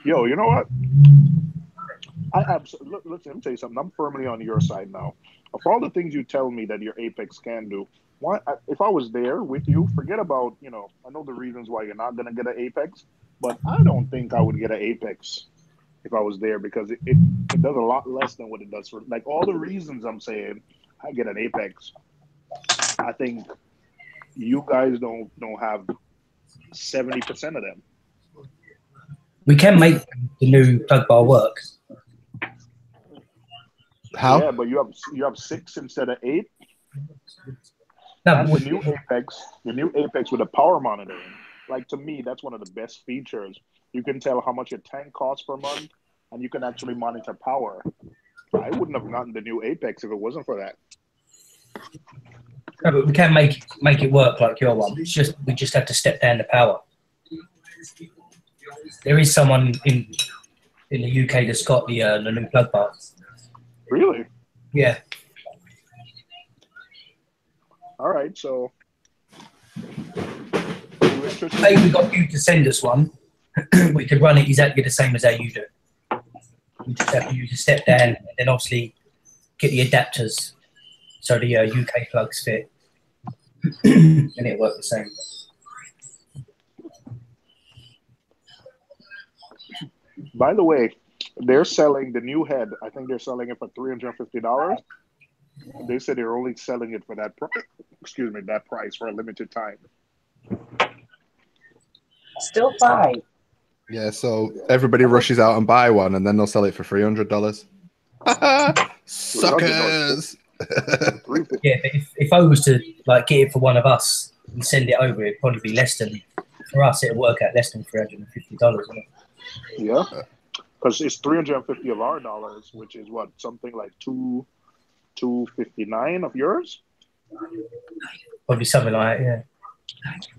Yo, you know what? I absolutely let me tell you something. I'm firmly on your side now. Of all the things you tell me that your Apex can do, if I was there with you, forget about, I know the reasons why you're not going to get an Apex, but I don't think I would get an Apex if I was there because it does a lot less than what it does for, like, all the reasons I'm saying I get an Apex. I think you guys don't have 70% of them. We can make the new plug bar work. How? Yeah, but you have 6 instead of 8. No, and the new Apex with a power monitoring. like to me, that's one of the best features. You can tell how much your tank costs per month, and you can actually monitor power. I wouldn't have gotten the new Apex if it wasn't for that. No, but we can make it work like your one. It's just we just have to step down the power. There is someone in the UK that's got the new plug bar. Really? Yeah. All right, so Say we got you to send us one, we could run it exactly the same as how you do. We just have to use a step down and then obviously get the adapters so the UK plugs fit and it'll work the same. By the way, they're selling the new head. I think they're selling it for $350. They said they're only selling it for that that price for a limited time. Still fine. Yeah, so everybody rushes out and buy one, and then they'll sell it for $300. Suckers! Yeah, but if I was to like get it for one of us and send it over, it'd probably be less than, for us, it'll work out less than $350, wouldn't it? Yeah, because it's 350 of our dollars, which is what, something like $259 of yours. Probably something like that, yeah.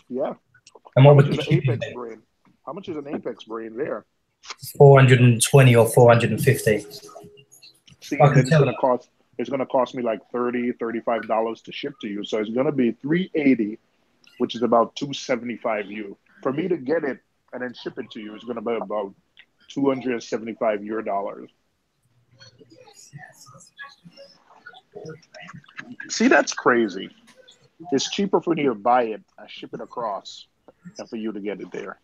Yeah. And How what much would is an Apex brain? How much is an Apex brain there? 420 or 450. See, I and can then tell it's gonna cost me like $35 to ship to you. So it's gonna be $380, which is about $275 U. For me to get it and then ship it to you, it's gonna be about $275 your dollars. See, that's crazy. It's cheaper for me to buy it and ship it across than for you to get it there.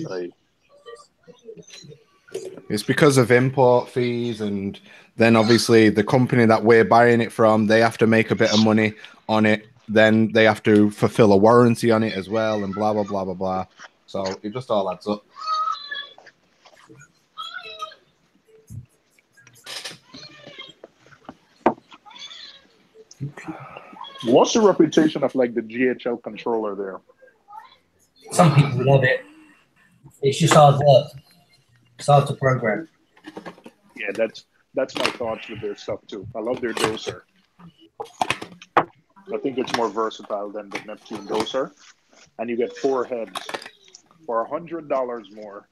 Like, It's because of import fees, and then obviously the company that we're buying it from, they have to make a bit of money on it. Then they have to fulfill a warranty on it as well, and blah, blah, blah, blah, blah. So it just all adds up. what's the reputation of like the GHL controller there? Some people love it. It's just hard work. It's hard to program. Yeah, that's my thoughts with their stuff too. I love their doser. I think it's more versatile than the Neptune doser, and you get 4 heads for $100 more.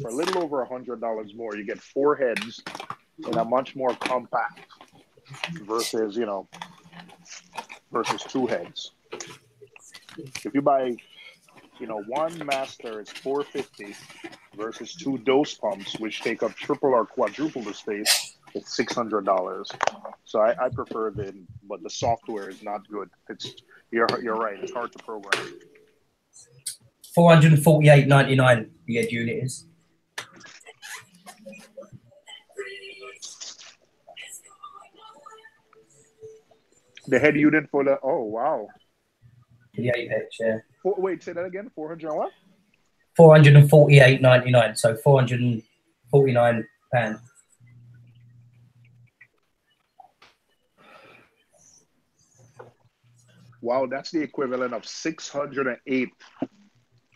For a little over $100 more, you get 4 heads in a much more compact versus versus 2 heads. If you buy, one master is $450 versus 2 dose pumps, which take up triple or quadruple the space, it's $600. So I prefer them, but the software is not good. You're right. It's hard to program. $448.99 the head unit is. The head unit for the wow. The Apex, yeah. Wait, say that again. 400 and what? $448.99, so £449. Wow, that's the equivalent of 608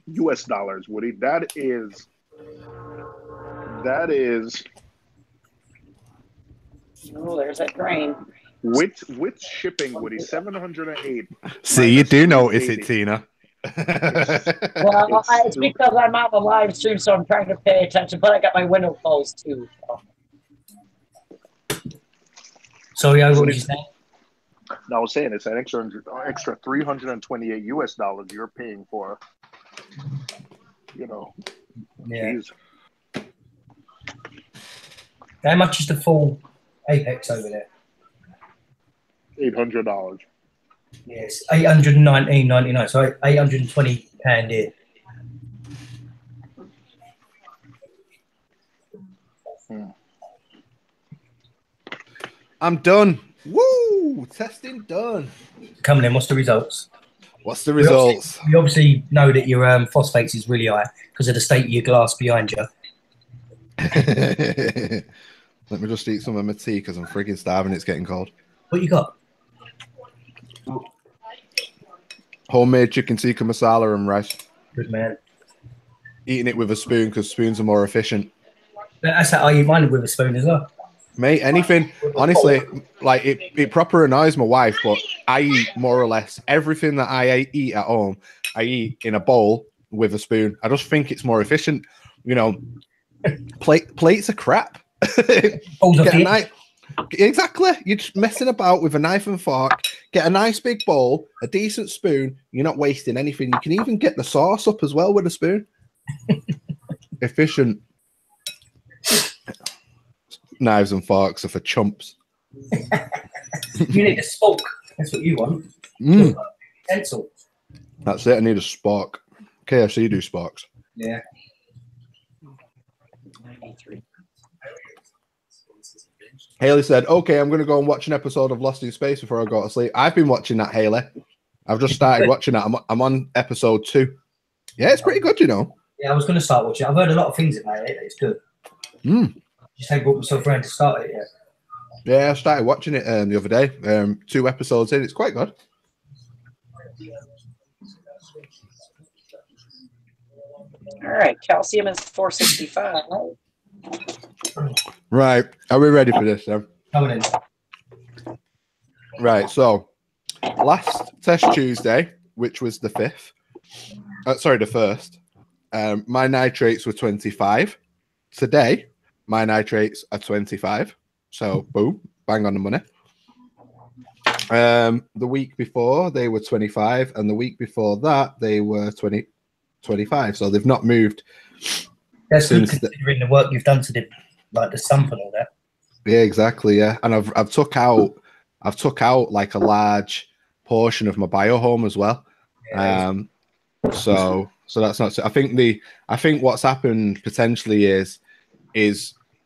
US dollars, Woody. That is Oh, there's that drain. with shipping, Woody, 708. See, you do notice it, Tina. Well, it's because I'm on the live stream, so I'm trying to pay attention, but I got my window closed too. So yeah, what did you say? No, I was saying it's an extra 328 US dollars you're paying for. Yeah. Geez. How much is the full Apex over there? $800. Yes, $819.99. So £820 here. I'm done. Woo! Testing done. Coming in. What's the results? What's the results? We obviously know that your phosphates is really high because of the state of your glass behind you. Let me just eat some of my tea because I'm freaking starving. It's getting cold. What you got? Homemade chicken tikka masala and rice. Good man. Eating it with a spoon because spoons are more efficient. That's how I eat mine with a spoon as well. Mate, anything, honestly, like it proper annoys my wife, but I eat more or less everything that I eat at home. I eat in a bowl with a spoon. I just think it's more efficient. You know, plates are crap. Get a knife. Exactly. You're just messing about with a knife and fork. Get a nice big bowl, a decent spoon. You're not wasting anything. You can even get the sauce up as well with a spoon. Efficient. Knives and forks are for chumps. You need a spork. That's what you want. Pencil. That's it. I need a spork. KFC do sporks. Yeah. Haley said, okay, I'm going to go and watch an episode of Lost in Space before I go to sleep. I've been watching that, Haley. I've just started watching that. I'm on episode 2. Yeah, it's pretty good, you know. Yeah, I was going to start watching it. I've heard a lot of things about it. It's good. Just haven't got myself around to start it yet. Yeah, I started watching it the other day. 2 episodes in. It's quite good. All right, calcium is 465. Right. Are we ready for this then? Coming in. Right. So, last test Tuesday, which was the 5th, the 1st, my nitrates were 25. Today, my nitrates are 25. So, boom, bang on the money. The week before, they were 25. And the week before that, they were 25. So, they've not moved. That's good considering the work you've done to the sump and all that. Yeah, exactly. Yeah. And I've took out like a large portion of my biohome as well. Yeah, so that's not. I think what's happened potentially is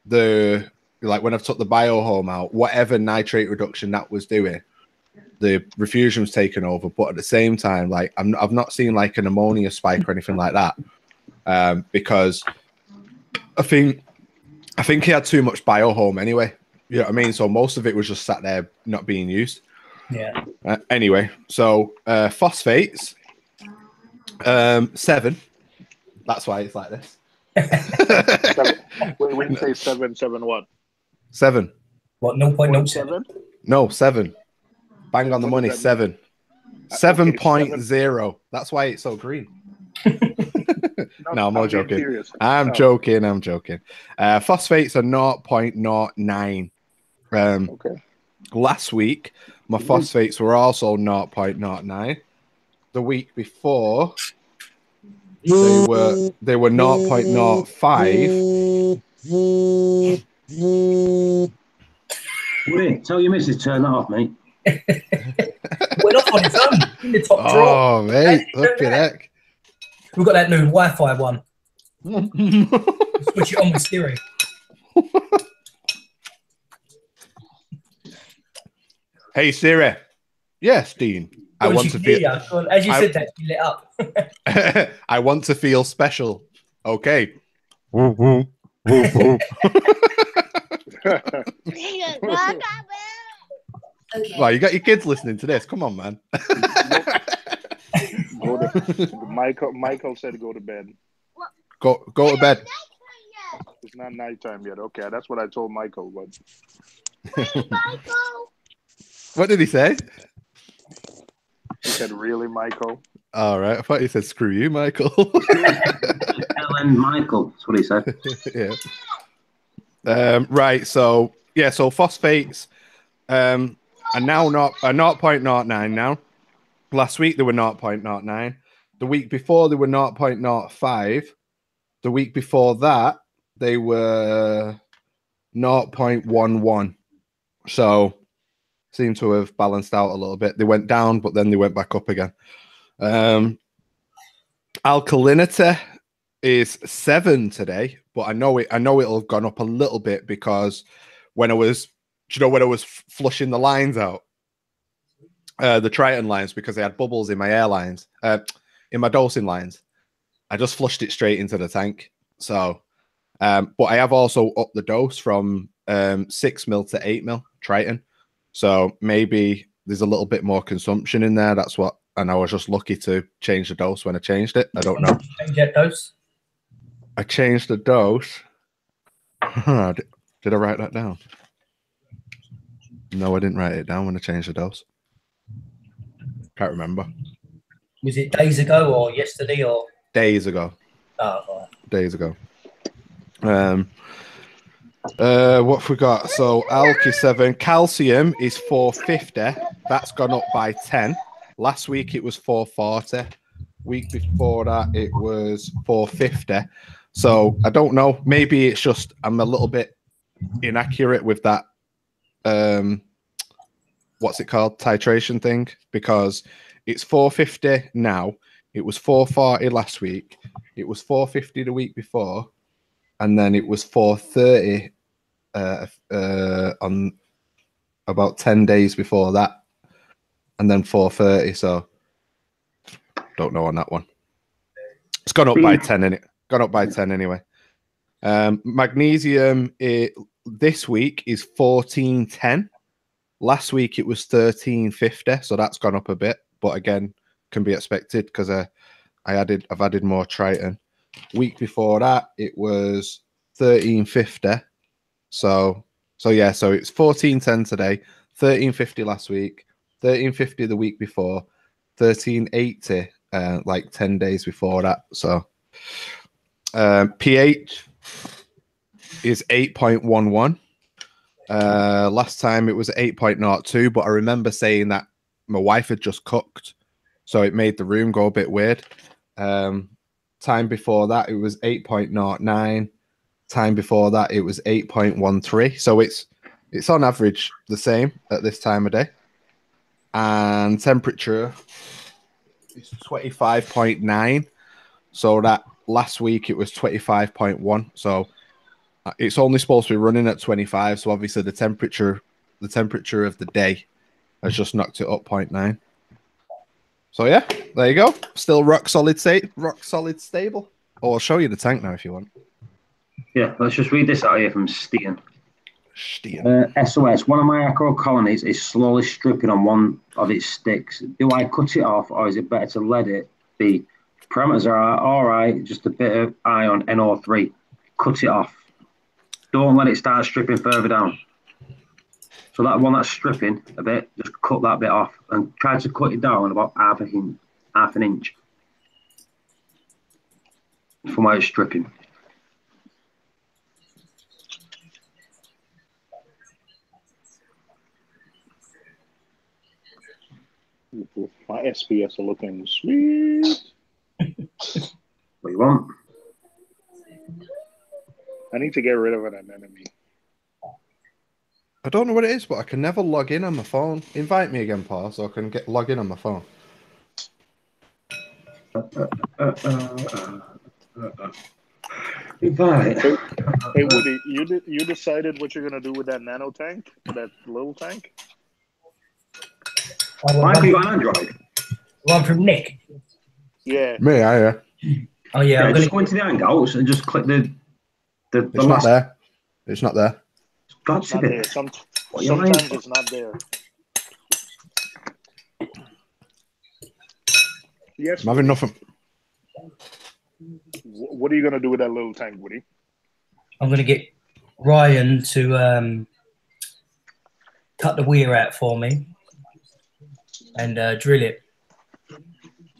the when I've took the biohome out, whatever nitrate reduction that was doing, the refusion's taken over. But at the same time, like I've not seen like an ammonia spike or anything like that, because I think he had too much biohome anyway. You know what I mean? So most of it was just sat there not being used. Yeah. Anyway, so phosphates, 7. That's why it's like this. When you say 7, 7 what? 7. What? 0.07? No, 7. Bang on the money. 7. 7.0. That's why it's so green. No, I'm all joking. I'm joking. Phosphates are 0.09. Okay. Last week, my phosphates were also 0.09. The week before, they were 0.05. Wait, tell your missus turn that off, mate. We're not on its own. In the top drawer. Oh, mate, look at that. We've got that new Wi-Fi one. Switch it on with Siri. Hey Siri. Yes, Dean. I want to feel. As you said that, you lit up. I want to feel special. Okay. Okay. Well, you got your kids listening to this. Come on, man. Michael said go to bed. Go to bed. It's not nighttime yet. Okay, that's what I told Michael. But what did he say? He said, "Really, Michael?" All right. I thought he said, "Screw you, Michael." Ellen Michael. That's what he said. Yeah. Right. So so phosphates are now not 0.09 now. Last week they were 0.09. The week before they were 0.05. The week before that they were 0.11. So seem to have balanced out a little bit. They went down, but then they went back up again. Alkalinity is 7 today, but I know it'll have gone up a little bit because when I was flushing the lines out, the Triton lines, because they had bubbles in my air lines, in my dosing lines, I just flushed it straight into the tank. So, but I have also upped the dose from 6 mil to 8 mil Triton. So maybe there's a little bit more consumption in there. That's what and I was just lucky to change the dose when I changed it. I don't know. Change that dose. I changed the dose. Did I write that down? No, I didn't write it down when I changed the dose. Can't remember. Was it days ago or yesterday or Days ago? Oh, right. Days ago. What have we got? So Alky 7. Calcium is 450. That's gone up by 10. Last week it was 440. Week before that it was 450. So I don't know. Maybe it's just I'm a little bit inaccurate with that. What's it called? Titration thing, because it's 450 now. It was 440 last week. It was 450 the week before, and then it was 430 on about 10 days before that, and then 430. So don't know on that one. It's gone up by 10 in it. Gone up by 10 anyway. Magnesium this week is 1410. Last week it was 1350, so that's gone up a bit, but again, can be expected because I've added more Triton. Week before that it was 1350. So yeah, so it's 1410 today, 1350 last week, 1350 the week before, 1380 like 10 days before that. So pH is 8.11. Last time it was 8.02, but I remember saying that my wife had just cooked, so it made the room go a bit weird. Time before that it was 8.09. Time before that it was 8.13. So it's on average the same at this time of day. And temperature is 25.9. So that last week it was 25.1. So it's only supposed to be running at 25. So obviously the temperature of the day has just knocked it up 0.9. So yeah, there you go. Still rock solid stable. Oh, I'll show you the tank now if you want. Yeah, let's just read this out here from Steen. Steen. SOS, one of my acro colonies is slowly stripping on one of its sticks. Do I cut it off or is it better to let it be? Parameters are all right, just a bit of eye on NO3. Cut it off. Don't let it start stripping further down. So that one that's stripping a bit, just cut that bit off and try to cut it down about half an inch from where it's stripping. My SPS are looking sweet. What do you want? I need to get rid of an enemy. I don't know what it is, but I can never log in on my phone. Invite me again, Paul, so I can log in on my phone. Invite. Hey Woody, you decided what you're gonna do with that nano tank, with that little tank? Why have you got an Android? One from Nick. Yeah. Me, yeah. Oh yeah, I'm just gonna go into the Hangouts and just click the It's last. not there. It's not there. Got It's to not be. there. What are you lying Sometimes for? it's not there. Yes. I'm having nothing. What are you gonna do with that little tank, Woody? I'm gonna get Ryan to cut the weir out for me and drill it,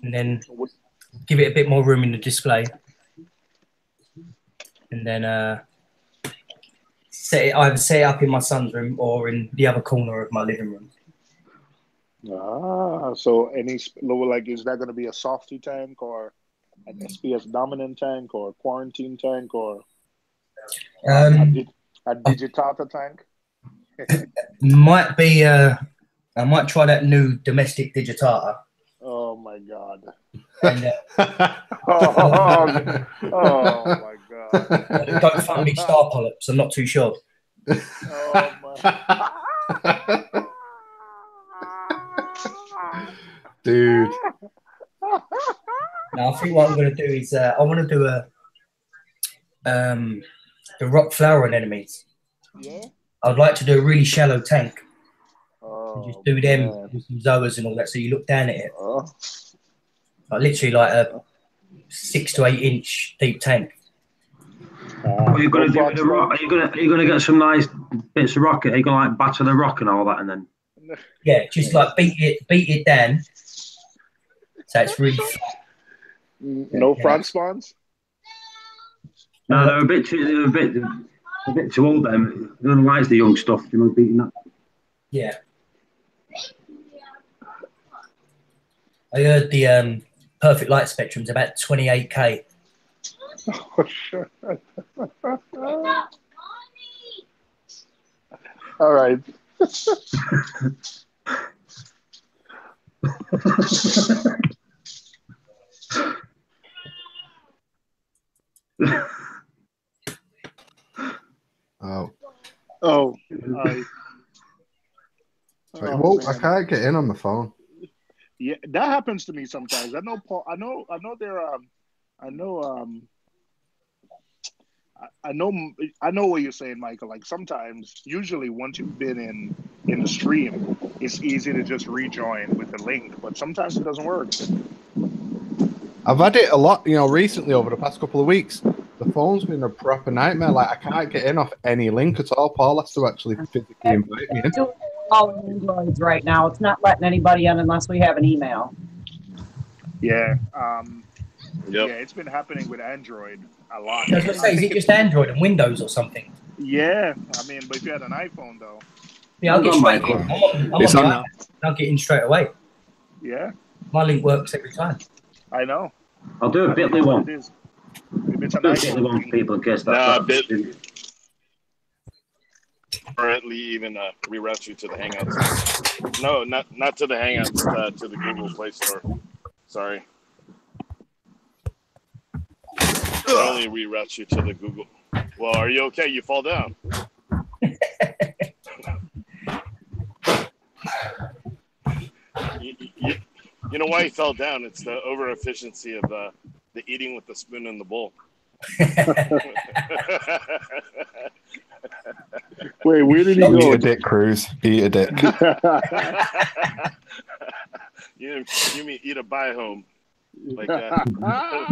and then give it a bit more room in the display, and then either set it up in my son's room or in the other corner of my living room. So like, is that going to be a softy tank or an SPS dominant tank or a quarantine tank or a digitata tank? Might be. I might try that new domestic digitata. Oh my god! And, oh my god! Don't fund me star polyps. I'm not too sure. Oh my. Dude. Now I think what I'm going to do is I want to do the rock flower anemones. Yeah. I'd like to do a really shallow tank And just do them with some zoas and all that. So you look down at it. Like literally like a 6 to 8 inch deep tank. What are you going to do with the rock? Are you going to get some nice bits of rock? Are you going to like batter the rock and all that, and then? Yeah, just like beat it down, so it's really flat. No front spawns. No, they're a bit too old. Them, no one likes the young stuff. You know, beating that. Yeah. I heard the perfect light spectrum's about 28K. Oh, sure. All right. Oh. Oh, whoa! man. I can't get in on the phone. Yeah, that happens to me sometimes. I know, Paul. I know what you're saying, Michael. Like sometimes, usually once you've been in the stream, it's easy to just rejoin with the link. But sometimes it doesn't work. I've had it a lot, recently over the past couple of weeks. The phone's been a proper nightmare. Like I can't get in off any link at all. Paul has to actually physically invite me in. All Androids right now. It's not letting anybody in unless we have an email. Yeah. Yeah, it's been happening with Android a lot. I was going to say, is it just Android and Windows or something? Yeah, I mean, but if you had an iPhone though. Yeah, I'll get straight in. It's on now. I'll get in straight away. Yeah. My link works every time. I know. I'll do a Bitly one. If it's an Do a iPhone Bitly one for people in case that. Bitly. Or at least even reroute you to the Hangouts. No, not to the Hangouts, to the Google Play Store. Sorry. Only reroute you to the Google. Well, are you okay? You fall down. You know why he fell down? It's the over efficiency of the eating with the spoon in the bowl. Wait, where did he go? Eat a dick, Cruz. Eat a dick. You mean eat a buy home? Like Oh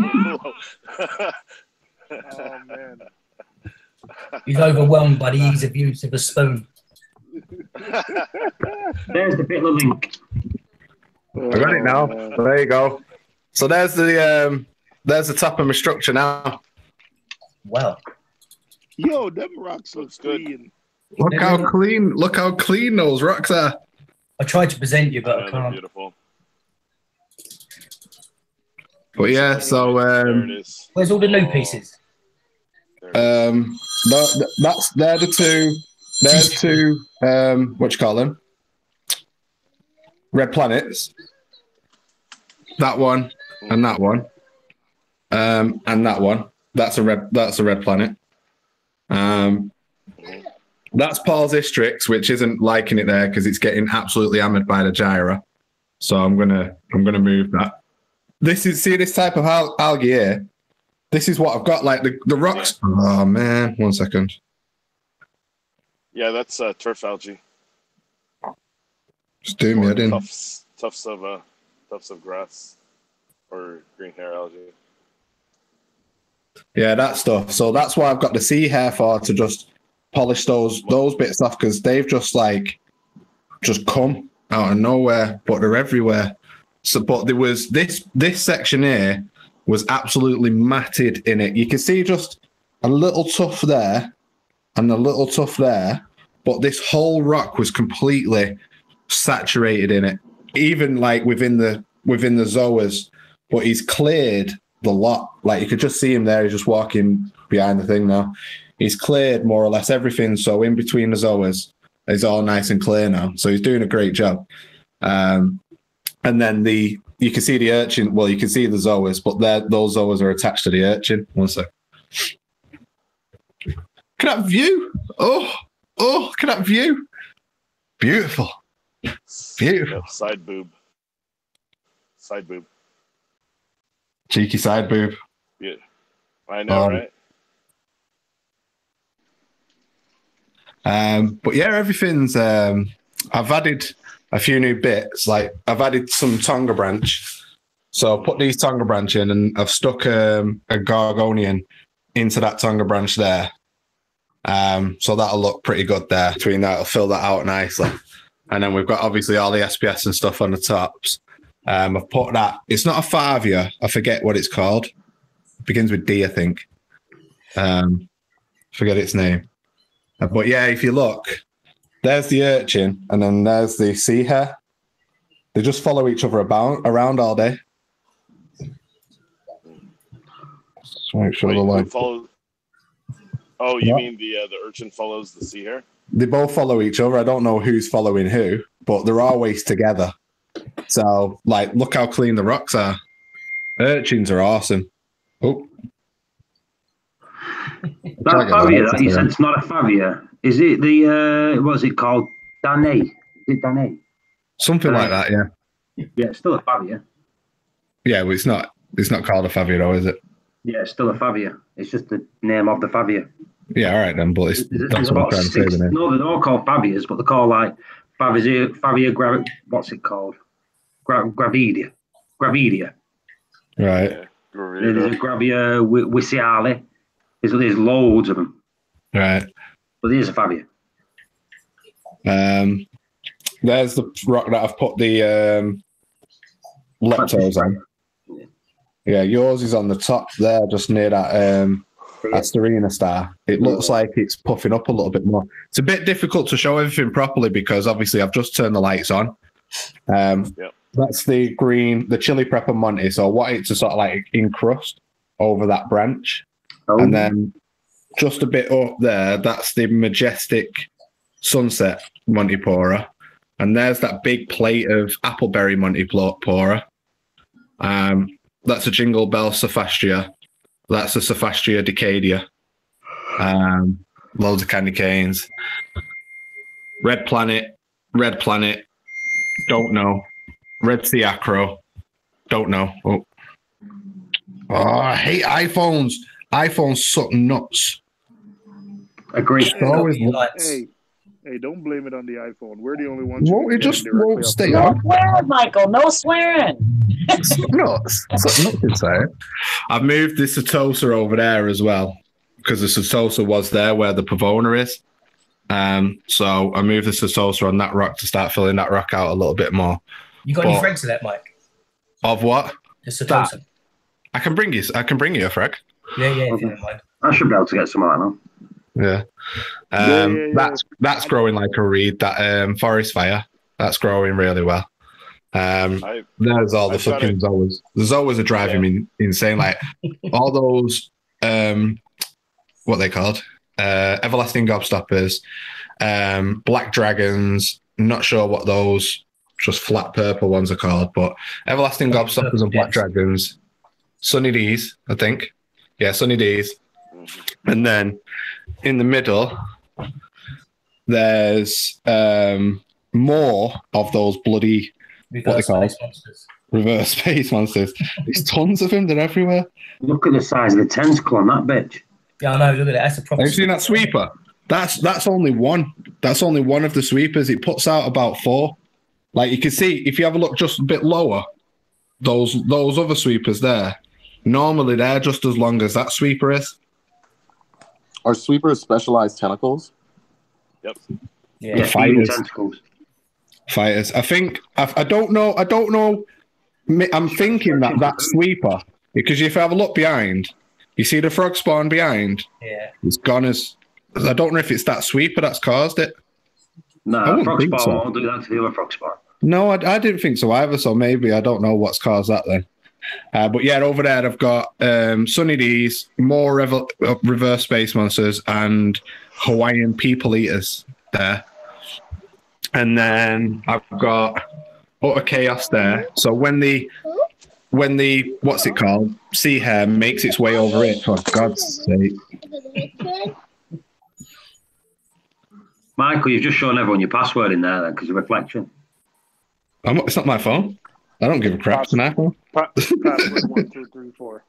man. He's overwhelmed by the ease of use of a spoon. There's the Bitly link. I got it now. There you go. So there's the top of my structure now. Wow. Yo, them rocks look clean. Look how clean those rocks are. I tried to present you, but I can't. Beautiful. But yeah, so there it is. Where's all the new pieces? they're the two. There's two. What you call them? Red planets. That one and that one. And that one. That's a red planet. That's Paul's Istrix, which isn't liking it there because it's getting absolutely hammered by the gyra. So I'm gonna move that. See this type of algae here. This is what I've got. Like the rocks. Oh man, 1 second. Yeah, that's turf algae. Just do me head in. Tufts of grass or green hair algae. Yeah, that stuff. So that's why I've got the sea hair for, to just polish those bits off, because they've just come out of nowhere, but they're everywhere. So, but there was this section here was absolutely matted in it. You can see just a little tuff there and a little tuff there, but this whole rock was completely saturated in it, even like within the zoas. But he's cleared the lot. Like you could just see him there. He's just walking behind the thing now. He's cleared more or less everything. So in between the zoas, it's all nice and clear now. So he's doing a great job. And then you can see the urchin. Well, you can see the zoas, but those zoas are attached to the urchin. 1 sec. Look at that view. Oh, look at that view. Beautiful. Beautiful. Yep, side boob. Cheeky side boob. Yeah, I know, right? But yeah, everything's I've added a few new bits. Like I've added some Tonga branch. So I put these Tonga branch in, and I've stuck a Gorgonian into that Tonga branch there. So that'll look pretty good there. Between that, it'll fill that out nicely. And then we've got obviously all the SPS and stuff on the tops. I've put that. It's not a Favia. I forget what it's called. It begins with D, I think. Forget its name. But yeah, if you look, there's the urchin, and then there's the sea hare. They just follow each other around all day. Just make sure they're like. Oh, you mean the urchin follows the sea hare? They both follow each other. I don't know who's following who, but they're always together. So, like, look how clean the rocks are. Urchins are awesome. Oh. That Favia that you said it's not a Favia. Is it the, what's it called? Danae? Is it Danae? Something like that, yeah. Yeah, it's still a Favia. Yeah, but it's not called a Favia, though, is it? Yeah, it's still a Favia. It's just the name of the Favia. Yeah, all right then, but that's what I'm trying to say. Then. No, they're all called Favias, but they're called like Favia, what's it called? Gravidia. Right. Yeah, there's a Gravia Wisiale. There's loads of them. Right. But there's a Favia. There's the rock that I've put the leptos on. Yeah, yours is on the top there, just near that Asterina star. It looks like it's puffing up a little bit more. It's a bit difficult to show everything properly because obviously I've just turned the lights on. That's the green, the chili pepper Monty. So I want it to sort of like encrust over that branch. And then just a bit up there, that's the majestic sunset Montipora. And there's that big plate of appleberry Montipora. That's a Jingle Bell Sophastria. That's a Sophastria Decadia. Loads of candy canes. Red Planet, don't know. Red Sea Acro, don't know. Oh, I hate iPhones. iPhones suck nuts. Agree. Hey, don't blame it on the iPhone. We're the only ones. Well, it just won't stay No on. swearing, Michael. No swearing. Nuts. Nuts inside. I've moved the Setosa over there as well because the Setosa was there where the Pavona is. So I moved the Setosa on that rock to start filling that rock out a little bit more. You got any frags of that, Mike? Of what? The Setosa. I can bring you a frag. Yeah, if you don't mind. I should be able to get some of that now. Yeah. That's growing like a reed. That forest fire, that's growing really well. There's all the fucking zoas. The zoas are driving me insane. Like all those what they called? Everlasting Gobstoppers, black dragons, not sure what those just flat purple ones are called, but Everlasting Gobstoppers and black dragons. Sunny D's, I think. Yeah, Sunny D's. And then in the middle, there's more of those bloody Reverse space monsters. Reverse space monsters. There's tons of them. They're everywhere. Look at the size of the tentacle on that bitch. Yeah, I know. Look at that. That's a proper. Have you seen that sweeper? That's only one. That's only one of the sweepers. It puts out about 4. Like you can see, if you have a look just a bit lower, those other sweepers there, normally they're just as long as that sweeper is. Are sweepers specialized tentacles? Yep. Yeah, fighters. Tentacles. Fighters. I think I don't know. I'm thinking that sweeper, because if you have a look behind, you see the frog spawn behind. Yeah. It's gone as. I don't know if it's that sweeper that's caused it. No, frog spawn won't do that to the other frog spawn. No, I didn't think so either. So maybe I don't know what's caused that then. But yeah, over there I've got Sunny D's, more reverse space monsters, and Hawaiian people eaters there. And then I've got utter chaos there. So when the what's it called, sea hare makes its way over it, for God's sake. Michael, you've just shown everyone your password in there then because of reflection. It's not my phone. I don't give a crap. It's an iPhone. Password 1, 2, 3, 4.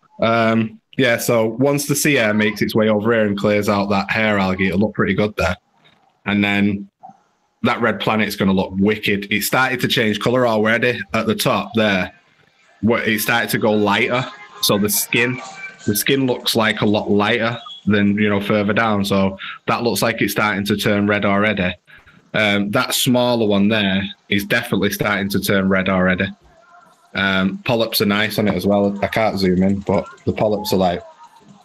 Yeah, so once the sea hare makes its way over here and clears out that hair algae, it'll look pretty good there. And then that red planet's going to look wicked. It started to change colour already at the top there. It started to go lighter, so the skin looks like a lot lighter than further down. So that looks like it's starting to turn red already. That smaller one there is definitely starting to turn red already. Polyps are nice on it as well. I can't zoom in, but the polyps are like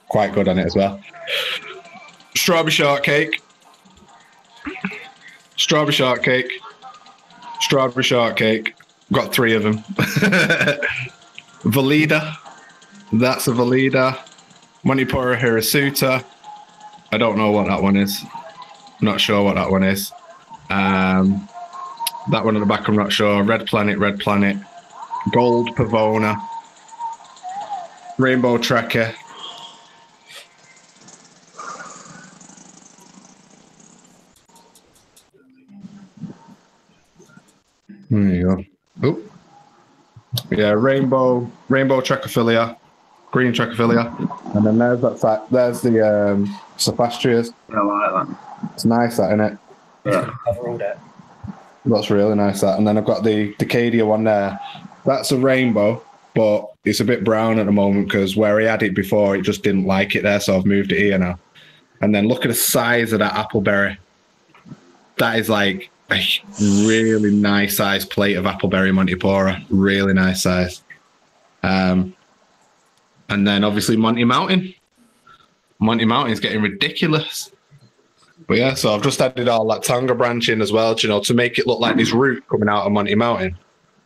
quite good on it as well. Strawberry shortcake. Strawberry shortcake. Strawberry shortcake. Got 3 of them. Valida. That's a Valida. Manipura hirasuta. I don't know what that one is. Not sure what that one is. That one on the back, I'm not sure. Red planet, red planet. Gold pavona. Rainbow tracker. There you go. Oh. Yeah, rainbow trachophilia, green trachophilia. And then there's there's the Sophastrias. I like that. It's nice, that, isn't it? Yeah. That's really nice, that. And then I've got the Decadia one there. That's a rainbow, but it's a bit brown at the moment because where I had it before, it just didn't like it there, so I've moved it here now. And then look at the size of that appleberry. That is like a really nice size plate of appleberry Montipora. Really nice size. And then obviously Monty Mountain. Monty Mountain's getting ridiculous. But yeah, so I've just added all that Tonga branch in as well, to make it look like this root coming out of Monty Mountain.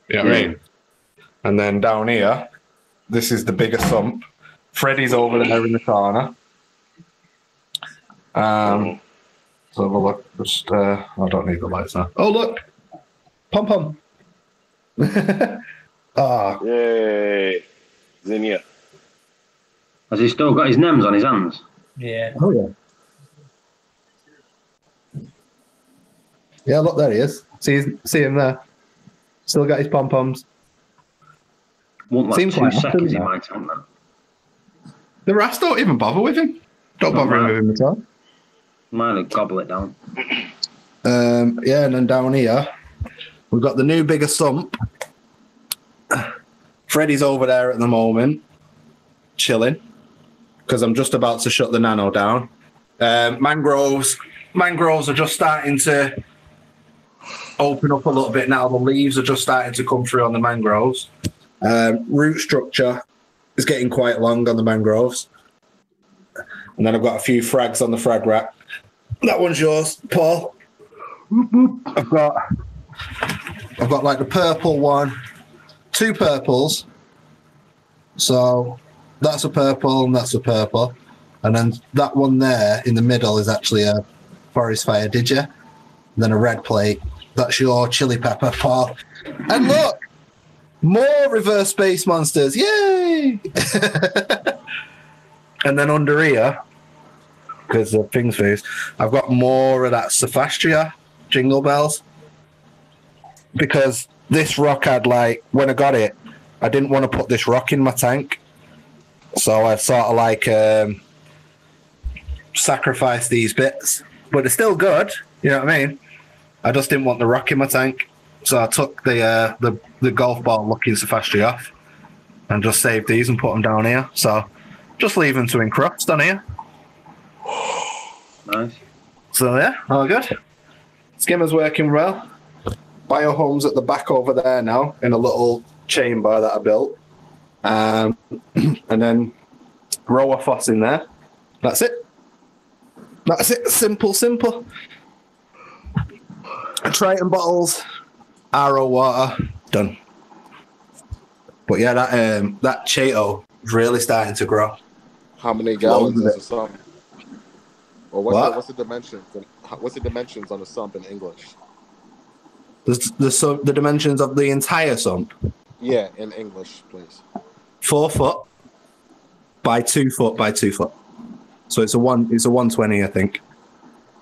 You know what I mean? And then down here, this is the bigger sump. Freddie's over there in the corner. So have a look. Just, I don't need the lights now. Oh, look. Pom-pom. Ah. Yay. Zinnia. Has he still got his names on his hands? Yeah. Oh, yeah. Yeah, look, there he is. See him there. Still got his pom-poms. Won't last 2 seconds in my tank, man. The rats don't even bother with him. Don't bother with him at all. Mine will gobble it down. Yeah, and then down here, we've got the new bigger sump. Freddie's over there at the moment, chilling, because I'm just about to shut the nano down. Mangroves are just starting to open up a little bit now. The leaves are just starting to come through on the mangroves. Root structure is getting quite long on the mangroves. And then I've got a few frags on the frag rack. That one's yours, Paul. I've got like the purple one, 2 purples. So that's a purple and that's a purple. And then that one there in the middle is actually a forest fire, did you? And then a red plate. That's your chili pepper, Paul. And look, more reverse space monsters. Yay! And then under here, because the thing's face, I've got more of that Sophastria jingle bells. Because this rock had when I got it, I didn't want to put this rock in my tank. So I sort of sacrificed these bits. But they're still good, you know what I mean? I just didn't want the rock in my tank. So I took the golf ball looking Sophastria off and just saved these and put them down here. So just leave them to encrust on here. Nice. So yeah, all good. Skimmer's working well. Biohome's at the back over there now in a little chamber that I built. And then Rower Foss in there. That's it. That's it. Simple. Triton bottles, RO water, done. But yeah, that Chato is really starting to grow. How many gallons is a sump? Or what's the dimensions? What's the dimensions on a sump in English? The dimensions of the entire sump? Yeah, in English, please. 4 foot by 2 foot by 2 foot. So it's a 120, I think.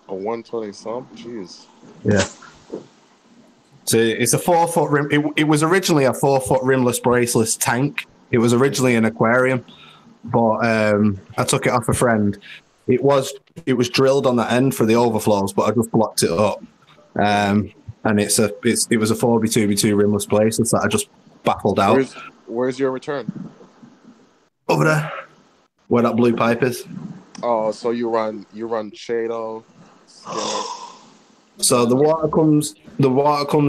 A 120 sump? Jeez. Yeah. So it's a 4 foot rim. It was originally a 4 foot rimless braceless tank. It was originally an aquarium, but I took it off a friend. It was drilled on the end for the overflows, but I just blocked it up. And it was a 4v2v2 rimless place that I just baffled out. Where's your return? Over there, where that blue pipe is. Oh, so you run Shado, Skinner. So the water comes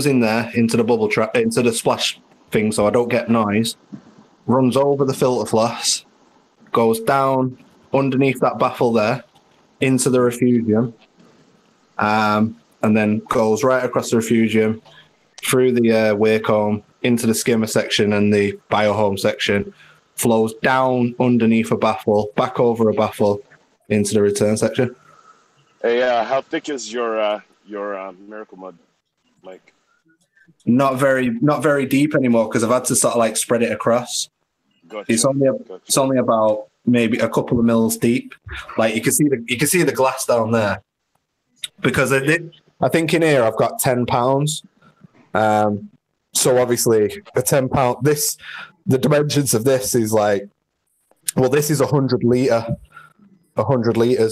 in there into the bubble trap, into the splash thing, so I don't get noise. Runs over the filter flask, goes down underneath that baffle there, into the refugium, and then goes right across the refugium, through the wake home, into the skimmer section and the biohome section, flows down underneath a baffle, back over a baffle, into the return section. Hey, how thick is your Miracle Mud, Mike? Not very deep anymore because I've had to sort of like spread it across. Gotcha. It's only about maybe a couple of mils deep. Like you can see the glass down there because I think in here I've got 10 pounds. So obviously a 10 pound. The dimensions of this is like, well, this is 100 litres,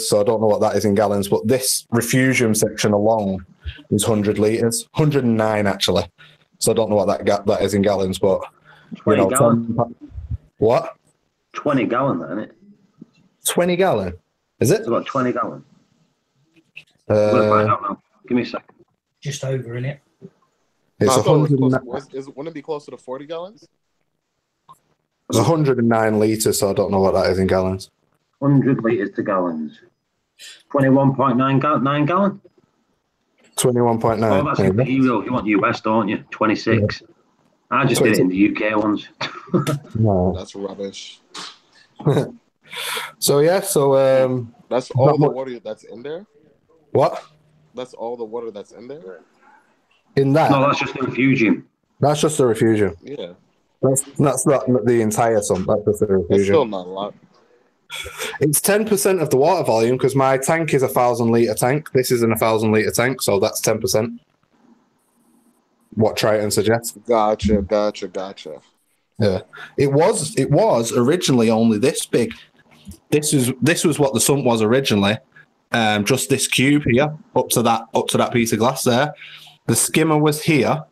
so I don't know what that is in gallons, but this refugium section alone is 100 litres, 109 actually. So I don't know what that is in gallons, but 20 gallon. What? 20 gallon, isn't it? 20 gallon? Is it? It's about 20 gallon. I'm gonna find out now. Give me a second. Just over, innit? It's I thought it was 109. wouldn't it be closer to 40 gallons? It's 109 litres, so I don't know what that is in gallons. 100 litres to gallons. 21.9 gallon. 21.9. Oh, that's imperial. You want US, don't you? 26. Yeah. I just did it in the UK ones. No. That's rubbish. So that's all the water that's in there? What? That's all the water that's in there? In that? No, that's just the refugium. That's just the refugium. Yeah. That's not the entire sump. That's just the refugium. It's still not a lot. It's 10% of the water volume because my tank is 1,000 litre tank. This is an 1,000 litre tank, so that's 10%. What Triton suggests. Gotcha. Yeah, it was originally only this big. This was what the sump was originally. Just this cube here, up to that piece of glass there. The skimmer was here.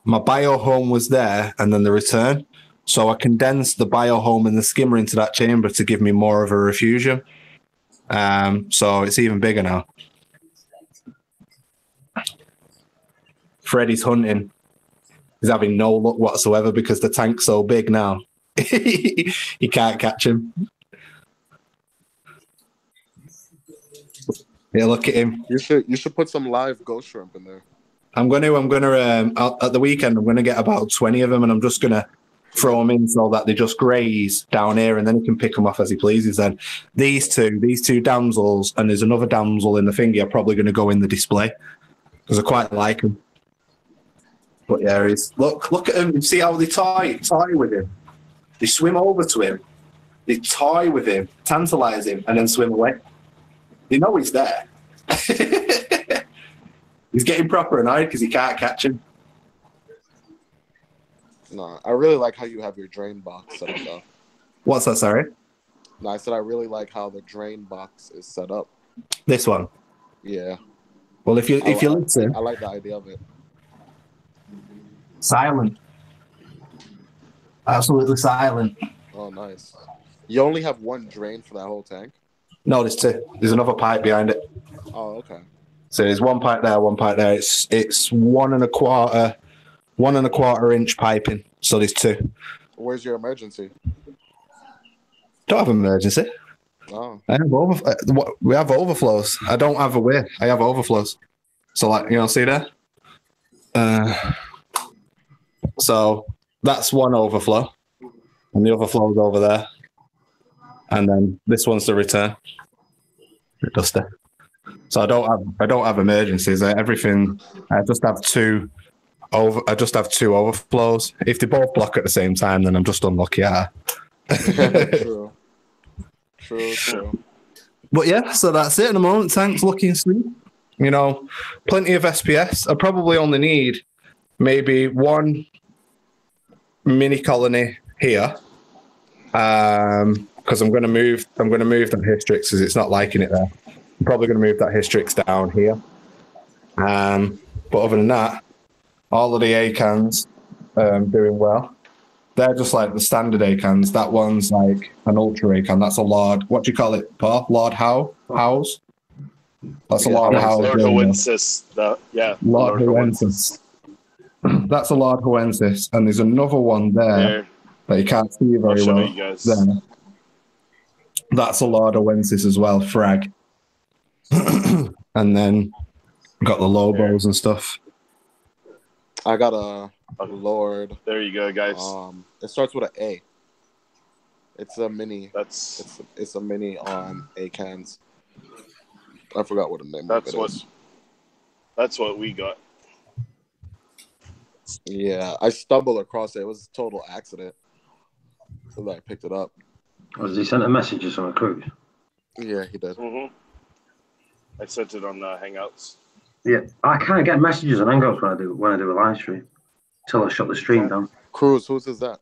My biohome was there, and then the return. So I condensed the biohome and the skimmer into that chamber to give me more of a refugium. So it's even bigger now. Freddie's hunting. He's having no luck whatsoever because the tank's so big now. He can't catch him. Yeah, look at him. You should put some live ghost shrimp in there. I'm gonna at the weekend I'm gonna get about 20 of them and I'm just gonna throw them in so that they just graze down here and then he can pick them off as he pleases. Then these two damsels and there's another damsel in the thingy are probably gonna go in the display because I quite like them. But yeah, look at him. See how they toy with him. They swim over to him. They toy with him, tantalise him, and then swim away. They know he's there. He's getting proper annoyed because he can't catch him. No, I really like how you have your drain box set up, though. What's that, sorry? No, I said I really like how the drain box is set up. This one? Yeah. Well, if you listen... I like the idea of it. Silent. Absolutely silent. Oh, nice. You only have one drain for that whole tank? No, there's two. There's another pipe behind it. Oh, okay. So there's one pipe there, one pipe there. It's 1.25 inch piping. So there's two. Where's your emergency? Don't have an emergency. Oh. We have overflows. I don't have a way. I have overflows. So see there? So that's one overflow. And the overflow's over there. And then this one's the return. Dusty. So I don't have emergencies. Everything. I just have two overflows. If they both block at the same time, then I'm just unlucky. True. But yeah, so that's it at the moment. Tank's looking sweet. Plenty of SPS. I probably only need maybe one mini colony here. Because I'm going to move that Hystrix because it's not liking it there. I'm probably going to move that Hystrix down here. But other than that, all of the ACANs doing well. They're just like the standard ACANs. That one's like an ultra ACAN. That's a Lord. What do you call it, Paul? Lord Howes? That's a Lord Howes. Lord Hoensis. Lord Hoensis. That's a Lord Hoensis. And there's another one there that you can't see very show well. you guys. There. That's a Lord Hoensis as well, frag. And then got the Lobos and stuff. I got a Lord. There you go, guys. It starts with an A. It's a mini. It's a mini ACANs. I forgot what the name of it is. That's what we got. Yeah, I stumbled across it. It was a total accident. So I picked it up. Was he sent a message or something, Cruz? Yeah, he did. Mm-hmm. I sent it on Hangouts. Yeah, I can't get messages on Hangouts when I do a live stream until I shut the stream down. Cruz, whose is that?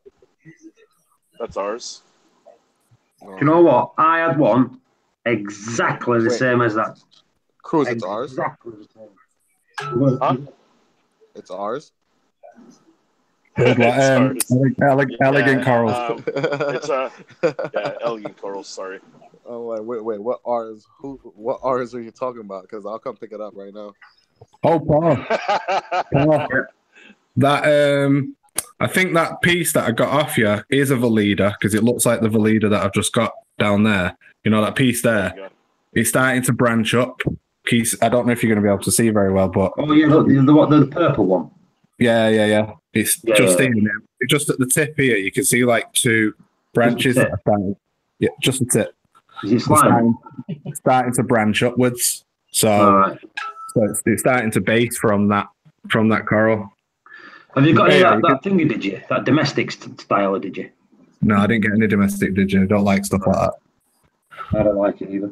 That's ours. Do you know what? I had one exactly the same as that. Cruz, it's ours. Exactly the same. Huh? It's ours. Elegant corals. It's elegant corals. Sorry. Oh wait, what R's? What R's are you talking about? Because I'll come pick it up right now. Oh, Paul. That I think that piece that I got off you is a Velida because it looks like the Velida that I've just got down there. You know that piece there. It's starting to branch up. I don't know if you're going to be able to see very well, but the purple one. Yeah. It's just in there. Just at the tip here, you can see like two branches that are starting. Yeah, just the tip. Is it slimy? Starting to branch upwards. So it's starting to base from that coral. Have you got any of that thingy, did you? That domestic style, did you? No, I didn't get any domestic, did you? I don't like stuff like that. I don't like it either.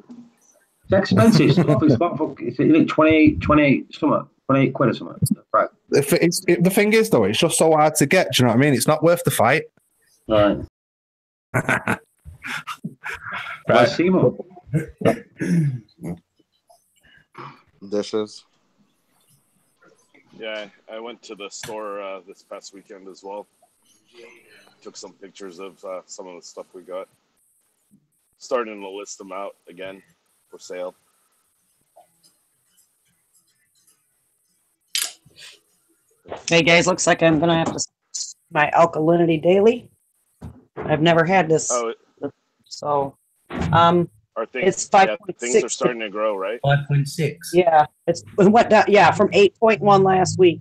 It's expensive stuff. It's about 28 something, 28 quid or something. Right. The thing is, though, it's just so hard to get. Do you know what I mean? It's not worth the fight. Right. Right. Seymour. Dishes. Yeah, I went to the store this past weekend as well. Took some pictures of some of the stuff we got. Starting to list them out again for sale. Hey guys, looks like I'm gonna have to my alkalinity daily. I've never had this, so it's 5.6. Things are starting to grow, right? 5.6. Yeah, it went down. Yeah, from 8.1 last week,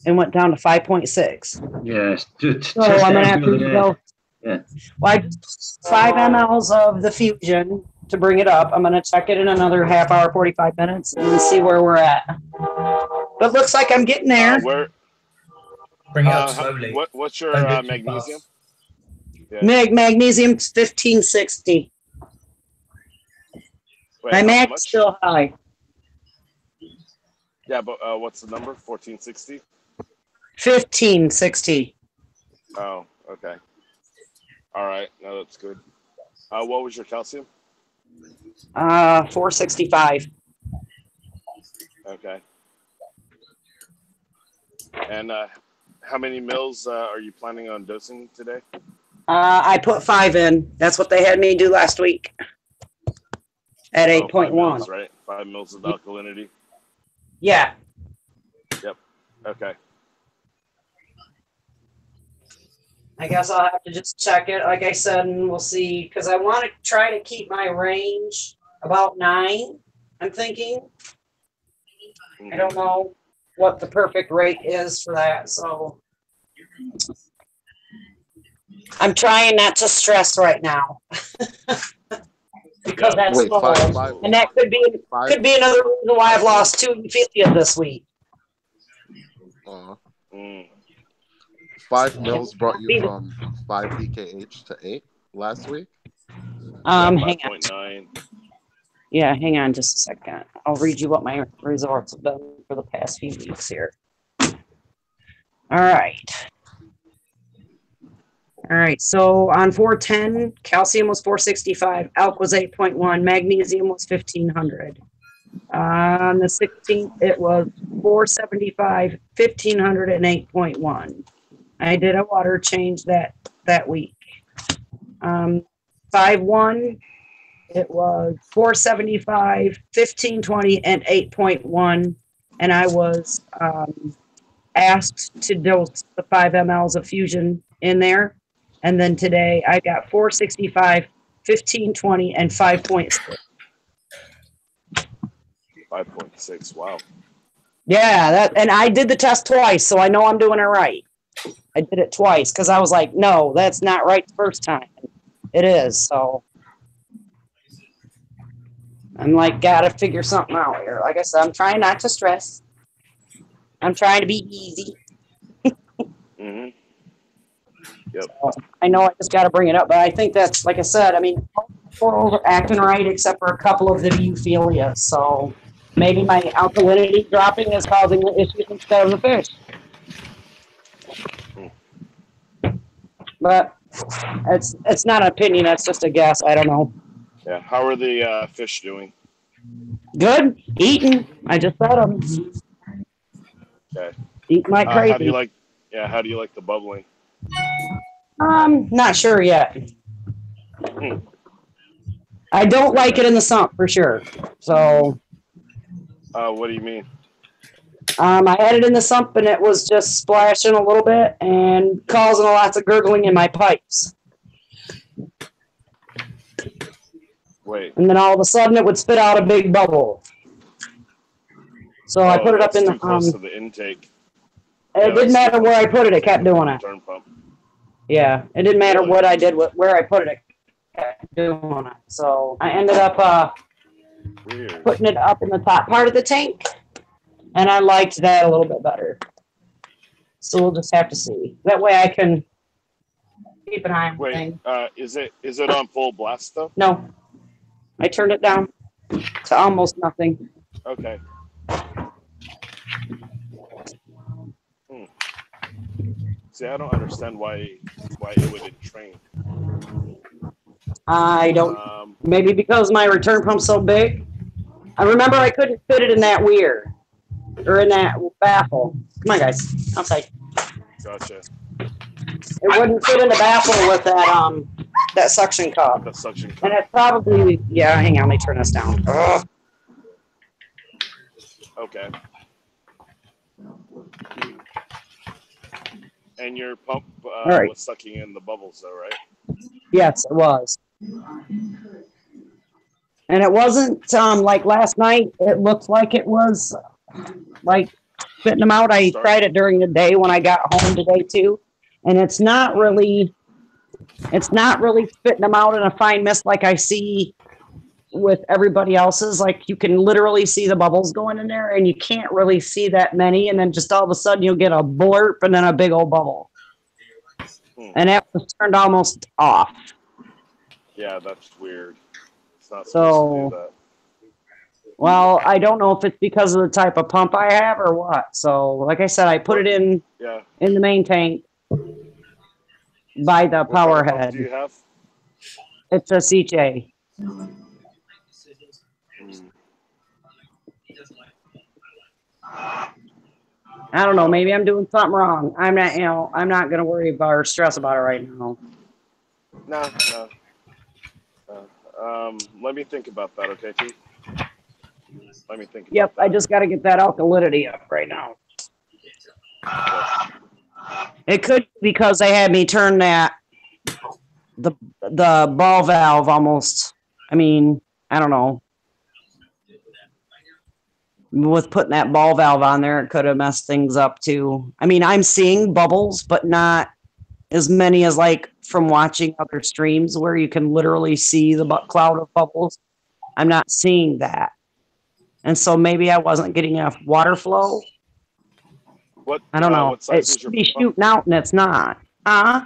and went down to 5.6. Yes, so I'm gonna have to go. Yeah. Well, I 5 mLs of the fusion to bring it up. I'm gonna check it in another half hour, 45 minutes, and see where we're at. But looks like I'm getting there. Bring it up slowly. What's your magnesium? Yeah. Magnesium's 1560. My mag's still high. Yeah, but what's the number? 1460? 1560. Oh, okay. All right. No, that's good. What was your calcium? 465. Okay. And how many mils are you planning on dosing today? I put 5 in. That's what they had me do last week. At 8.1. Right? 5 mils of alkalinity. Yeah. Yep. Okay. I guess I'll have to just check it, like I said, and we'll see. Because I want to try to keep my range about 9, I'm thinking. Mm-hmm. I don't know what the perfect rate is for that, so I'm trying not to stress right now. Because that's slow. And that could be another reason why I've lost 2 affiliate this week. 5 mils brought you from 5 DKH to 8 last week? Hang on. Yeah, hang on just a second. I'll read you what my results have been for the past few weeks here. All right, so on 410, calcium was 465, alk was 8.1, magnesium was 1500. On the 16th, it was 475, 1500, and 8.1. I did a water change that week. 5/1, it was 475, 1520, and 8.1. And I was asked to dose the 5 mLs of Fusion in there. And then today I got 465, 1520, and 5.6. 5.6. Wow. Yeah, and I did the test twice, so I know I'm doing it right. I did it twice because I was like, no, that's not right the first time. It is, so I'm like, gotta figure something out here. Like I said, I'm trying not to stress. I'm trying to be easy. Mm-hmm. Yep. So I know I just got to bring it up, but I think that's, like I said, I mean, corals are acting right except for a couple of the euphyllia. So maybe my alkalinity dropping is causing the issues instead of the fish. But it's not an opinion. That's just a guess. I don't know. Yeah. How are the fish doing? Good. Eating. I just fed them. Okay. Eat like crazy. How do you like? Yeah. How do you like the bubbling? Not sure yet. I don't like it in the sump for sure. So. What do you mean? I had it in the sump and it was just splashing a little bit and causing lots of gurgling in my pipes. Wait. And then all of a sudden it would spit out a big bubble. So I put it up in the too close to the intake. It didn't matter where I put it, it kept doing it. Return pump. Yeah, it didn't matter what I did, where I put it, it kept doing it. So I ended up putting it up in the top part of the tank, and I liked that a little bit better. So we'll just have to see. That way I can keep an eye on things. Is it on full blast though? No, I turned it down to almost nothing. Okay. See, I don't understand why it would entrain. I don't. Maybe because my return pump's so big. I remember I couldn't fit it in that weir or in that baffle. Come on, guys, outside. Gotcha. It wouldn't fit in the baffle with that suction cup. The suction cup. And it probably, yeah. Hang on, let me turn this down. Ugh. Okay. And your pump right. was sucking in the bubbles, though, right? Yes, it was. And it wasn't like last night. It looked like it was like spitting them out. I tried it during the day when I got home today too, and it's not really spitting them out in a fine mist like I see with everybody else's. Like you can literally see the bubbles going in there, and you can't really see that many, and then just all of a sudden you'll get a blurp and then a big old bubble. And that was turned almost off. Yeah, that's weird. It's not supposed to do that. Well, I don't know if it's because of the type of pump I have or what. So, like I said, I put it in the main tank by the power head. What do you have? It's a CJ. I don't know. Maybe I'm doing something wrong. I'm not going to worry about or stress about it right now. No. Let me think about that, okay, T? Let me think. Yep, I just got to get that alkalinity up right now. It could be because they had me turn the ball valve almost. I mean, I don't know. With putting that ball valve on there, it could have messed things up too. I mean, I'm seeing bubbles, but not as many as like from watching other streams where you can literally see the cloud of bubbles. I'm not seeing that. And so maybe I wasn't getting enough water flow. I don't know. It should be shooting out and it's not. Yeah.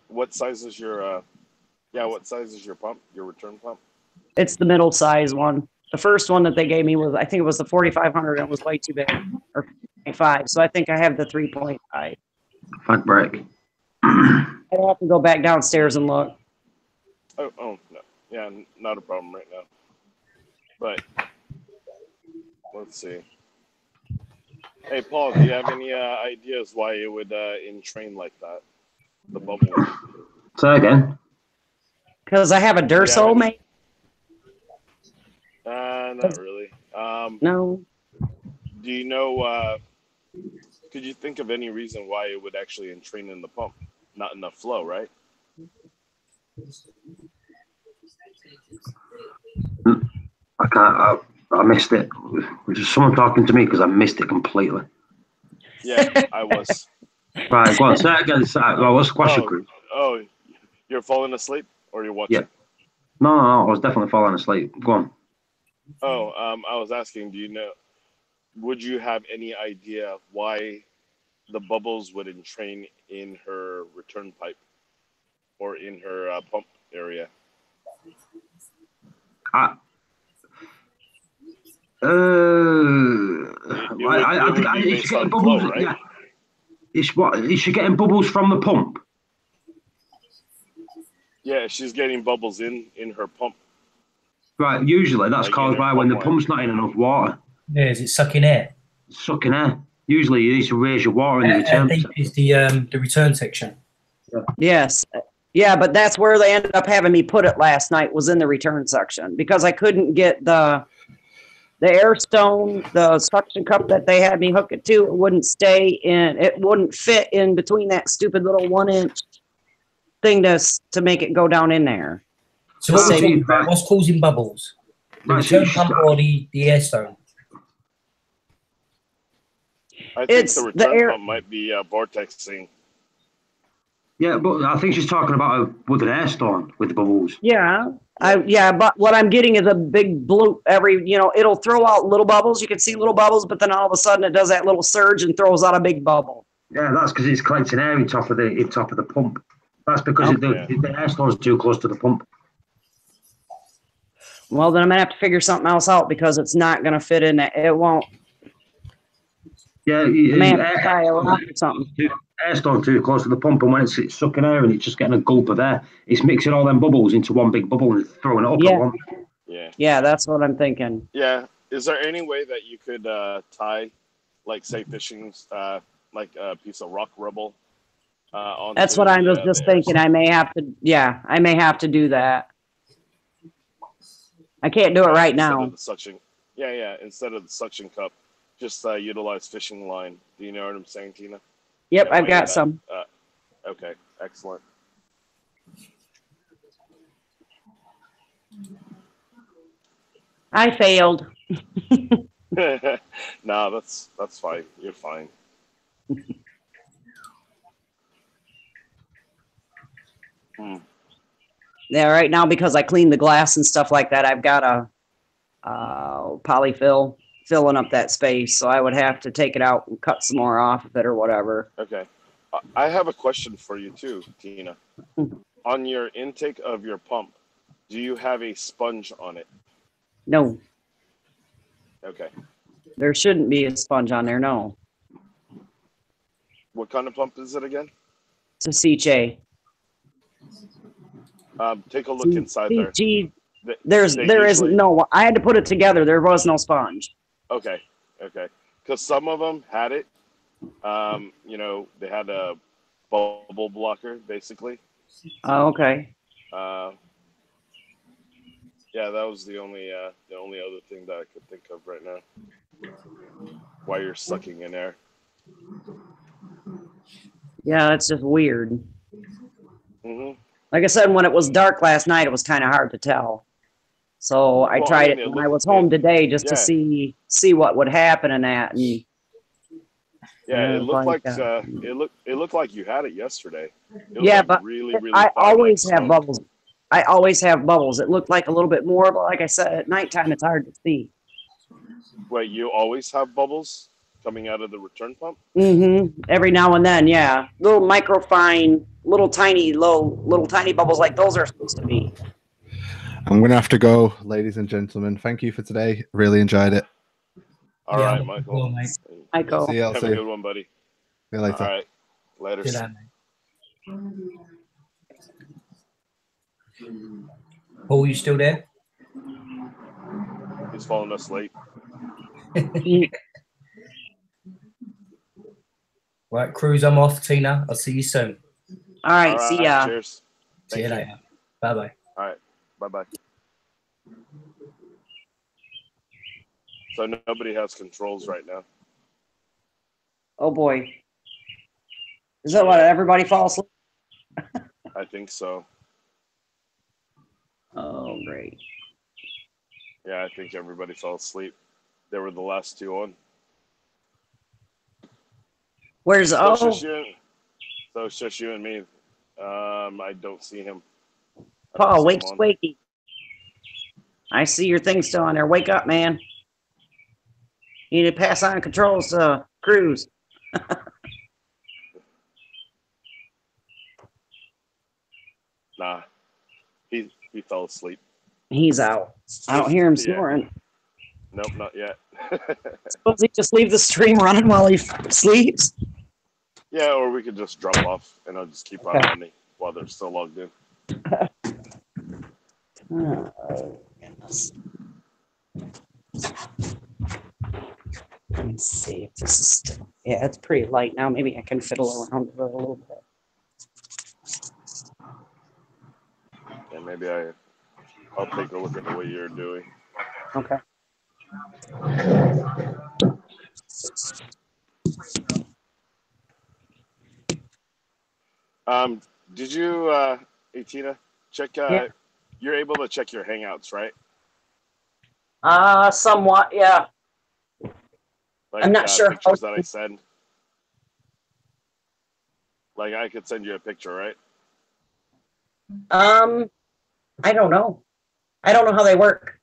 What size is your what size is your pump? Your return pump? It's the middle size one. The first one that they gave me was, I think it was the 4500. It was way too big, or 0.5. So I think I have the 3.5. Fuck break. I have to go back downstairs and look. Oh no. Yeah, not a problem right now. But Let's see. Hey, Paul, do you have any ideas why it would entrain like that? The bubbles. Say again. Because I have a Durso, mate. Not really. No. Do you know? Could you think of any reason why it would actually entrain in the pump? Not enough flow, right? I can't. I missed it. Was just someone talking to me because I missed it completely. Yeah, I was. Right, go on. Say it again. Well, what's the question, Chris? Oh, you're falling asleep or you're watching? Yeah. No. I was definitely falling asleep. Go on. Oh, I was asking. Do you know? Would you have any idea why the bubbles would entrain in her return pipe or in her pump area? I think is she getting bubbles? Flow, right? Yeah. Is she getting bubbles from the pump? Yeah, she's getting bubbles in her pump. Right. Usually that's Like caused by when the pump's not in enough water. Yeah, is it sucking air? Sucking air. Usually you need to raise your water in the return. Deep is the return section. Yes. Yeah, but that's where they ended up having me put it last night, was in the return section, because I couldn't get the air stone, the suction cup that they had me hook it to. It wouldn't stay in. It wouldn't fit in between that stupid little 1-inch thing to make it go down in there. So what's causing bubbles? The return pump or the air stone? I think the return pump might be vortexing. Yeah, but I think she's talking about with an air stone with the bubbles. Yeah. But what I'm getting is a big bloop it'll throw out little bubbles. You can see little bubbles, but then all of a sudden it does that little surge and throws out a big bubble. Yeah, that's because it's collecting air in top of the pump. That's because the air stone's too close to the pump. Well, then I'm gonna have to figure something else out because it's not gonna fit in there. It won't. Yeah, air stone too close to the pump, and when it's sucking air and it's just getting a gulp of air, it's mixing all them bubbles into one big bubble and throwing it up at once. Yeah, that's what I'm thinking. Yeah. Is there any way that you could tie, like, say, fishing, like a piece of rock rubble? That's what I was just thinking. I may have to. Yeah, I may have to do that. I can't do it right now. Of the suction. Yeah. Instead of the suction cup, just utilize fishing line. Do you know what I'm saying, Tina? Yep, I've got some. Okay, excellent. I failed. No, that's fine. You're fine. Yeah, right now because I cleaned the glass and stuff like that, I've got a polyfill filling up that space, so I would have to take it out and cut some more off of it or whatever. Okay. I have a question for you too, Tina. On your intake of your pump, do you have a sponge on it? No. Okay. There shouldn't be a sponge on there, no. What kind of pump is it again? It's a CJ. Take a look inside there. There isn't no. I had to put it together. There was no sponge. Okay. Because some of them had it. They had a bubble blocker, basically. Oh, okay. Yeah, that was the only other thing that I could think of right now. While you're sucking in air. Yeah, that's just weird. Mm-hmm. Like I said, when it was dark last night, it was kind of hard to tell. So I tried it when I was home today just to see what would happen in that. And yeah, it looked like it looked like you had it yesterday. But really I always have bubbles. I always have bubbles. It looked like a little bit more, but like I said, at nighttime it's hard to see. Wait, you always have bubbles coming out of the return pump? Mm-hmm. Every now and then, yeah. Little microfine, little tiny bubbles like those are supposed to be. I'm going to have to go, ladies and gentlemen. Thank you for today. Really enjoyed it. All right, Michael. Michael. See you. Have a good one, buddy. See you later. All right. Later. Paul, you still there? He's falling asleep. Right, cruise, I'm off. Tina, I'll see you soon. All right, see ya. Cheers. See you Thank later. Bye bye. All right. Bye bye. So nobody has controls right now. Oh boy. Is that what everybody falls asleep? I think so. Oh, great. Yeah, I think everybody fell asleep. They were the last two on. Where's So it's just you and me. I don't see him. Paul, wakey. I see your thing still on there. Wake up, man. You need to pass on controls to Cruz. Nah, he fell asleep. He's out. I don't hear him snoring. Nope, not yet. Suppose he just leave the stream running while he sleeps? Yeah, or we could just drop off and I'll just keep on running while they're still logged in. Oh, goodness. Let me see if this is still. Yeah, it's pretty light now. Maybe I can fiddle around with it a little bit. And maybe I'll take a look at what you're doing. Okay. Did you, Tina, check? You're able to check your Hangouts, right? Somewhat, yeah. Like, I'm not sure. Pictures that I send. Like I could send you a picture, right? I don't know. I don't know how they work.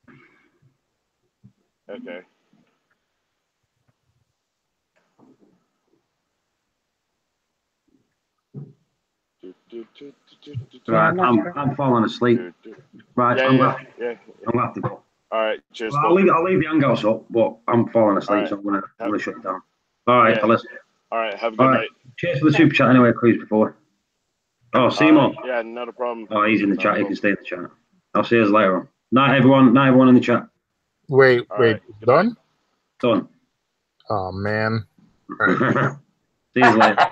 Okay. Right, I'm falling asleep. Right, I'm gonna have to go. All right, cheers. Well, I'll leave the hangouts up, but I'm falling asleep, so I'm gonna shut it down. All right, fellas. All right, have a good night. Cheers for the super chat anyway, Cruz, before. Oh, Seymour. Yeah, not a problem. Oh, he's in the chat. He can stay in the chat. I'll see you later on. Night, everyone. Night, everyone in the chat. Wait, done? Done. Oh man. See you later.